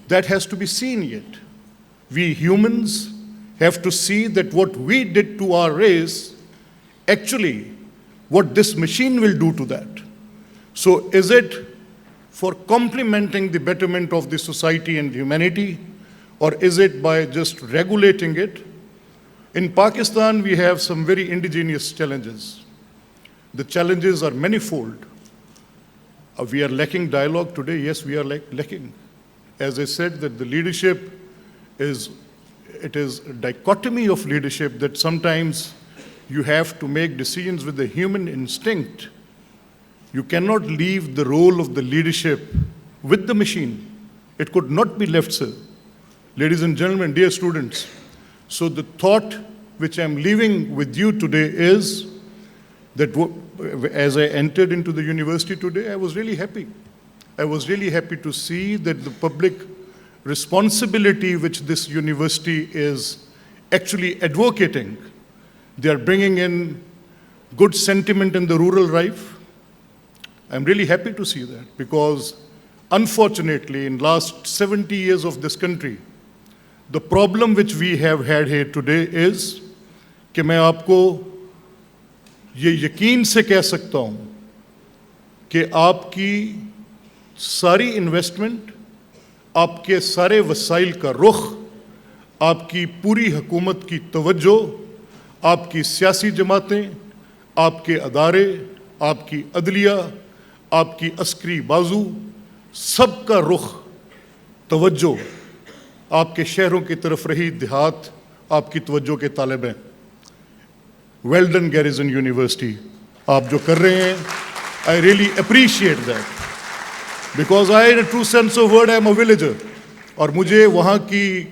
that has to be seen yet. We humans have to see that what we did to our race, actually, what this machine will do to that. So is it for complementing the betterment of the society and humanity, or is it by just regulating it? In Pakistan, we have some very indigenous challenges. The challenges are manifold. We are lacking dialogue today. Yes, we are lacking. As I said, that the leadership is a dichotomy of leadership, that sometimes you have to make decisions with the human instinct. You cannot leave the role of the leadership with the machine. It could not be left so. Ladies and gentlemen, dear students, so the thought which I'm leaving with you today is that as I entered into the university today, I was really happy. I was really happy to see that the public responsibility which this university is actually advocating, they are bringing in good sentiment in the rural life. I'm really happy to see that because unfortunately in last 70 years of this country, the problem which we have had here today is कि मैं आपको ये यकीन से कह सकता हूँ कि आपकी सारी इन्वेस्टमेंट, आपके सारे वसाइल का रुख, आपकी पूरी हुकूमत की तवज्जो, आपकी सियासी जमातें, आपके अदारे, आपकी अदलिया, आपकी अस्करी बाजू, सबका रुख तवज्जो आपके शहरों की तरफ रही, देहात आपकी तवज्जो के तालिब हैं। वेल डन गैरिसन यूनिवर्सिटी, आप जो कर रहे हैं, I really appreciate that because I in true sense of word I am a villager, और मुझे वहाँ की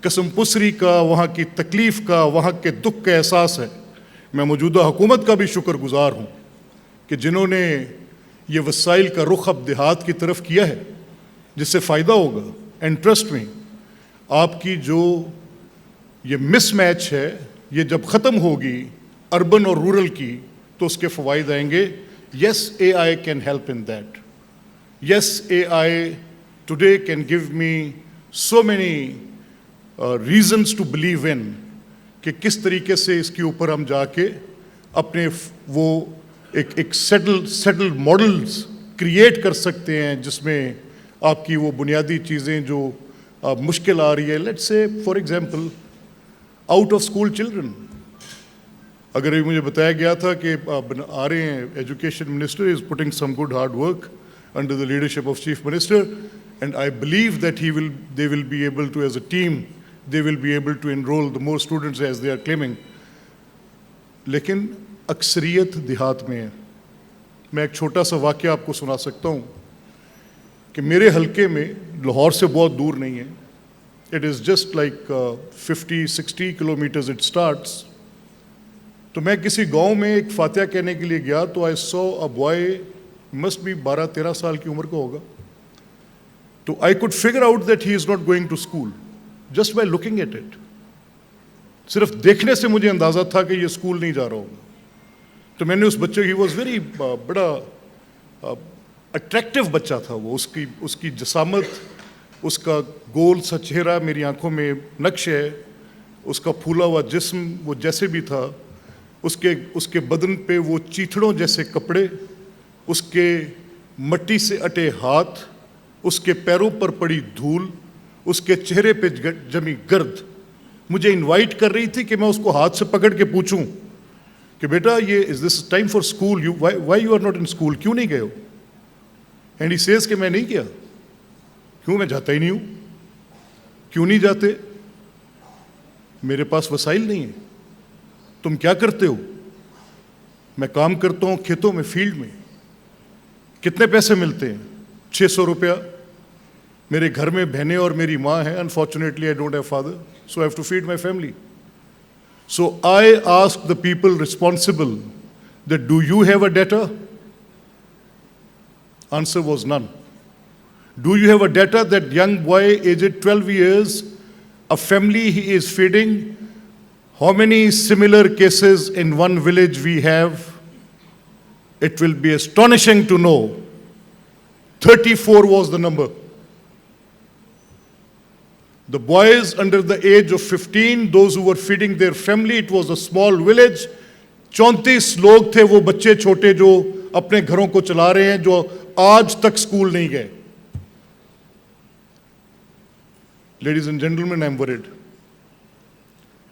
कसमपुसरी का, वहाँ की तकलीफ़ का, वहाँ के दुख का एहसास है। मैं मौजूदा हुकूमत का भी शुक्रगुजार हूँ कि जिन्होंने ये वसाइल का रुख अब देहात की तरफ किया है, जिससे फ़ायदा होगा। एंड ट्रस्ट में आपकी जो ये मिसमैच है, ये जब ख़त्म होगी अर्बन और रूरल की, तो उसके फ़वाइद आएंगे। Yes, AI can help in that. Yes, AI today can give me so many reasons to believe in कि किस तरीके से इसके ऊपर हम जाके अपने वो एक सेटल्ड मॉडल्स क्रिएट कर सकते हैं, जिसमें आपकी वो बुनियादी चीज़ें जो मुश्किल आ रही है, let's say for example out of school children. अगर ये मुझे बताया गया था कि आ रहे हैं, education minister is putting some good hard work under the leadership of Chief Minister, and I believe that they will be able to, as a team, they will be able to enroll the more students as they are claiming. लेकिन अक्सरियत देहात में है। मैं एक छोटा सा वाक़या आपको सुना सकता हूँ कि मेरे हलके में, लाहौर से बहुत दूर नहीं है, it is just like 50-60 kilometers it starts. तो मैं किसी गांव में एक फातिहा कहने के लिए गया, तो I saw a boy, must be 12-13 साल की उम्र का होगा। तो I could figure out that he is not going to school just by looking at it. सिर्फ देखने से मुझे अंदाज़ा था कि ये स्कूल नहीं जा रहा होगा। तो मैंने उस बच्चे, he was very बड़ा अट्रैक्टिव बच्चा था वो, उसकी जसामत, उसका गोल सा चेहरा मेरी आंखों में नक्श है, उसका फूला हुआ जिस्म वो जैसे भी था, उसके बदन पे वो चीथड़ों जैसे कपड़े, उसके मट्टी से अटे हाथ, उसके पैरों पर पड़ी धूल, उसके चेहरे पे जमी गर्द मुझे इनवाइट कर रही थी कि मैं उसको हाथ से पकड़ के पूछूं कि बेटा ये is this time for school, you why you are not in school, क्यों नहीं गए हो? एंड ही सेज कि मैं नहीं गया। क्यों? मैं जाता ही नहीं हूँ। क्यों नहीं जाते? मेरे पास वसाइल नहीं है। तुम क्या करते हो? मैं काम करता हूँ खेतों में, फील्ड में। कितने पैसे मिलते हैं? 600 रुपया। मेरे घर में बहनें और मेरी माँ है। Unfortunately I don't have father, so I have to feed my family. So I ask the people responsible that do you have a debtor? Answer was none. Do you have a debtor that young boy aged 12 years, a family he is feeding? How many similar cases in one village we have? It will be astonishing to know. 34 was the number. The boys under the age of 15, those who were feeding their family, it was a small village. 34 लोग थे वो बच्चे छोटे जो अपने घरों को चला रहे हैं, जो आज तक स्कूल नहीं गए। Ladies and gentlemen, I'm worried.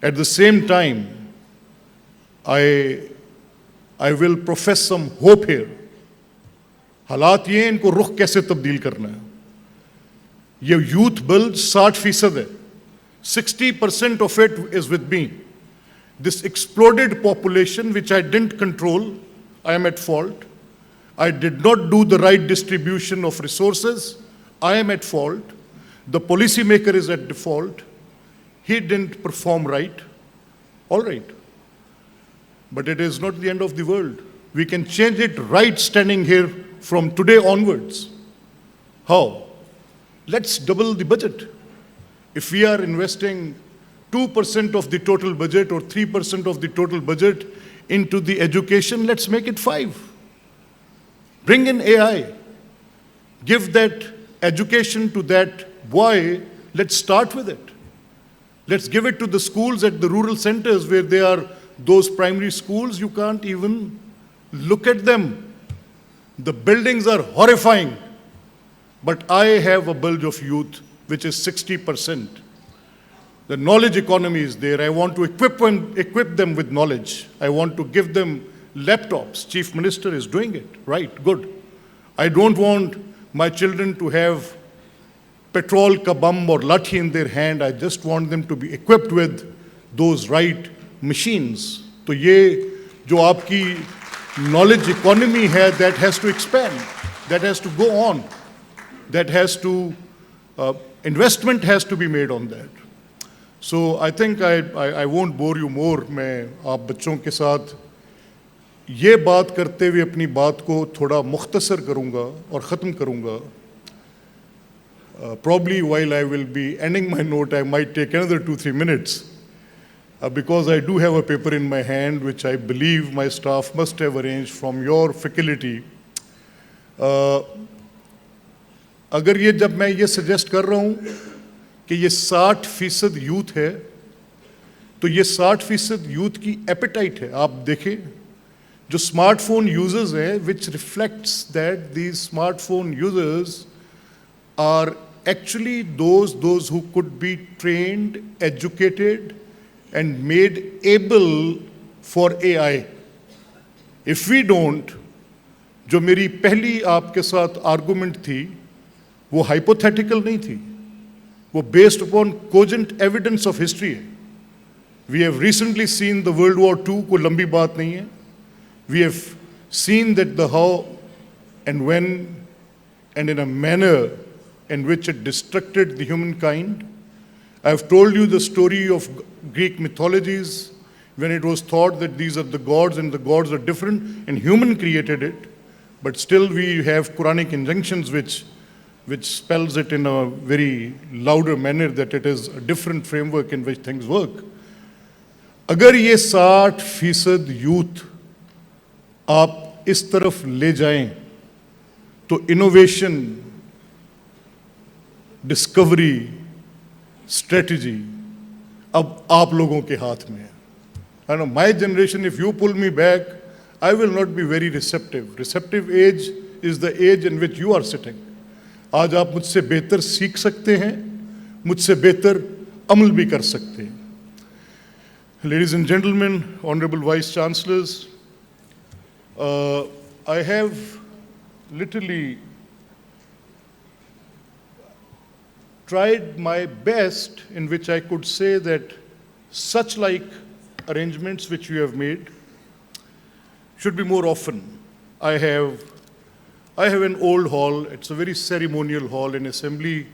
At the same time, I will profess some hope here. हालात ये, इनको रुख कैसे तब्दील करना है। ये यूथ बिल 60% है, 60% of it is with me. This exploded population which I didn't control, I am at fault. I did not do the right distribution of resources, I am at fault. The policy maker is at default. He didn't perform right. All right. But it is not the end of the world. We can change it right standing here from today onwards. How? Let's double the budget. If we are investing 2% of the total budget or 3% of the total budget into the education, let's make it 5. Bring in AI. Give that education to that boy. Let's start with it. Let's give it to the schools at the rural centers where they are those primary schools. You can't even look at them. The buildings are horrifying. But I have a bulge of youth, which is 60%. The knowledge economy is there. I want to equip them with knowledge. I want to give them laptops. Chief Minister is doing it. Right, good. I don't want my children to have petrol ka bum or lathi in their hand. I just want them to be equipped with those right machines. So ye jo aapki knowledge economy hai, that has to expand. That has to go on. That has to, investment has to be made on that. So I think I won't bore you more. मैं आप बच्चों के साथ ये बात करते हुए अपनी बात को थोड़ा मुख्तसर करूँगा और ख़त्म करूँगा. Probably while I will be ending my note, I might take another 2-3 minutes because I do have a paper in my hand which I believe my staff must have arranged from your faculty. अगर ये जब मैं ये suggest कर रहा हूँ कि ये 60% यूथ है, तो ये 60% यूथ की एपेटाइट है. आप देखें जो स्मार्टफोन यूजर्स हैं, which reflects that these smartphone users are actually those who could be trained, educated, and made able for AI. If we don't, जो मेरी पहली आपके साथ आर्गुमेंट थी, वो हाइपोथेटिकल नहीं थी, वो based upon cogent evidence of history है. We have recently seen the world war II, कोई लंबी बात नहीं है. We have seen that the how and when and in a manner in which it destructed the humankind. I have told you the story of Greek mythologies when it was thought that these are the gods and the gods are different and human created it, but still we have Quranic injunctions which spells it in a very louder manner that it is a different framework in which things work. अगर ये 60% youth आप इस तरफ ले जाएं तो innovation, discovery, strategy अब आप लोगों के हाथ में है. I know my generation, if you pull me back, I will not be very receptive. Receptive age is the age in which you are sitting. आज आप मुझसे बेहतर सीख सकते हैं, मुझसे बेहतर अमल भी कर सकते हैं. Ladies and gentlemen, Honorable Vice Chancellors, I have literally tried my best in which I could say that such like arrangements which you have made should be more often. I have an old hall. It's a very ceremonial hall in assembly.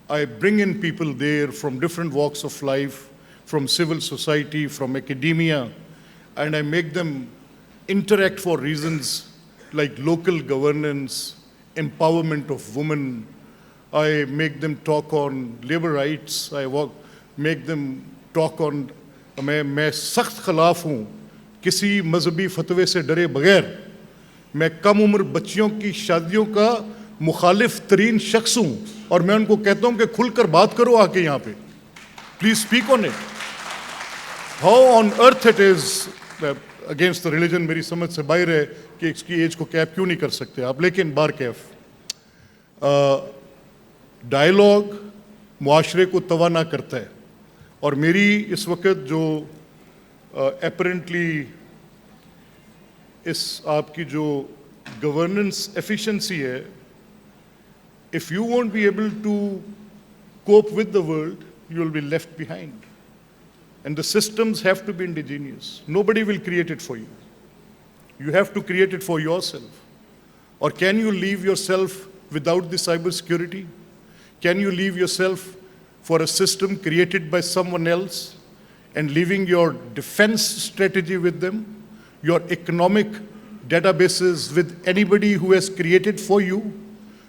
I bring in people there from different walks of life, from civil society, from academia, and I make them interact for reasons like local governance, empowerment of women. I make them talk on labor rights. Make them talk on. मैं सख्त खिलाफ हूँ किसी मजहबी फतवे से डरे बगैर. मैं कम उम्र बच्चियों की शादियों का मुखालिफ तरीन शख्स हूँ और मैं उनको कहता हूँ कि खुलकर बात करो आके यहाँ पे. Please speak on it. How on earth it is against the religion मेरी समझ से बाहर है कि इसकी एज को कैप क्यों नहीं कर सकते आप, लेकिन बार कैफ. डायलॉग मुआशरे को तवाना करता है और मेरी इस वक्त जो अपरेंटली इस आपकी जो गवर्नेंस एफिशिएंसी है, if you won't be able to cope with the world, you will be left behind. And the systems have to be indigenous. Nobody will create it for you. You have to create it for yourself. Or can you leave yourself without the cyber security? Can you leave yourself for a system created by someone else and leaving your defense strategy with them, your economic databases with anybody who has created for you.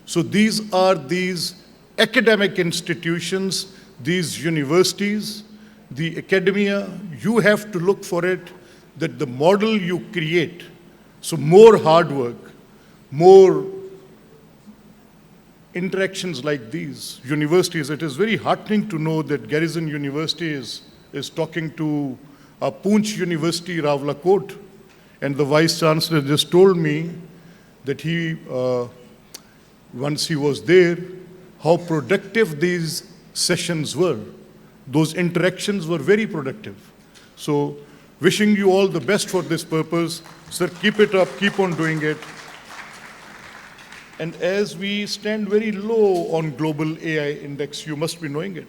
So these are these academic institutions, these universities, the academia, you have to look for it, that the model you create, so more hard work, more interactions like these, universities, it is very heartening to know that Garrison University is talking to Poonch University, Rawalakot, and the Vice Chancellor just told me that he, once he was there, how productive these sessions were. Those interactions were very productive. So, wishing you all the best for this purpose. Sir, keep it up, keep on doing it. And as we stand very low on global AI index, you must be knowing it.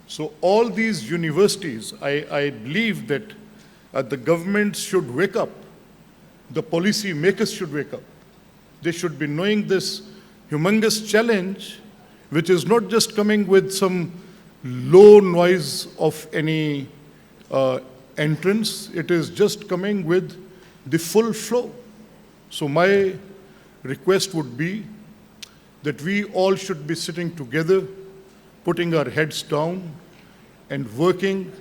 So all these universities, I believe that the government should wake up. The policy makers should wake up. They should be knowing this humongous challenge, which is not just coming with some low noise of any entrance. It is just coming with the full flow. So my request would be that we all should be sitting together, putting our heads down and working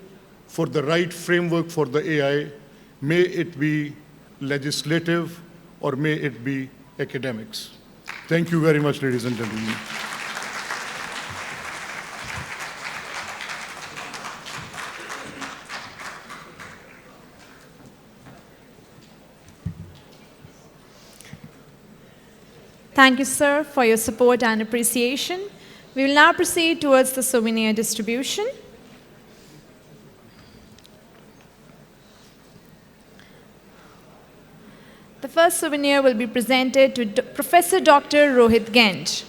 for the right framework for the AI. May it be legislative or may it be academics. Thank you very much, ladies and gentlemen. Thank you, sir, for your support and appreciation. We will now proceed towards the souvenir distribution. The first souvenir will be presented to Professor Dr. Rohit Ganj.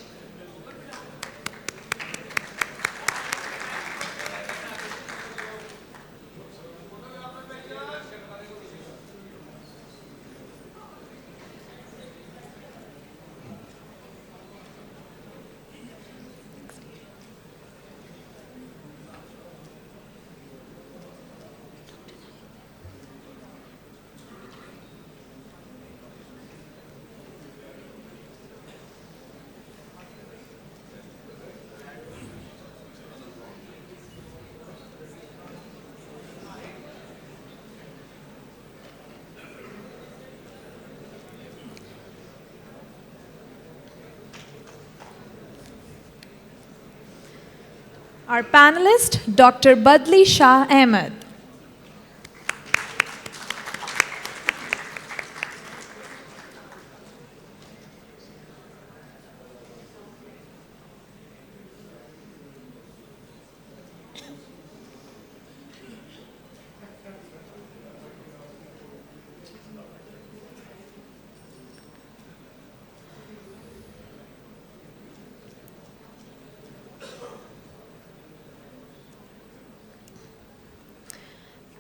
Our panelist, Dr. Badli Shah Ahmed.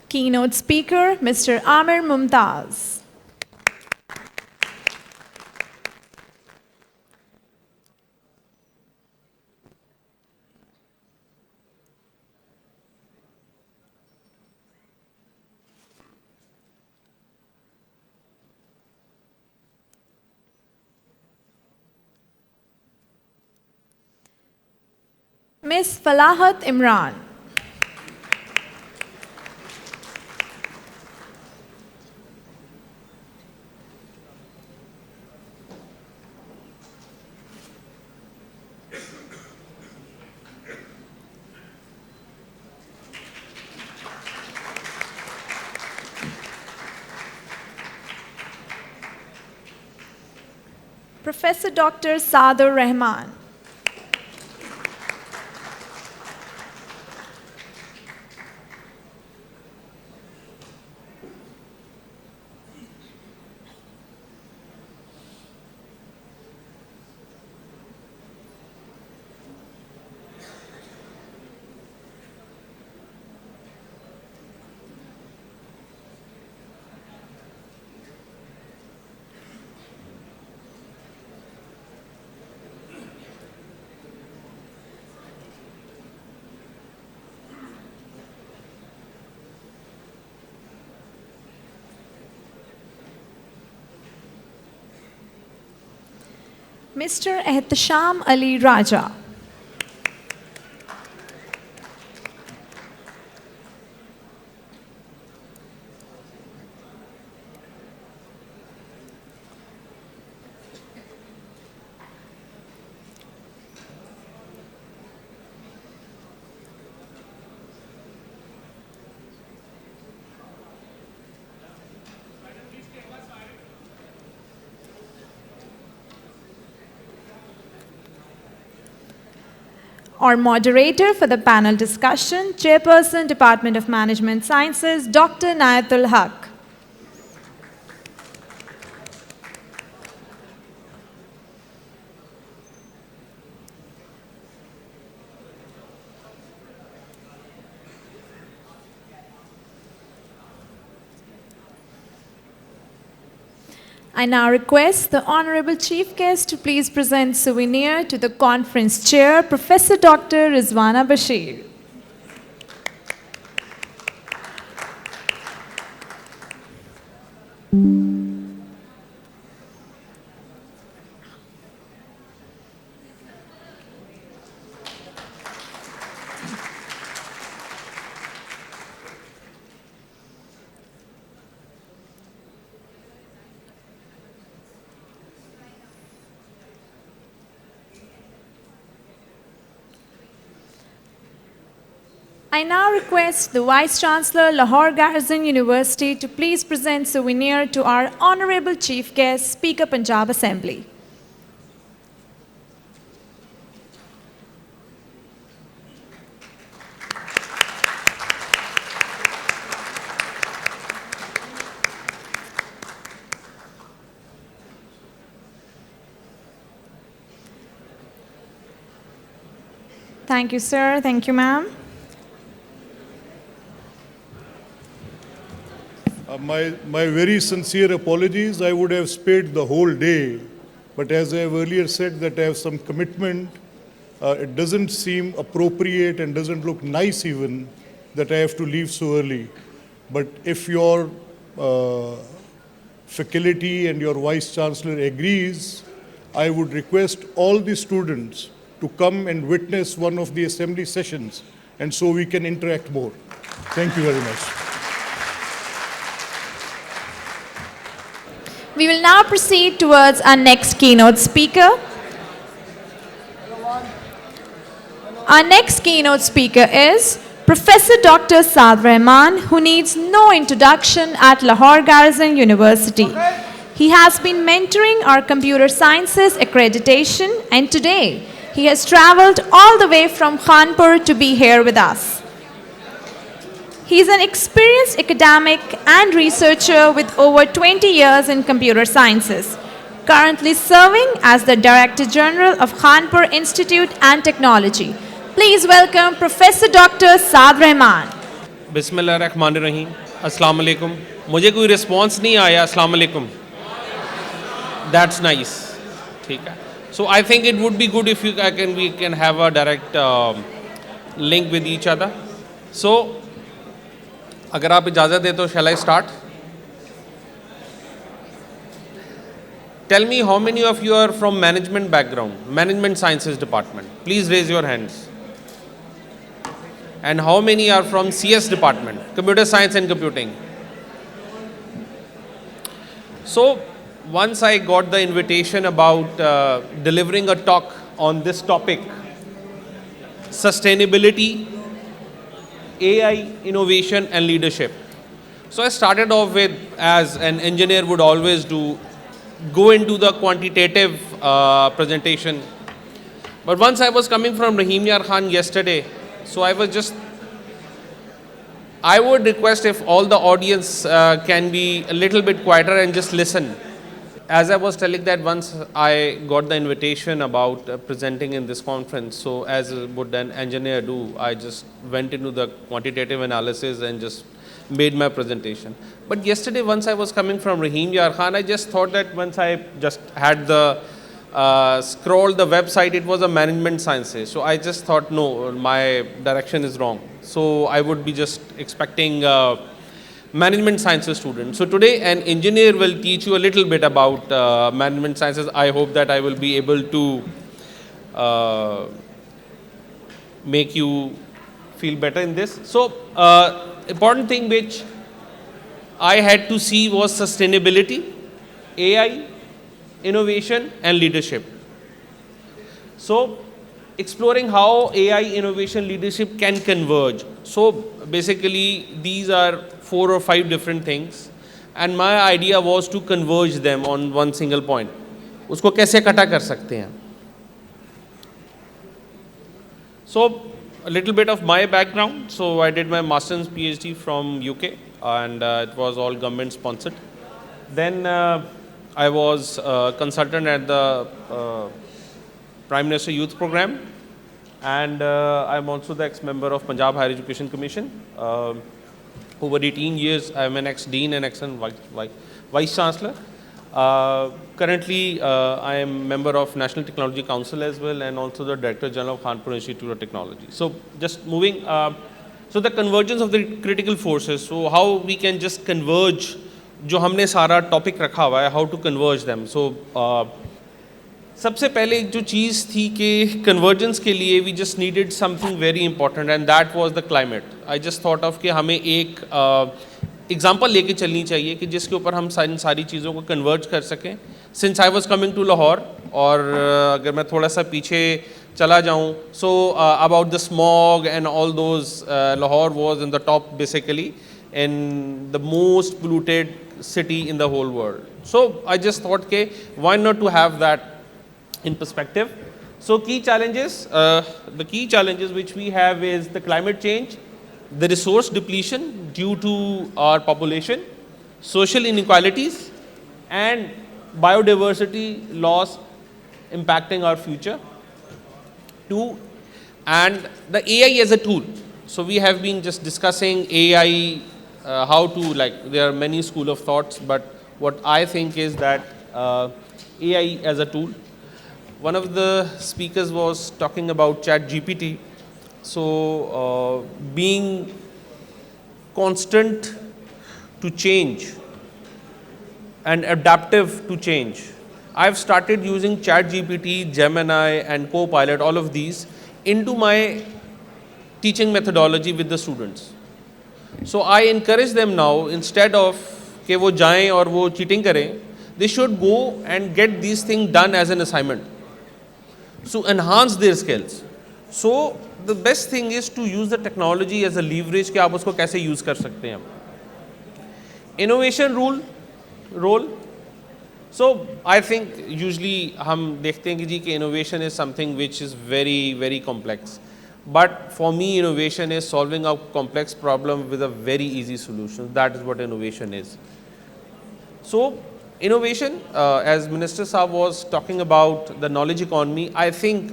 Keynote speaker, Mr. Amir Mumtaz. Ms. Falahat Imran. Professor Dr. Sadur Rahman. Mr. Ehtisham Ali Raja. Our moderator for the panel discussion, Chairperson, Department of Management Sciences, Dr. Nayatul Haq. I now request the Honorable Chief Guest to please present souvenir to the conference chair, Professor Dr. Rizwana Bashir. I now request the Vice Chancellor, Lahore Garrison University, to please present souvenir to our Honorable Chief Guest, Speaker Punjab Assembly. Thank you, sir. Thank you, ma'am. My very sincere apologies. I would have stayed the whole day, but as I have earlier said that I have some commitment, it doesn't seem appropriate and doesn't look nice even that I have to leave so early. But if your faculty and your Vice Chancellor agrees, I would request all the students to come and witness one of the assembly sessions, and so we can interact more. Thank you very much. We will now proceed towards our next keynote speaker. Our next keynote speaker is Professor Dr. Saad Rahman, who needs no introduction at Lahore Garrison University. He has been mentoring our computer sciences accreditation, and today he has traveled all the way from Kanpur to be here with us. He is an experienced academic and researcher with over 20 years in computer sciences, currently serving as the Director General of Kanpur Institute and Technology. Please welcome Professor Dr. Saad Rahman. बिस्मिल्लाहिर्रहमानिर्रहीम अस्सलाम वालेकुम मुझे कोई response नहीं आया अस्सलाम वालेकुम that's nice ठीक है so I think it would be good if we can have a direct link with each other so अगर आप इजाज़त दें तो shall I start? Tell me how many of you are from management background, management sciences department. Please raise your hands. And how many are from CS department, computer science and computing? So once I got the invitation about delivering a talk on this topic, sustainability, AI, innovation and leadership. So I started off with, as an engineer would always do, go into the quantitative presentation. But once I was coming from Rahim Yar Khan yesterday, so I would request if all the audience can be a little bit quieter and just listen. As I was telling that once I got the invitation about presenting in this conference, so as would an engineer do, I just went into the quantitative analysis and just made my presentation. But yesterday once I was coming from Rahim Yar Khan, I just thought that once I just had the scrolled the website, it was a management sciences. So I just thought, no, my direction is wrong. So I would be just expecting management sciences student. So today an engineer will teach you a little bit about management sciences. I hope that I will be able to make you feel better in this. So important thing which I had to see was sustainability, AI, innovation and leadership. So exploring how AI, innovation, leadership can converge. So basically these are 4 or 5 different things and my idea was to converge them on one single point. उसको कैसे इकट्ठा कर सकते हैं? So a little bit of my background. So I did my master's and PhD from UK and it was all government sponsored. Then I was a consultant at the Prime Minister Youth Program and I'm also the ex-member of Punjab Higher Education Commission. Over 18 years I am an ex-dean and ex-vice chancellor. Currently I am member of National Technology Council as well and also the Director General of Kanpur Institute of Technology. So just moving, so the convergence of the critical forces, so how we can just converge जो हमने सारा topic रखा हुआ है, how to converge them. So सबसे पहले एक जो चीज़ थी कि convergence के लिए we just needed something very important and that was the climate. I just thought of कि हमें एक एग्जाम्पल लेके चलनी चाहिए कि जिसके ऊपर हम सारी चीज़ों को कन्वर्ज कर सकें. Since I was coming to Lahore और अगर मैं थोड़ा सा पीछे चला जाऊँ, so about the smog and all those, Lahore was in the top basically in the most polluted city in the whole world. So I just thought, okay, why not to have that in perspective. So key challenges, the key challenges which we have is the climate change, the resource depletion due to our population, social inequalities and biodiversity loss impacting our future. 2, and the AI as a tool. So we have been just discussing AI, how to, like, there are many school of thoughts, but what I think is that AI as a tool. One of the speakers was talking about ChatGPT. So being constant to change and adaptive to change. I've started using ChatGPT, Gemini and Copilot, all of these into my teaching methodology with the students. So I encourage them now, instead of कि वो जाएं और वो cheating करें, they should go and get these things done as an assignment. So enhance their skills. So the best thing is to use the technology as a leverage कि आप उसको कैसे use कर सकते हैं. Innovation role. So I think usually हम देखते हैं कि जी कि innovation is something which is very, very complex. But for me, innovation is solving a complex problem with a very easy solution. That is what innovation is. So innovation, as Minister Saab was talking about the knowledge economy, I think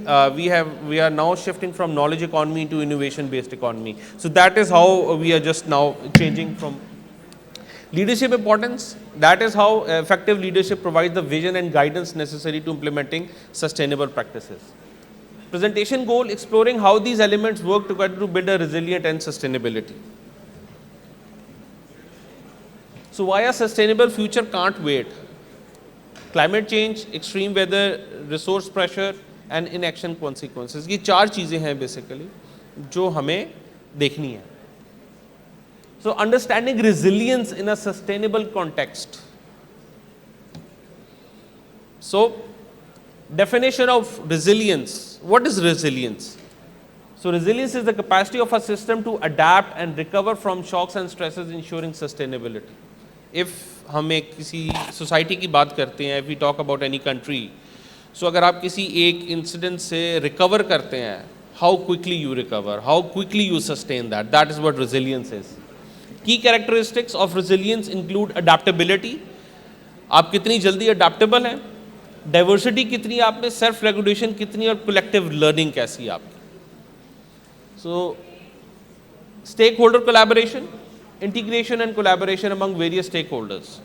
we are now shifting from knowledge economy to innovation based economy. So that is how we are just now changing from leadership importance. That is how effective leadership provides the vision and guidance necessary to implementing sustainable practices. Presentation goal, exploring how these elements work together to build a resilient and sustainability. So why a sustainable future can't wait? Climate change, extreme weather, resource pressure and inaction consequences. ये 4 चीजें हैं basically जो हमें देखनी है. So understanding resilience in a sustainable context. So definition of resilience. What is resilience? So resilience is the capacity of a system to adapt and recover from shocks and stresses, ensuring sustainability. If हम एक किसी society की बात करते हैं, if we talk about any country, so अगर आप किसी एक incident से recover करते हैं, how quickly you recover, how quickly you sustain that, that is what resilience is. Key characteristics of resilience include adaptability. आप कितनी जल्दी adaptable हैं, डाइवर्सिटी कितनी आप में, सेल्फ रेगुलेशन कितनी और कलेक्टिव लर्निंग कैसी है आपकी. So stakeholder collaboration, integration and collaboration among various stakeholders.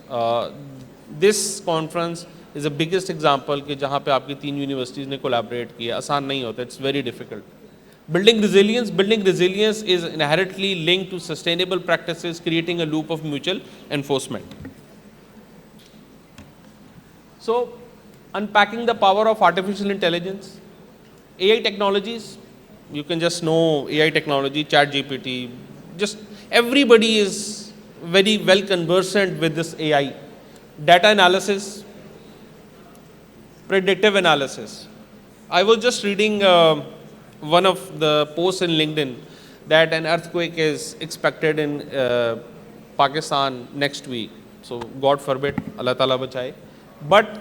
This conference is the biggest example कि जहाँ पे आपकी 3 यूनिवर्सिटीज़ ने कोलैबोरेट किया. आसान नहीं होता, it's very difficult. Building resilience is inherently linked to sustainable practices, creating a loop of mutual enforcement. So, unpacking the power of artificial intelligence, AI technologies, you can just know AI technology, ChatGPT, just everybody is very well conversant with this AI. Data analysis, predictive analysis. I was just reading one of the posts in LinkedIn that an earthquake is expected in Pakistan next week. So God forbid, Allah Ta'ala bachaye. But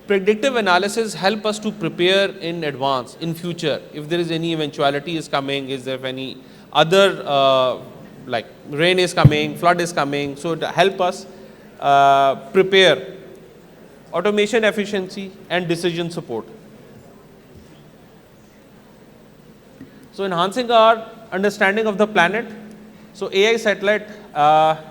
predictive analysis help us to prepare in advance, in future, if there is any eventuality is coming, is there any other like rain is coming, flood is coming, so to help us prepare. Automation efficiency and decision support. So enhancing our understanding of the planet. So AI satellite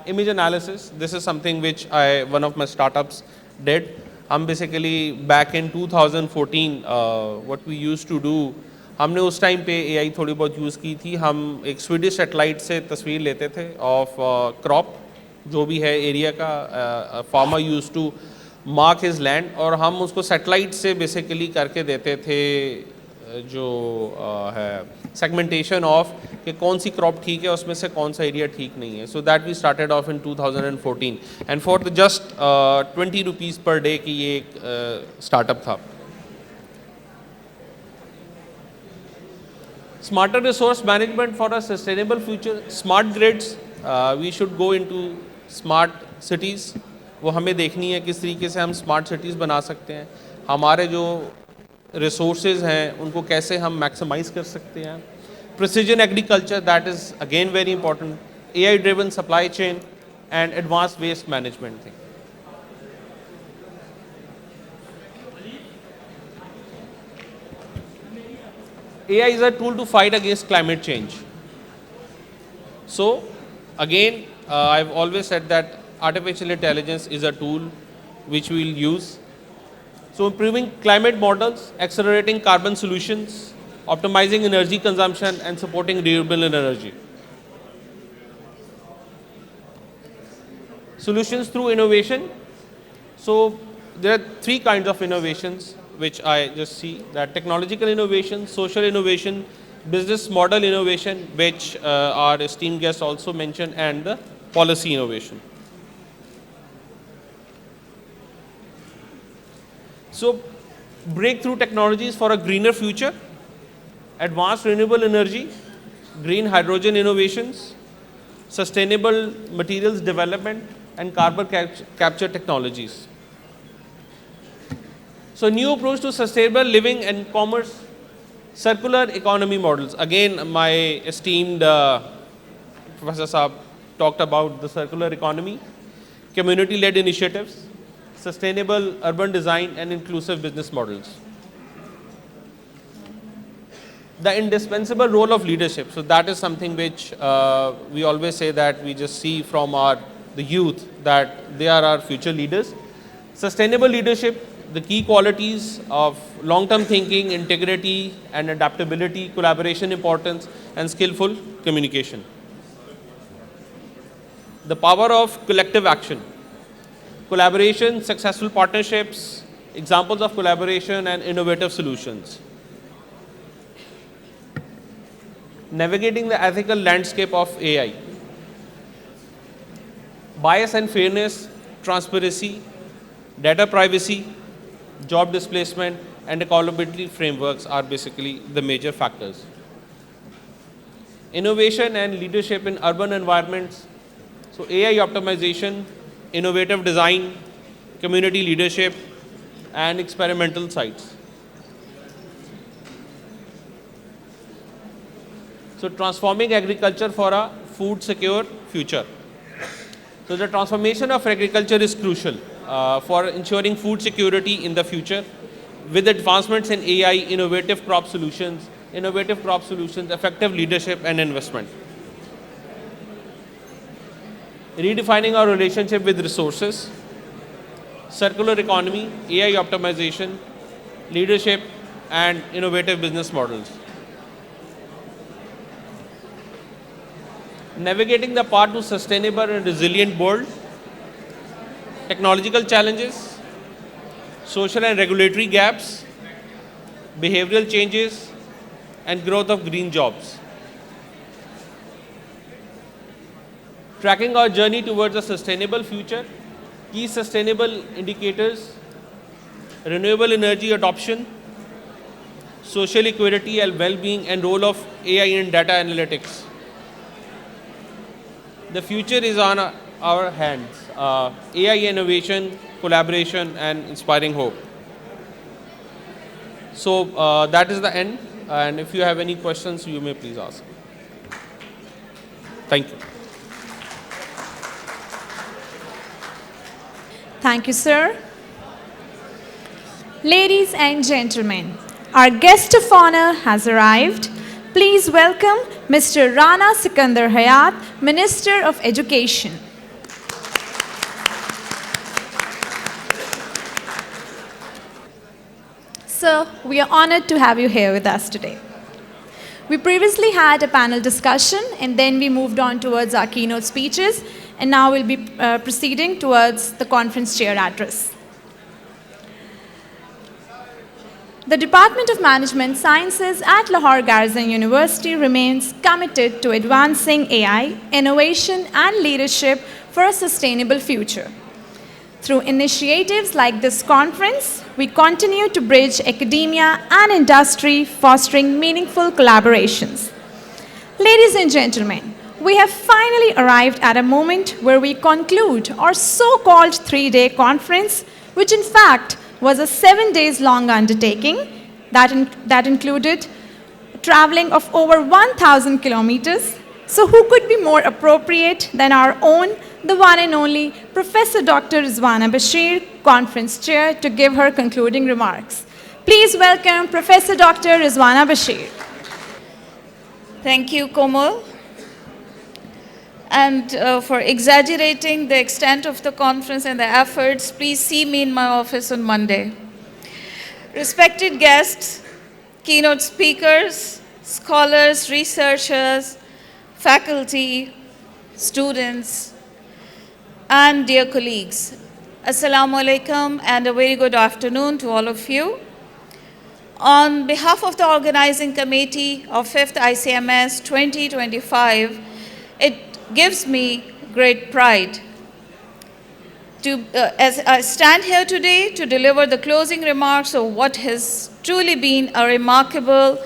image analysis, this is something which one of my startups did. Basically back in 2014 what we used to do, हमने उस time पे AI थोड़ी बहुत use की थी. हम एक Swedish satellite से तस्वीर लेते थे ऑफ क्रॉप जो भी है एरिया का, farmer use to mark his land, और हम उसको सैटेलाइट से बेसिकली करके देते थे जो है सेगमेंटेशन ऑफ कि कौन सी क्रॉप ठीक है, उसमें से कौन सा एरिया ठीक नहीं है. So that we started off in 2014 and for the just 20 rupees per day की ये एक स्टार्टअप था. Smarter resource management for a sustainable future, smart grids, we should go into smart cities. वो हमें देखनी है किस तरीके से हम स्मार्ट सिटीज़ बना सकते हैं, हमारे जो रिसोर्सेज हैं उनको कैसे हम मैक्सिमाइज कर सकते हैं. Precision agriculture, that is again very important. AI driven supply chain and advance waste management thing. AI is a tool to fight against climate change. So again, I've always said that artificial intelligence is a tool which we will use. So improving climate models, accelerating carbon solutions, optimizing energy consumption and supporting renewable energy. Solutions through innovation. So there are three kinds of innovations which I just see, that technological innovation, social innovation, business model innovation, which our esteemed guest also mentioned, and the policy innovation. So breakthrough technologies for a greener future, advanced renewable energy, green hydrogen innovations, sustainable materials development and carbon capture technologies. So new approach to sustainable living and commerce, circular economy models. Again, my esteemed Professor Saab talked about the circular economy, community-led initiatives, sustainable urban design and inclusive business models. The indispensable role of leadership. So that is something which we always say that we just see from the youth, that they are our future leaders. Sustainable leadership, the key qualities of long-term thinking, integrity and adaptability, collaboration importance and skillful communication. The power of collective action, collaboration, successful partnerships, examples of collaboration and innovative solutions. Navigating the ethical landscape of AI, bias and fairness, transparency, data privacy, job displacement and accountability frameworks are basically the major factors. Innovation and leadership in urban environments. So AI optimization, innovative design, community leadership and experimental sites. So transforming agriculture for a food secure future. So the transformation of agriculture is crucial for ensuring food security in the future with advancements in AI, innovative crop solutions, effective leadership and investment. Redefining our relationship with resources, circular economy, AI optimization, leadership and innovative business models. navigating the path to sustainable and resilient world, technological challenges, social and regulatory gaps, behavioral changes, and growth of green jobs. Tracking our journey towards a sustainable future, key sustainable indicators, renewable energy adoption, social equity and well-being, and role of AI in data analytics. The future is on our hands. AI innovation, collaboration, and inspiring hope. So that is the end. And if you have any questions, you may please ask. Thank you. Thank you, sir. Ladies and gentlemen, our guest of honor has arrived. Please welcome Mr. Rana Sikandar Hayat, Minister of Education. Sir, we are honored to have you here with us today. We previously had a panel discussion and then we moved on towards our keynote speeches, and now we'll be proceeding towards the conference chair address. The Department of Management Sciences at Lahore Garrison University remains committed to advancing AI, innovation, and leadership for a sustainable future. Through initiatives like this conference, we continue to bridge academia and industry, fostering meaningful collaborations. Ladies and gentlemen, we have finally arrived at a moment where we conclude our so-called 3-day conference, which in fact was a 7 days long undertaking that included traveling of over 1,000 kilometers. So who could be more appropriate than our own, the one and only Professor Dr. Rizwana Bashir, Conference Chair, to give her concluding remarks. Please welcome Professor Dr. Rizwana Bashir. Thank you, Komal, and for exaggerating the extent of the conference and the efforts. Please see me in my office on Monday. Respected guests, keynote speakers, scholars, researchers, faculty, students, and dear colleagues, Assalamu alaikum and a very good afternoon to all of you. On behalf of the organizing committee of 5th ICMS 2025, it gives me great pride as I stand here today to deliver the closing remarks of what has truly been a remarkable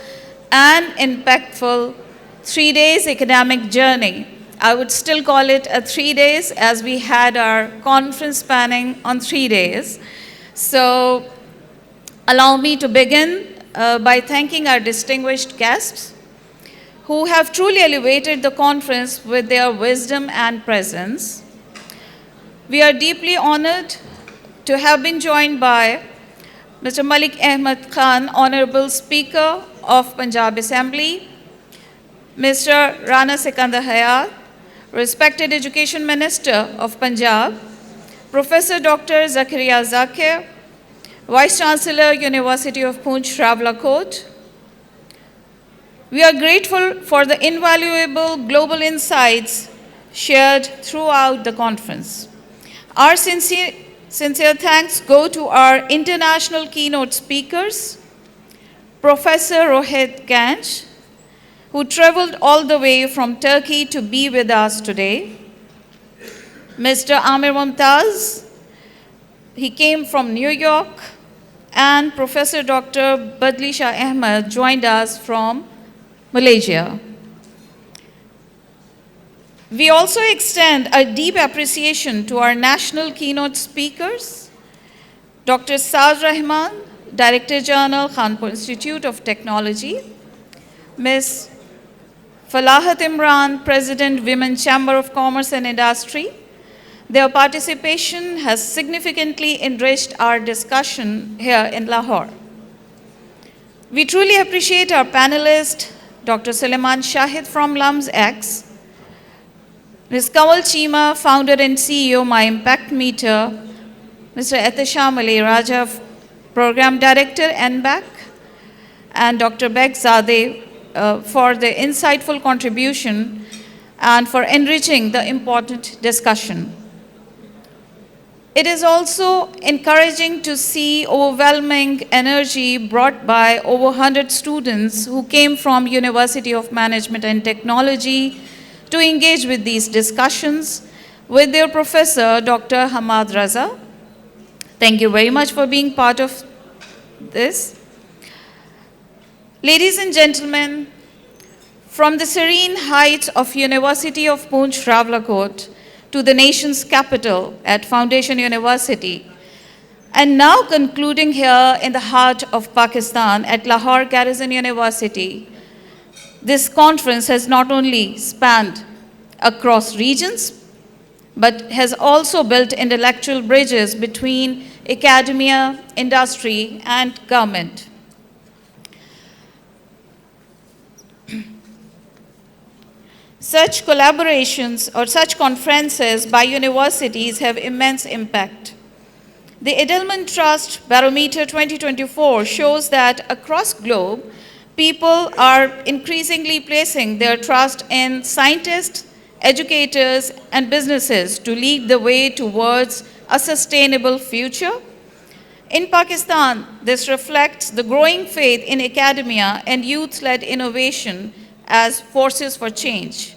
and impactful 3 days academic journey. I would still call it a 3 days as we had our conference spanning on 3 days. So allow me to begin by thanking our distinguished guests who have truly elevated the conference with their wisdom and presence. We are deeply honored to have been joined by Mr. Malik Ahmed Khan, Honorable Speaker of Punjab Assembly, Mr. Rana Sikandar Hayat, respected Education Minister of Punjab, Professor Dr. Zakaria Zakir, Vice Chancellor, University of Poonch, Rawalakot. We are grateful for the invaluable global insights shared throughout the conference. Our sincere thanks go to our international keynote speakers, Professor Rohit Ganj, who traveled all the way from Turkey to be with us today, Mr. Amir Mumtaz, he came from New York, and Professor Dr. Badli Shah Ahmed joined us from Malaysia. We also extend a deep appreciation to our national keynote speakers, Dr. Saad Rahman, Director General, Kanpur Institute of Technology, Ms. Falahat Imran, President, Women Chamber of Commerce and Industry. Their participation has significantly enriched our discussion here in Lahore. We truly appreciate our panelist, Dr. Suleiman Shahid from LUMS-X, Ms. Kamal Chima, founder and CEO, My Impact Meter, Mr. Ehtisham Ali Raja, Program Director, NBAC, and Dr. Beg Zadeh for the insightful contribution and for enriching the important discussion. It is also encouraging to see overwhelming energy brought by over 100 students who came from University of Management and Technology to engage with these discussions with their professor, Dr. Hamad Raza. Thank you very much for being part of this. Ladies and gentlemen, from the serene heights of University of Poonch Rawalakot to the nation's capital at Foundation University, and now concluding here in the heart of Pakistan at Lahore Garrison University, this conference has not only spanned across regions, but has also built intellectual bridges between academia, industry, and government. Such collaborations or such conferences by universities have immense impact. The Edelman Trust Barometer 2024 shows that across globe, people are increasingly placing their trust in scientists, educators, and businesses to lead the way towards a sustainable future. In Pakistan, this reflects the growing faith in academia and youth-led innovation as forces for change.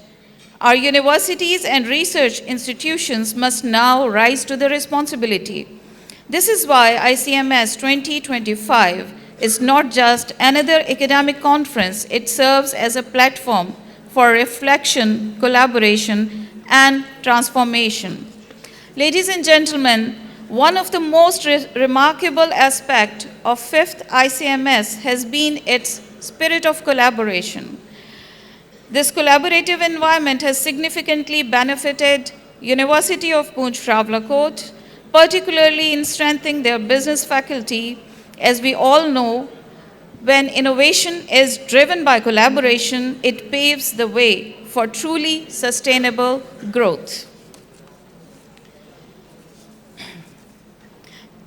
Our universities and research institutions must now rise to the responsibility. This is why ICMS 2025 is not just another academic conference, it serves as a platform for reflection, collaboration, and transformation. Ladies and gentlemen, one of the most remarkable aspects of 5th ICMS has been its spirit of collaboration. This collaborative environment has significantly benefited University of Poonch Rawalakot, particularly in strengthening their business faculty. As we all know, when innovation is driven by collaboration, it paves the way for truly sustainable growth.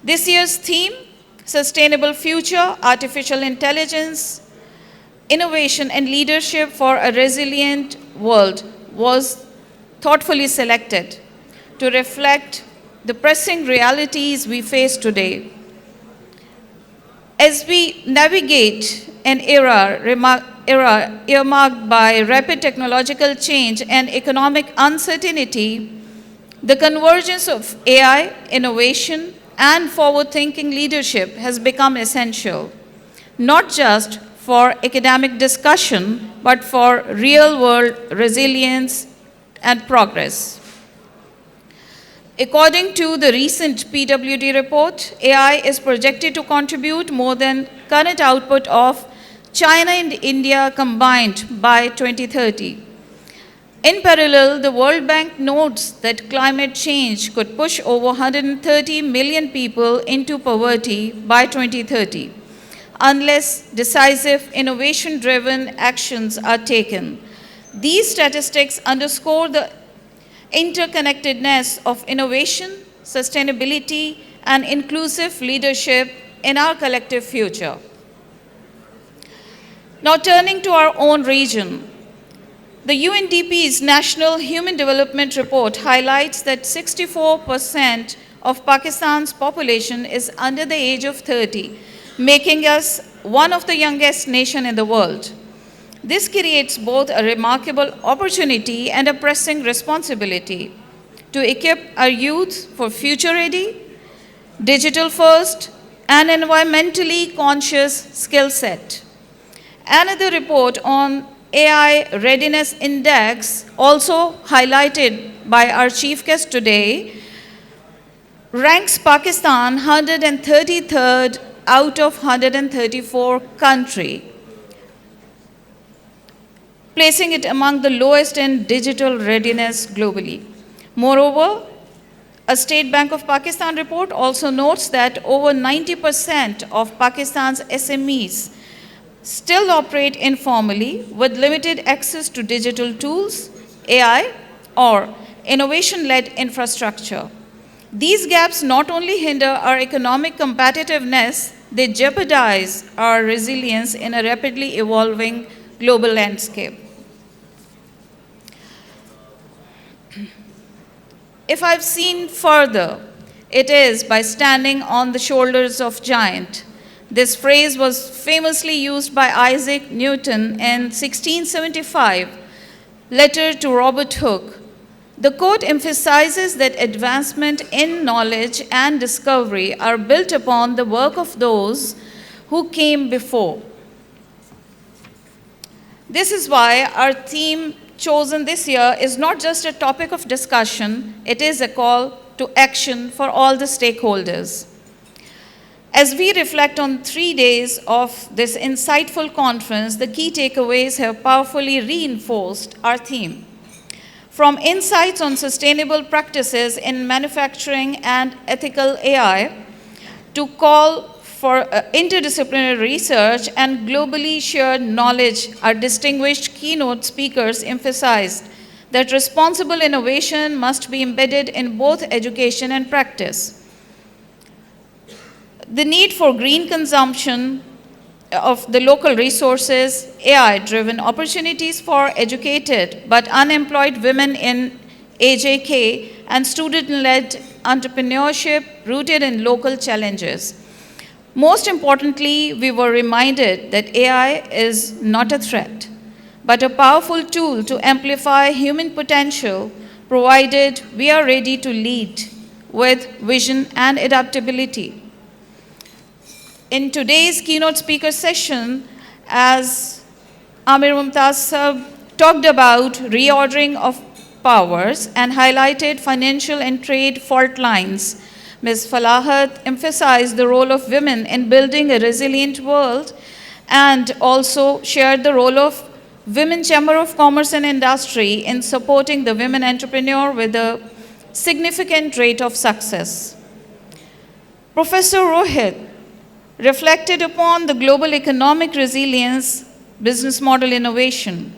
This year's theme, Sustainable Future, Artificial Intelligence, Innovation and Leadership for a Resilient World, was thoughtfully selected to reflect the pressing realities we face today. As we navigate an era earmarked by rapid technological change and economic uncertainty, the convergence of AI, innovation, and forward-thinking leadership has become essential, not just for academic discussion, but for real-world resilience and progress. According to the recent PWD report, AI is projected to contribute more than current output of China and India combined by 2030. In parallel, the World Bank notes that climate change could push over 130 million people into poverty by 2030, unless decisive innovation-driven actions are taken. These statistics underscore the interconnectedness of innovation, sustainability, and inclusive leadership in our collective future. Now turning to our own region, the UNDP's National Human Development Report highlights that 64% of Pakistan's population is under the age of 30, making us one of the youngest nations in the world. This creates both a remarkable opportunity and a pressing responsibility to equip our youth for future-ready, digital-first, and environmentally conscious skill set. Another report on AI Readiness Index, also highlighted by our chief guest today, ranks Pakistan 133rd out of 134 countries, placing it among the lowest in digital readiness globally. Moreover, a State Bank of Pakistan report also notes that over 90% of Pakistan's SMEs still operate informally with limited access to digital tools, AI, or innovation-led infrastructure. These gaps not only hinder our economic competitiveness, they jeopardize our resilience in a rapidly evolving global landscape. If I've seen further, it is by standing on the shoulders of giants. This phrase was famously used by Isaac Newton in 1675, letter to Robert Hooke. The quote emphasizes that advancement in knowledge and discovery are built upon the work of those who came before. This is why our theme chosen this year is not just a topic of discussion, it is a call to action for all the stakeholders. As we reflect on 3 days of this insightful conference, the key takeaways have powerfully reinforced our theme. From insights on sustainable practices in manufacturing and ethical AI, to call for interdisciplinary research and globally shared knowledge, our distinguished keynote speakers emphasized that responsible innovation must be embedded in both education and practice. The need for green consumption of the local resources, AI-driven opportunities for educated but unemployed women in AJK, and student-led entrepreneurship rooted in local challenges. Most importantly, we were reminded that AI is not a threat, but a powerful tool to amplify human potential, provided we are ready to lead with vision and adaptability. In today's keynote speaker session, as Amir Mumtaz Sahab talked about reordering of powers and highlighted financial and trade fault lines, Ms. Falahat emphasized the role of women in building a resilient world and also shared the role of Women Chamber of Commerce and Industry in supporting the women entrepreneur with a significant rate of success. Professor Rohit reflected upon the global economic resilience business model innovation,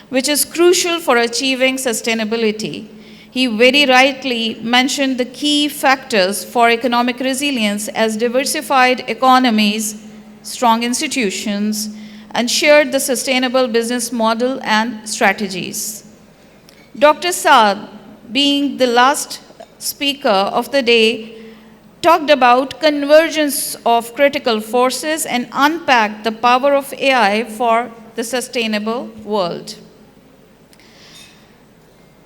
which is crucial for achieving sustainability. He very rightly mentioned the key factors for economic resilience as diversified economies, strong institutions, and shared the sustainable business model and strategies. Dr. Saad, being the last speaker of the day, talked about convergence of critical forces and unpacked the power of AI for the sustainable world.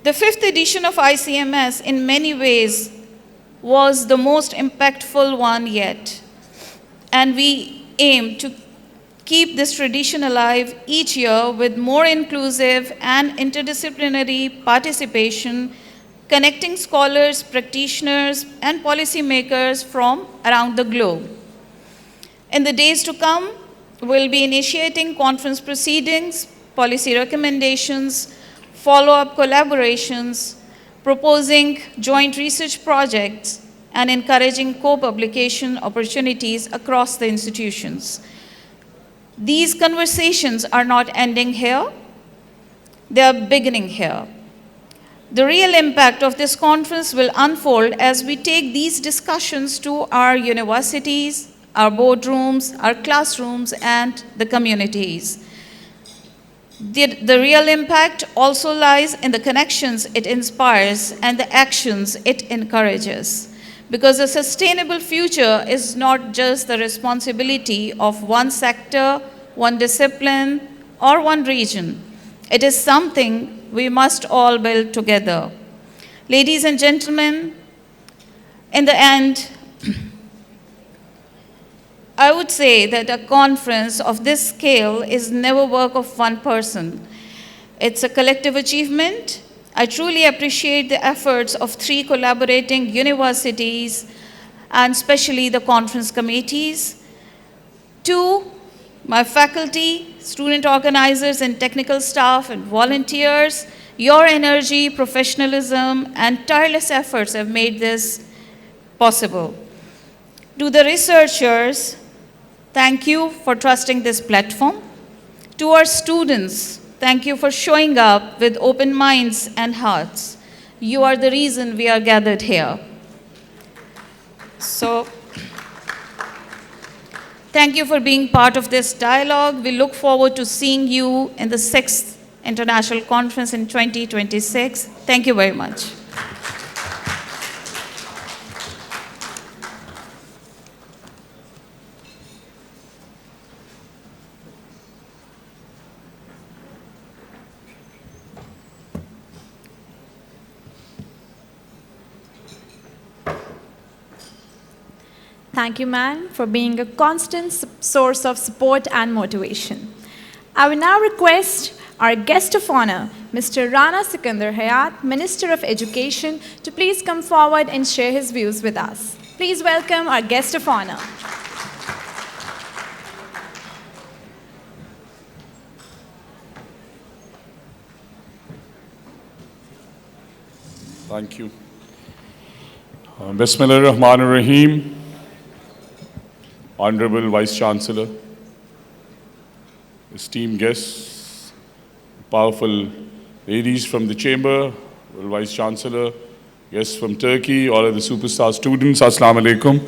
The 5th edition of ICMS in many ways was the most impactful one yet, and we aim to keep this tradition alive each year with more inclusive and interdisciplinary participation, connecting scholars, practitioners, and policymakers from around the globe. In the days to come, we'll be initiating conference proceedings, policy recommendations, follow-up collaborations, proposing joint research projects, and encouraging co-publication opportunities across the institutions. These conversations are not ending here, they are beginning here. The real impact of this conference will unfold as we take these discussions to our universities, our boardrooms, our classrooms, and the communities. The real impact also lies in the connections it inspires and the actions it encourages. Because a sustainable future is not just the responsibility of one sector, one discipline, or one region. It is something we must all build together. Ladies and gentlemen, in the end, I would say that a conference of this scale is never work of one person. It's a collective achievement. I truly appreciate the efforts of 3 collaborating universities and especially the conference committees. 2, my faculty, student organizers and technical staff and volunteers. Your energy, professionalism, and tireless efforts have made this possible. To the researchers, thank you for trusting this platform. To our students, thank you for showing up with open minds and hearts. You are the reason we are gathered here. So, thank you for being part of this dialogue. We look forward to seeing you in the 6th International Conference in 2026. Thank you very much. Thank you, man, for being a constant source of support and motivation. I will now request our guest of honor, Mr. Rana Sikandar Hayat, Minister of Education, to please come forward and share his views with us. Please welcome our guest of honor. Thank you. Bismillah ar-Rahman ar-Rahim. Honorable Vice Chancellor, esteemed guests, powerful ladies from the chamber, Vice Chancellor, guests from Turkey, all of the superstar students, Assalamu alaikum.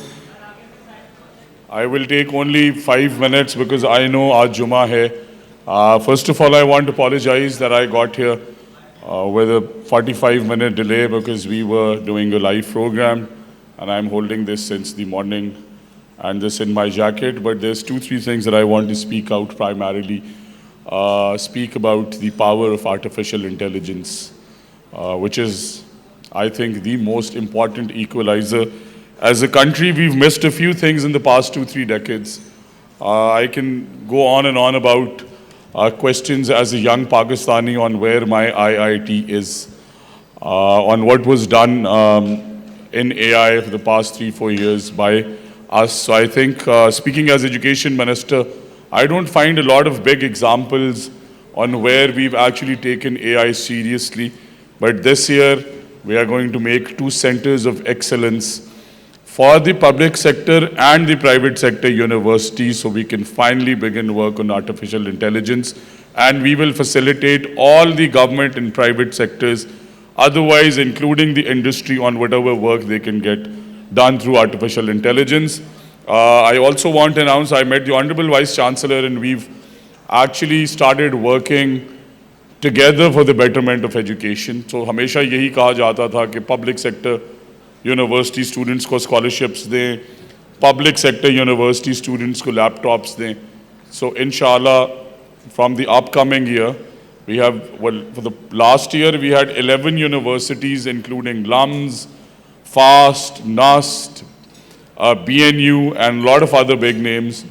I will take only 5 minutes because I know aaj Juma hai. First of all, I want to apologize that I got here with a 45-minute delay because we were doing a live program and I'm holding this since the morning and this in my jacket, but there's 2-3 things that I want to speak out primarily. Speak about the power of artificial intelligence, which is, I think, the most important equalizer. As a country, we've missed a few things in the past 2-3 decades. I can go on and on about questions as a young Pakistani on where my IIT is, on what was done in AI for the past 3-4 years by us. So I think, speaking as Education Minister, I don't find a lot of big examples on where we've actually taken AI seriously. But this year, we are going to make 2 centers of excellence for the public sector and the private sector universities so we can finally begin work on artificial intelligence. And we will facilitate all the government and private sectors, otherwise including the industry, on whatever work they can get done through artificial intelligence. I also want to announce I met the Honorable Vice Chancellor and we've actually started working together for the betterment of education. So हमेशा यही कहा जाता था कि public sector university students को scholarships दें, public sector university students को laptops दें. So inshallah, from the upcoming year, we have, well, for the last year we had 11 universities including LUMS, FAST, NUST, BNU and a lot of other big names,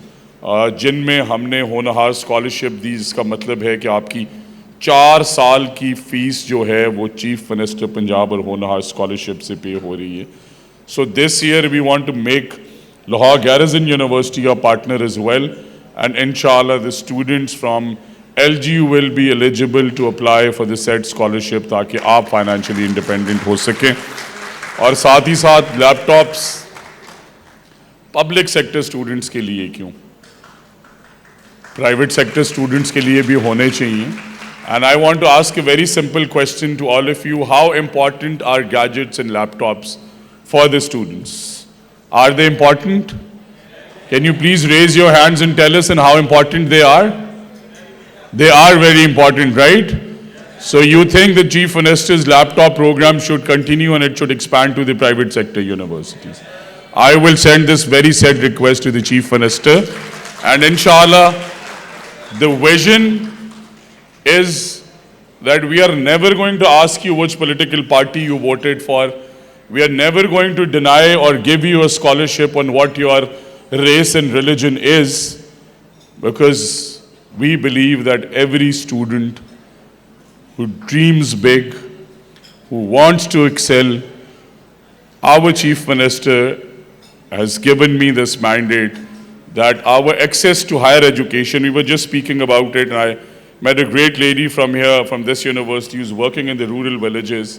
जिनमें हमने होनहार scholarship दी, जिसका मतलब है कि आपकी 4 साल की फीस जो है वो चीफ मिनिस्टर पंजाब और होनहार स्कॉलरशिप से पे हो रही है. So this year we want to make Lahore Garrison University our partner as well, and inshallah the students from LGU will be eligible to apply for the said scholarship ताकि आप financially independent हो सकें. और साथ ही साथ laptops public sector students के लिए क्यों, प्राइवेट सेक्टर स्टूडेंट्स के लिए भी होने चाहिए. And I want to ask a very simple question to all of you. How important are gadgets and laptops for the students? Are they important? Can you please raise your hands and tell us and how important they are? They are very important, right? So you think the Chief Minister's laptop program should continue and it should expand to the private sector universities. I will send this very sad request to the Chief Minister, and inshallah, the vision is that we are never going to ask you which political party you voted for. We are never going to deny or give you a scholarship on what your race and religion is, because we believe that every student who dreams big, who wants to excel, our Chief Minister has given me this mandate that our access to higher education, we were just speaking about it, and I met a great lady from here, from this university, who's working in the rural villages,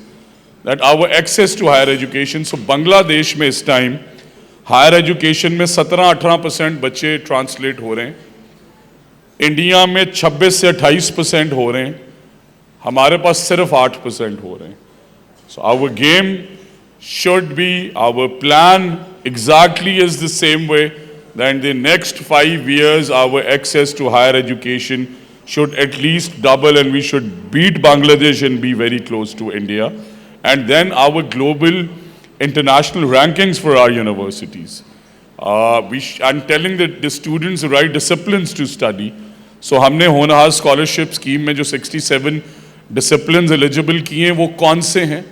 that our access to higher education, so Bangladesh में इस time, higher education में 17-18% बच्चे translate हो रहे हैं, India में 26 से 28% हो रहे हैं, हमारे पास सिर्फ 8% हो रहे हैं. So our game should be, our plan exactly is the same way, that in the next 5 years our access to higher education should at least double and we should beat Bangladesh and be very close to India. And then our global international rankings for our universities. I'm telling the students the right disciplines to study. So हमने होनहार scholarship scheme में जो 67 disciplines eligible किए हैं वो कौन से हैं?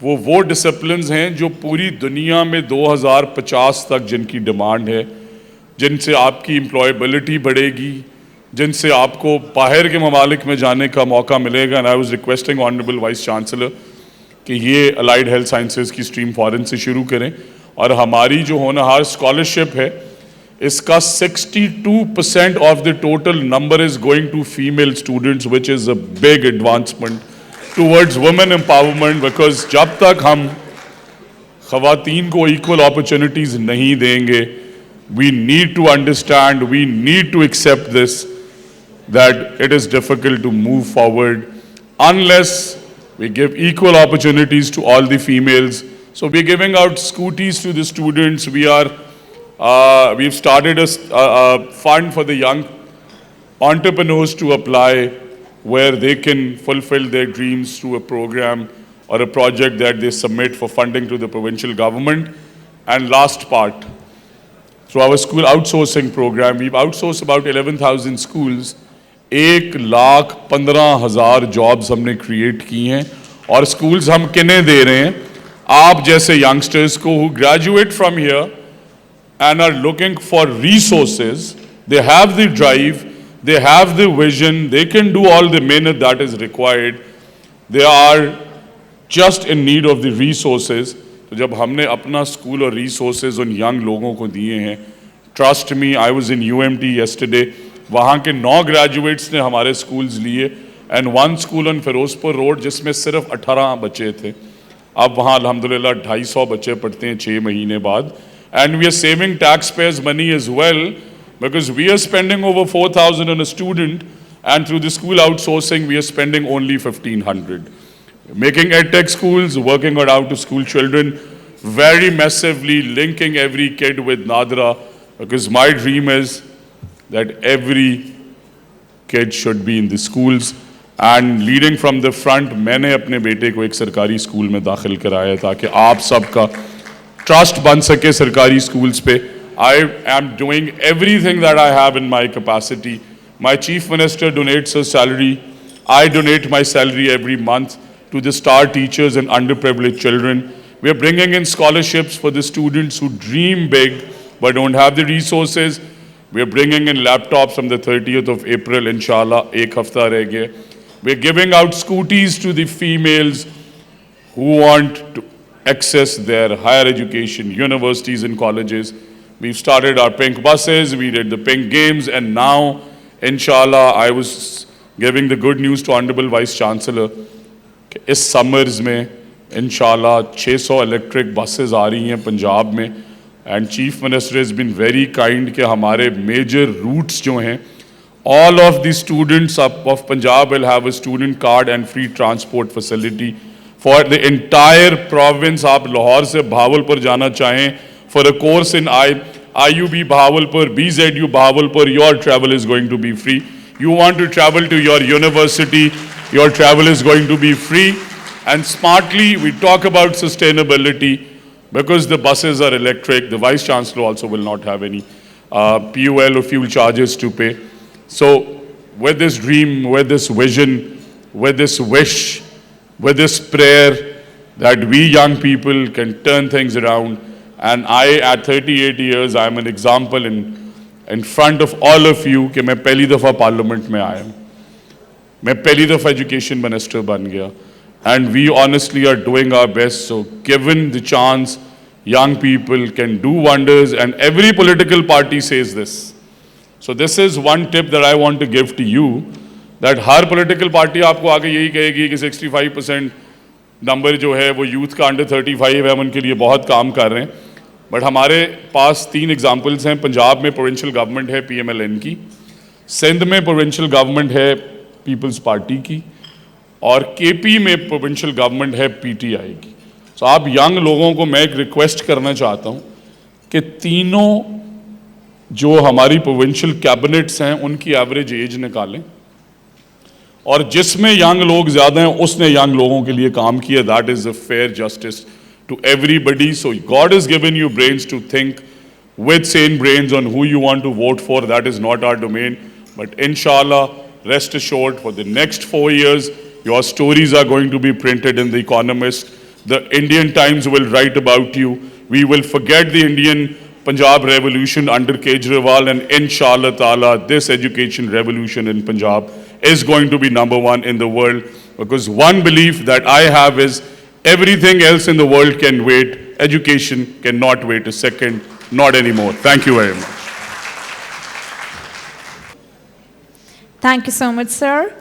वो डिसिप्लिन्स हैं जो पूरी दुनिया में 2050 तक जिनकी डिमांड है, जिनसे आपकी एम्प्लॉयबिलिटी बढ़ेगी, जिनसे आपको बाहर के ममालिक में जाने का मौका मिलेगा। And I was requesting honourable vice chancellor कि ये अलाइड हेल्थ साइंसेज की स्ट्रीम फॉरेन से शुरू करें। और हमारी जो होनहार स्कॉलरशिप है, इसका 62% of the total number is going to female students, which is a big advancement towards women empowerment. Because जब तक हम खवातीन को इक्वल अपॉर्चुनिटीज़ नहीं देंगे, we need to understand, we need to accept this, that it is difficult to move forward unless we give equal opportunities to all the females. So we're giving out scooties to the students. We've started a fund for the young entrepreneurs to apply, where they can fulfill their dreams through a program or a project that they submit for funding to the provincial government. And last part, through our school outsourcing program, we've outsourced about 11,000 schools. 1,15,000 jobs हमने create की हैं, और schools हम किन्हें दे रहे हैं? आप जैसे youngsters को who graduate from here and are looking for resources. They have the drive, they have the vision, they can do all the mehnat that is required. They are just in need of the resources. तो जब हमने अपना school और resources उन young लोगों को दिए हैं, trust me, I was in UMT yesterday, वहाँ के 9 ग्रेजुएट्स ने हमारे स्कूल्स लिए, and 1 school on Ferozepur road जिसमें सिर्फ 18 बच्चे थे, अब वहाँ अल्हम्दुलिल्लाह 250 बच्चे पढ़ते हैं 6 महीने बाद. And we are saving taxpayers money as well, because we are spending over 4,000 on a student, and through the school outsourcing we are spending only 1,500. Making EdTech schools, working on out to school children, very massively linking every kid with Nadra, because my dream is that every kid should be in the schools. And leading from the front, मैंने अपने बेटे को एक सरकारी school में दाखिल कराया ताकि आप सबका ट्रस्ट बन सके सरकारी स्कूल्स पे. I am doing everything that I have in my capacity. My chief minister donates her salary. I donate my salary every month to the star teachers and underprivileged children. We are bringing in scholarships for the students who dream big but don't have the resources. We are bringing in laptops from the 30th of April, inshallah, ek hafta reh gaya. We are giving out scooties to the females who want to access their higher education, universities and colleges. We've started our pink buses, we did the pink games, and now, inshallah, I was giving the good news to Honorable Vice Chancellor. इस summers में इंशाल्लाह 600 electric buses आ रही हैं पंजाब में, and chief minister has been very kind कि हमारे major routes जो हैं, all of the students of Punjab will have a student card and free transport facility for the entire province. आप लाहौर से भावलपुर जाना चाहें for a course in IUB Bahawalpur, BZU Bahawalpur, your travel is going to be free. You want to travel to your university, your travel is going to be free. And smartly, we talk about sustainability because the buses are electric. The Vice Chancellor also will not have any PUL or fuel charges to pay. So with this dream, with this vision, with this wish, with this prayer that we young people can turn things around. And I, at 38 years, I am an example in front of all of you कि मैं पहली दफ़ा parliament में आया हूँ, मैं पहली दफ़ा एजुकेशन मिनिस्टर बन गया, and we honestly are doing our best. So given the chance, young people can do wonders, and every political party says this. So this is one tip that I want to give to you, that her political party आपको आगे यही कहेगी कि 65% number जो है वो youth का under 35 है, हम उनके लिए बहुत काम कर रहे हैं. बट हमारे पास 3 एग्जाम्पल्स हैं. पंजाब में प्रोविंशियल गवर्नमेंट है PMLN की, सिंध में प्रोविंशियल गवर्नमेंट है पीपल्स पार्टी की, और KP में प्रोविंशियल गवर्नमेंट है PTI की. तो आप यंग लोगों को मैं एक रिक्वेस्ट करना चाहता हूँ कि तीनों जो हमारी प्रोविंशियल कैबिनेट्स हैं उनकी एवरेज एज निकालें, और जिसमें यंग लोग ज़्यादा हैं उसने यंग लोगों के लिए काम किया. That is a fair justice to everybody. So God has given you brains to think with sane brains on who you want to vote for. That is not our domain. But inshallah, rest assured, for the next 4 years, your stories are going to be printed in The Economist. The Indian Times will write about you. We will forget the Indian Punjab revolution under Kejriwal, and inshallah ta'ala, this education revolution in Punjab is going to be #1 in the world, because one belief that I have is everything else in the world can wait. Education cannot wait a second, not anymore. Thank you very much. Thank you so much, sir.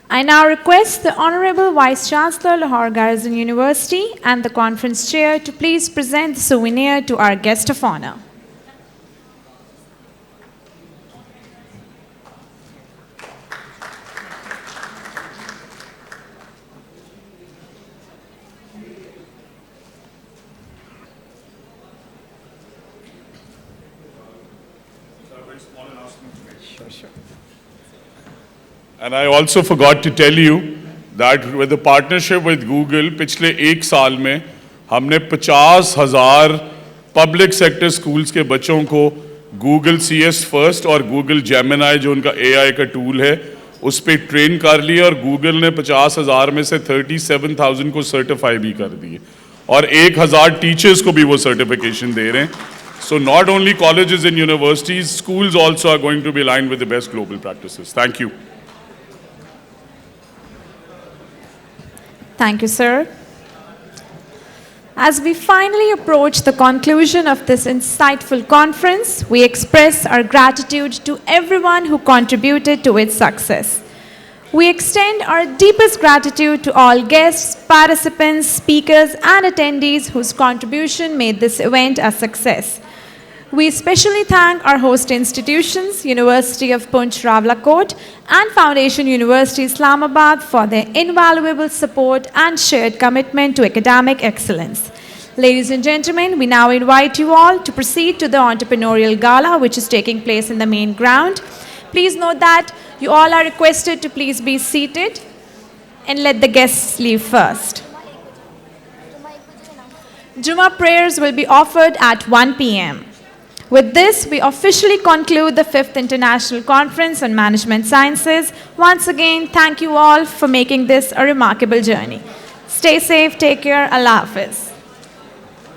I now request the Honorable Vice Chancellor, Lahore Garrison University, and the conference chair to please present the souvenir to our guest of honor. And I also forgot to tell you that with the partnership with Google, पिछले एक साल में हमने 50,000 public sector schools के बच्चों को Google CS First और Google Gemini जो उनका AI का टूल है उस पर ट्रेन कर लिया, और Google ने 50,000 में से 37,000 को सर्टिफाई भी कर दिए, और 1,000 टीचर्स को भी वो सर्टिफिकेशन दे रहे हैं. So not only colleges and universities, schools also are going to be aligned with the best global practices. Thank you. Thank you, sir. As we finally approach the conclusion of this insightful conference, we express our gratitude to everyone who contributed to its success. We extend our deepest gratitude to all guests, participants, speakers, and attendees whose contribution made this event a success. We especially thank our host institutions, University of Poonch Rawalakot and Foundation University Islamabad, for their invaluable support and shared commitment to academic excellence. Ladies and gentlemen, we now invite you all to proceed to the entrepreneurial gala, which is taking place in the main ground. Please note that you all are requested to please be seated and let the guests leave first. Jummah prayers will be offered at 1 p.m. With this, we officially conclude the 5th International Conference on Management Sciences. Once again, thank you all for making this a remarkable journey. Stay safe, take care, Allah Hafiz.